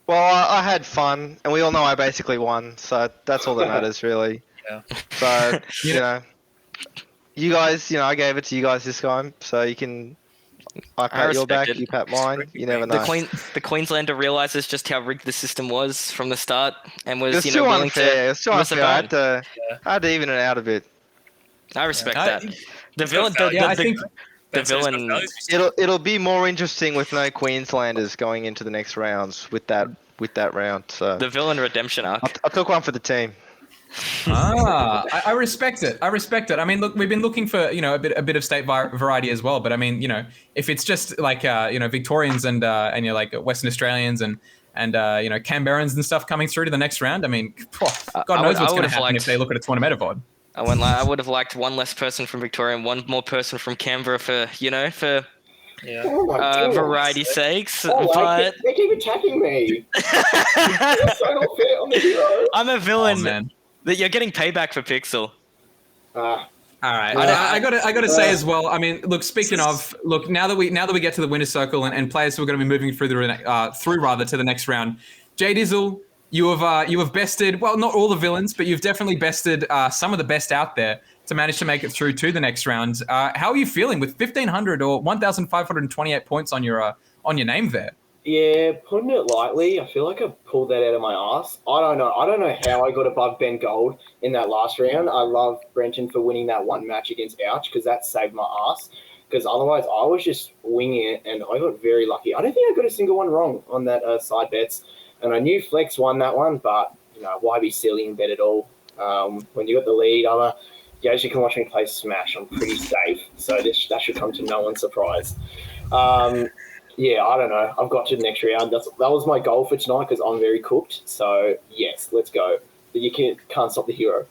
Well, I had fun, and we all know I basically won, so that's all that matters, really. Yeah. So, you guys, I gave it to you guys this time, so you can... I pat your back, you pat mine. You never know. The Queenslander realizes just how rigged the system was from the start, and was It's too willing unfair. It's too give us a unfair. bone. I had to even it out a bit. I respect that. The villain, I think the villain. It'll be more interesting with no Queenslanders going into the next rounds with that round. So The villain redemption arc. I took one for the team. I respect it. I mean, look, we've been looking for a bit of state variety as well. But I mean, if it's just like Victorians and you're like Western Australians and Canberrans and stuff coming through to the next round, I mean, God knows what's going to happen if they look at a tournament VOD. I would have liked one less person from Victoria and one more person from Canberra for Oh my God. variety's sakes. They keep attacking me. It's so not fair on the hero. I'm a villain. Oh, man. That you're getting payback for Pixel. All right, I gotta say as well. I mean, look. Speaking of, now that we get to the winner's circle and players who are going to be moving through to the next round, Jdizzle, you have bested, well, not all the villains, but you've definitely bested some of the best out there to manage to make it through to the next round. How are you feeling with 1,500 or 1,528 points on your name there? Yeah, putting it lightly, I feel like I pulled that out of my ass. I don't know how I got above Ben Gold in that last round. I love Brenton for winning that one match against Ouch because that saved my ass. Because otherwise, I was just winging it, and I got very lucky. I don't think I got a single one wrong on that side bets, and I knew Flex won that one, but why be silly and bet it all? When you got the lead, as you can watch me play Smash, I'm pretty safe, so that should come to no one's surprise. Yeah, I don't know. I've got to the next round. That was my goal for tonight because I'm very cooked. So, yes, let's go. But you can't stop the hero.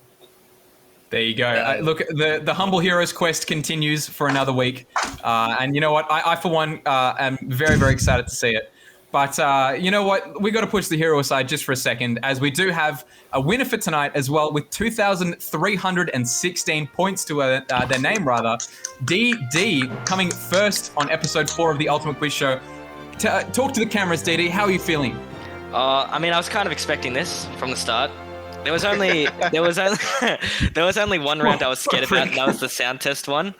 There you go. Look, the Humble Heroes quest continues for another week. And you know what? I for one, am very, very excited to see it. But you know what? We got to push the hero aside just for a second, as we do have a winner for tonight as well, with 2,316 points to their name, rather. DD coming first on episode 4 of the Ultimate Quiz Show. Talk to the cameras, DD. How are you feeling? I mean, I was kind of expecting this from the start. There was only one round I was scared about, and that was the sound test one.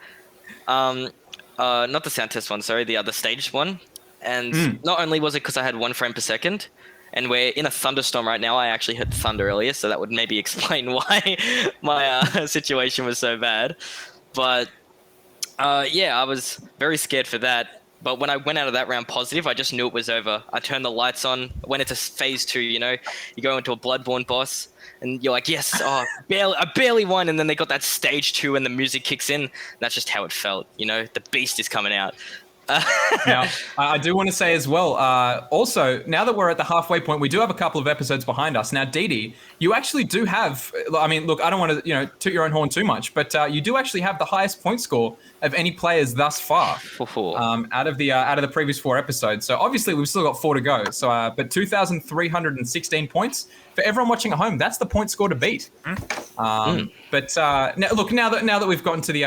Not the sound test one, sorry, the other staged one. And not only was it because I had 1 frame per second, and we're in a thunderstorm right now. I actually heard thunder earlier, so that would maybe explain why my situation was so bad. But yeah, I was very scared for that. But when I went out of that round positive, I just knew it was over. I turned the lights on, went into phase 2, you go into a Bloodborne boss, and you're like, yes, I barely won. And then they got that stage 2 and the music kicks in. That's just how it felt, the beast is coming out. Now, I do want to say as well, also, now that we're at the halfway point, we do have a couple of episodes behind us. Now, Didi, you actually do have, I mean, look, I don't want to, toot your own horn too much, but you do actually have the highest point score of any players thus far out of the previous 4 episodes. So obviously we've still got 4 to go. So, but 2,316 points. for everyone watching at home, that's the point score to beat. But now that we've gotten to the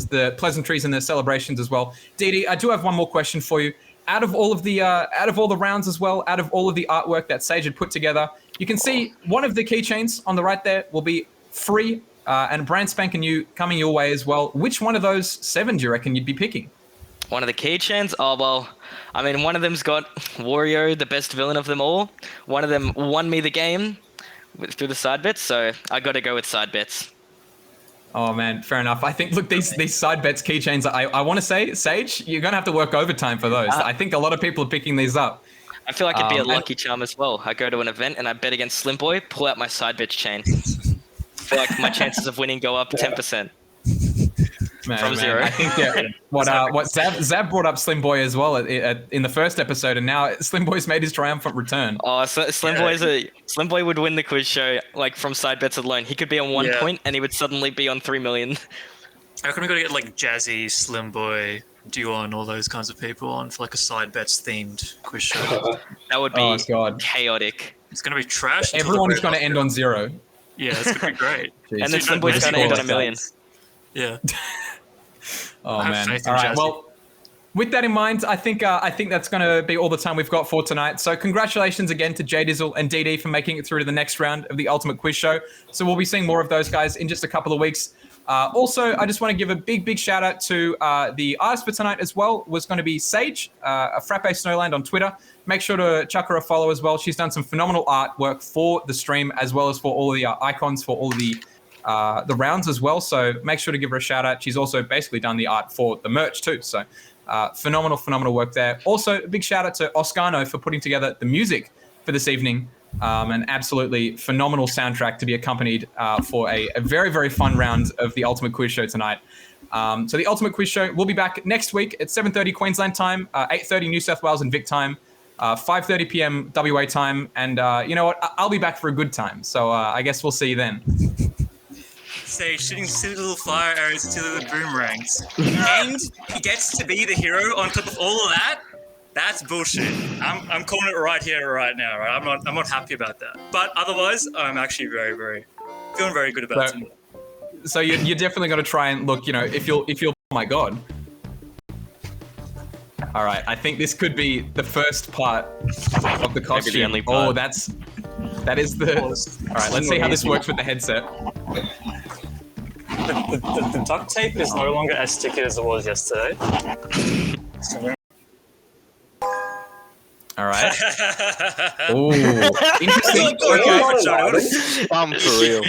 the pleasantries and the celebrations as well, Didi, I do have one more question for you. Out of all the rounds as well, out of all of the artwork that Sage had put together, you can see one of the keychains on the right there will be free and brand spanking new coming your way as well. Which one of those 7 do you reckon you'd be picking? One of the keychains? Oh, well, I mean, one of them's got Wario, the best villain of them all. One of them won me the game through the side bets, so I got to go with side bets. Oh, man, fair enough. I think, look, these side bets keychains, I want to say, Sage, you're going to have to work overtime for those. I think a lot of people are picking these up. I feel like it'd be a lucky charm as well. I go to an event and I bet against Slim Boy, pull out my side bets chain. I feel like my chances of winning go up 10%. From 0. I think what Zab brought up Slim Boy as well in the first episode, and now Slim Boy's made his triumphant return. Oh, so Slim Boy would win the quiz show like from side bets alone. He could be on 1 point, and he would suddenly be on 3 million. I reckon we gotta get like Jazzy, Slim Boy, Duon, all those kinds of people on for like a side bets themed quiz show. That would be chaotic. It's gonna be trash. Everyone is going to end on 0. Yeah, it's gonna be great. And then Slim Boy's going to end on 1 million. Yeah. Oh man! All right. Well, with that in mind, I think that's going to be all the time we've got for tonight. So congratulations again to Jdizzle and DD for making it through to the next round of the Ultimate Quiz Show. So we'll be seeing more of those guys in just a couple of weeks. Also, I just want to give a big shout out to the artist for tonight as well. Was going to be Sage, a Frappe Snowland on Twitter. Make sure to chuck her a follow as well. She's done some phenomenal artwork for the stream as well as for all the icons for all the rounds as well, so make sure to give her a shout out. She's also basically done the art for the merch too, so phenomenal work there. Also, a big shout out to Oscano for putting together the music for this evening. An absolutely phenomenal soundtrack to be accompanied for a very fun round of the Ultimate Quiz Show tonight. So the Ultimate Quiz Show will be back next week at 7:30 Queensland time, 8:30 New South Wales and Vic time, 5:30 p.m. WA time, and you know what? I'll be back for a good time, so I guess we'll see you then. Sage shooting silly little fire arrows into the boomerangs, and he gets to be the hero on top of all of that. That's bullshit. I'm calling it right here, right now. Right? I'm not happy about that. But otherwise, I'm actually feeling very good about it. So you're definitely going to try and look. If you'll. Oh my god. All right, I think this could be the first part of the costume. Maybe the only part. Oh, that is the. All right, let's see how this works with the headset. The duct tape is no longer as sticky as it was yesterday. All right. Ooh, interesting. Okay. For real.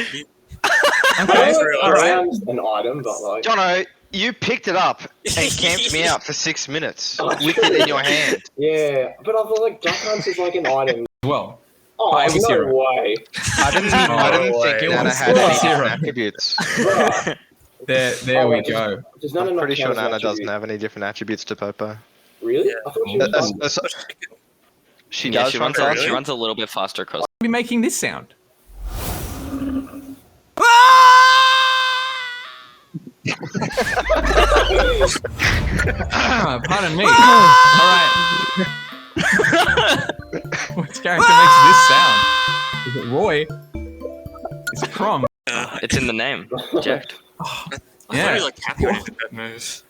Okay. All right. An item, but like. Jono, you picked it up and camped me out for 6 minutes with it in your hand. Yeah, but I feel like Duck Hunt is like an item. Well. Oh, it was no zero. way. I didn't think Nana had any different attributes. There we go. I'm pretty sure Nana doesn't have any different attributes to Popo. Really? Yeah. I thought she was She does. She runs a little bit faster across. Be making this sound. Pardon me. All right. Which character makes this sound? Is it Roy? Is it Crom? It's in the name. Jacked. Yeah. I thought did that move.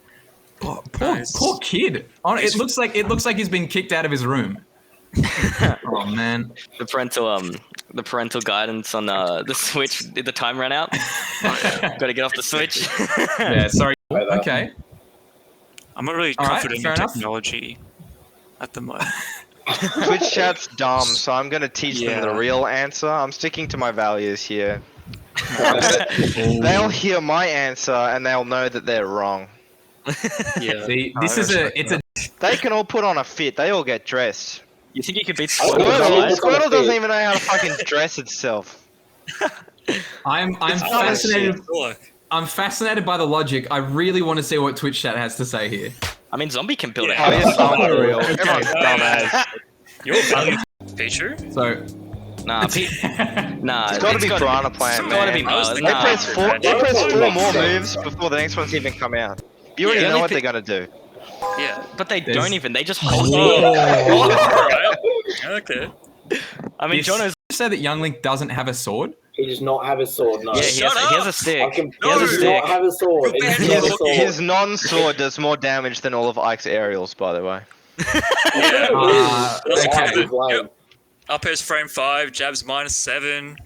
Poor kid. It looks like he's been kicked out of his room. Oh man. The parental guidance on the Switch. Did the time run out? Got to get off the Switch. Yeah. Sorry. Okay. I'm not really confident in technology at the moment. Twitch chat's dumb, so I'm gonna teach them the real answer. I'm sticking to my values here. They'll hear my answer and they'll know that they're wrong. Yeah. See, They can all put on a fit. They all get dressed. You think you could beat Squirtle doesn't even know how to fucking dress itself. I'm fascinated. I'm fascinated by the logic. I really want to see what Twitch chat has to say here. I mean, Zombie can build a Oh, house. yeah, real. Everyone's dumbass. You're a value feature? So, nah, it's gotta be Piranha Plant, man. Gotta be They press four more moves before the next one's even come out. You already know what they're gonna do. Yeah. But they don't even. They just hold Alright. Okay. I mean, Jono's say that Young Link doesn't have a sword? He does not have a sword, no. Yeah, he has a stick. I can He has a does stick. not have a sword. He does not have a sword. His non-sword does more damage than all of Ike's aerials, by the way. Okay. Yep. Up airs frame 5, jabs -7.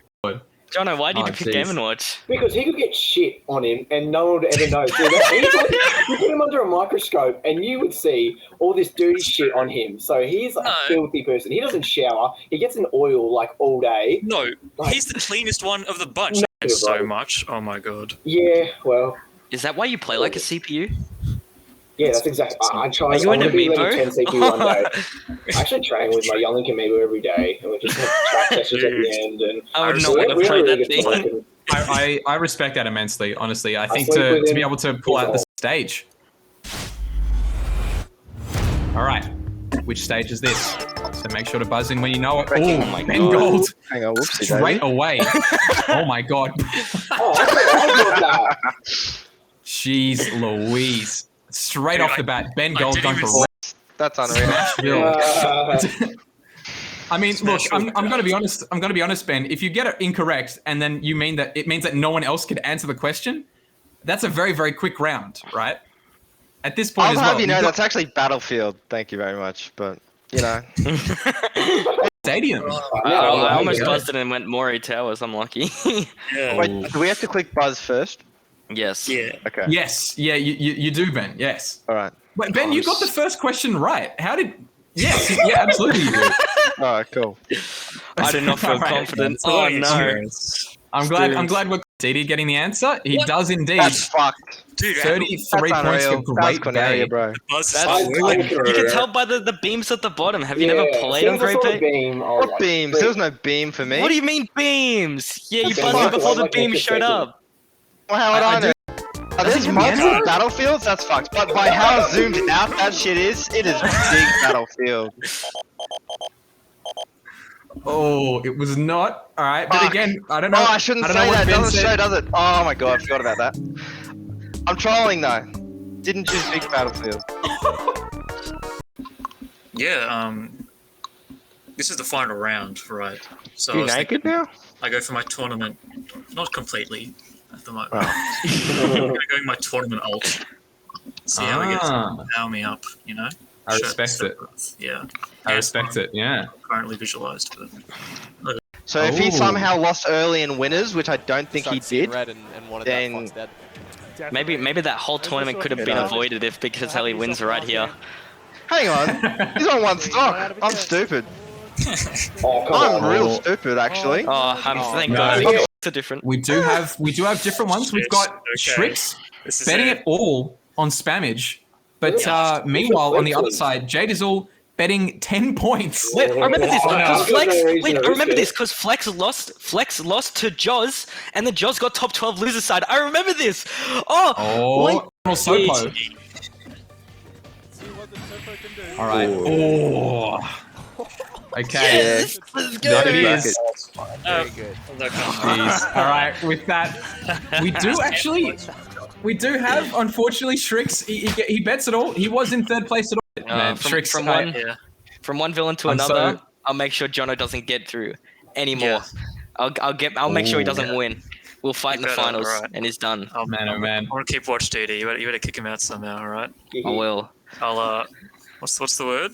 Jono, why did you pick jeez. Game & Watch? Because he could get shit on him and no one would ever know. Dude, you put him under a microscope and you would see all this dirty shit on him. So he's a filthy person. He doesn't shower. He gets in oil like all day. No, Like- he's the cleanest one of the bunch. No, Thanks so bro. much. Oh my god. Yeah, well, Is that why you play like a CPU? yeah, that's exactly. I try. Are you I in want to be Amiibo? level 10 CPU one day. I actually train with my Young Link Amiibo every day, and we just have track sessions at the end. And I would I not want to we play really that get to work thing. and- I respect that immensely, honestly. I think sleep to with be him. able to pull He's out the old. stage. All right. Which stage is this? So make sure to buzz in when you know it. Oh my Ben Gold. Hang on, whoopsie Straight daisy. away. Oh my god. Oh, I got that. Jeez Louise. Straight Dude, off the bat, Ben I Gold didn't going even for That's unreal. Smashville. I mean, look, Smashville. I'm gonna be honest. I'm gonna be honest, Ben. If you get it incorrect, and then you mean that it means that no one else could answer the question, that's a very, very quick round, right? At this point I'll as have well, you know you've got that's actually Battlefield. Thank you very much, but you know. Stadium. I almost buzzed it and went Mori Towers. I'm lucky. Yeah. Wait, do we have to click buzz first? Yes. Yeah. Okay. Yes, yeah, you do, Ben. Yes. All right. Wait, Ben, you got the first question right. How did? Yes, yeah, absolutely. You did. All right. Cool. I did not feel Alright. confident. Oh no. I'm glad we're Didi getting the answer. He What? does indeed. That's fucked. Dude, 33 That's points for unreal. great That's day. Cornelia, bro. Buzz is That's I- still I- you can tell by the beams at the bottom. Have you never played on as soon as I Great saw the Bay? beam, I was What like, beams? "Great." There was no beam for me. What do you mean beams? Yeah, you Okay, buzzed well, it before the like beam extra showed second. up. Well, how would I I know? Are there think multiple the battlefields? That's fucked. But by how zoomed out that shit is, it is big battlefield. Oh, it was not. All right, but Fuck. again, I don't know. Oh, I shouldn't I don't say know what that. It Ben doesn't said. show, does it? Oh my god, I forgot about that. I'm trolling though. Didn't choose big battlefield. Yeah, this is the final round, right? So You I was naked thinking now? I go for my tournament, not completely at the moment. Oh. I'm gonna go with my tournament ult. See how we get Ah. to power me up, you know? I respect it. Yeah. I respect it. Yeah. Currently visualized, but So if he Oh. somehow lost early in winners, which I don't think he Started seeing did, red and wanted then- that Fox dead. Maybe that whole tournament could have been avoided if Big Catelli wins right here. hang on, he's on one stock. I'm stupid. Oh, come I'm on. real stupid actually. Thank no. God. Okay. It's a different. We do have different ones. We've got Okay. Sriks this is betting it. it all on Spammage, but meanwhile on the other side, Jdizzle betting 10 points. Wait, I remember this Oh, no. because There's Flex. no reason Wait, to I remember risk this it. because Flex lost to Joz, and then Joz got top 12 loser side. I remember this. Oh, wait. Sopo. All right. Oh. Okay. Yes, let's go. That it is. Very good. Jeez. All right. With that, we do have, unfortunately, Sriks. He bets it all. He was in third place at all. Man, Sriks, From one villain to I'm another, so- I'll make sure Jono doesn't get through anymore. I'll make sure he doesn't win. We'll fight in the better, finals, alright. and he's done. Man, oh man. I want to keep watch DD. You better kick him out somehow, alright? I will. I'll what's the word?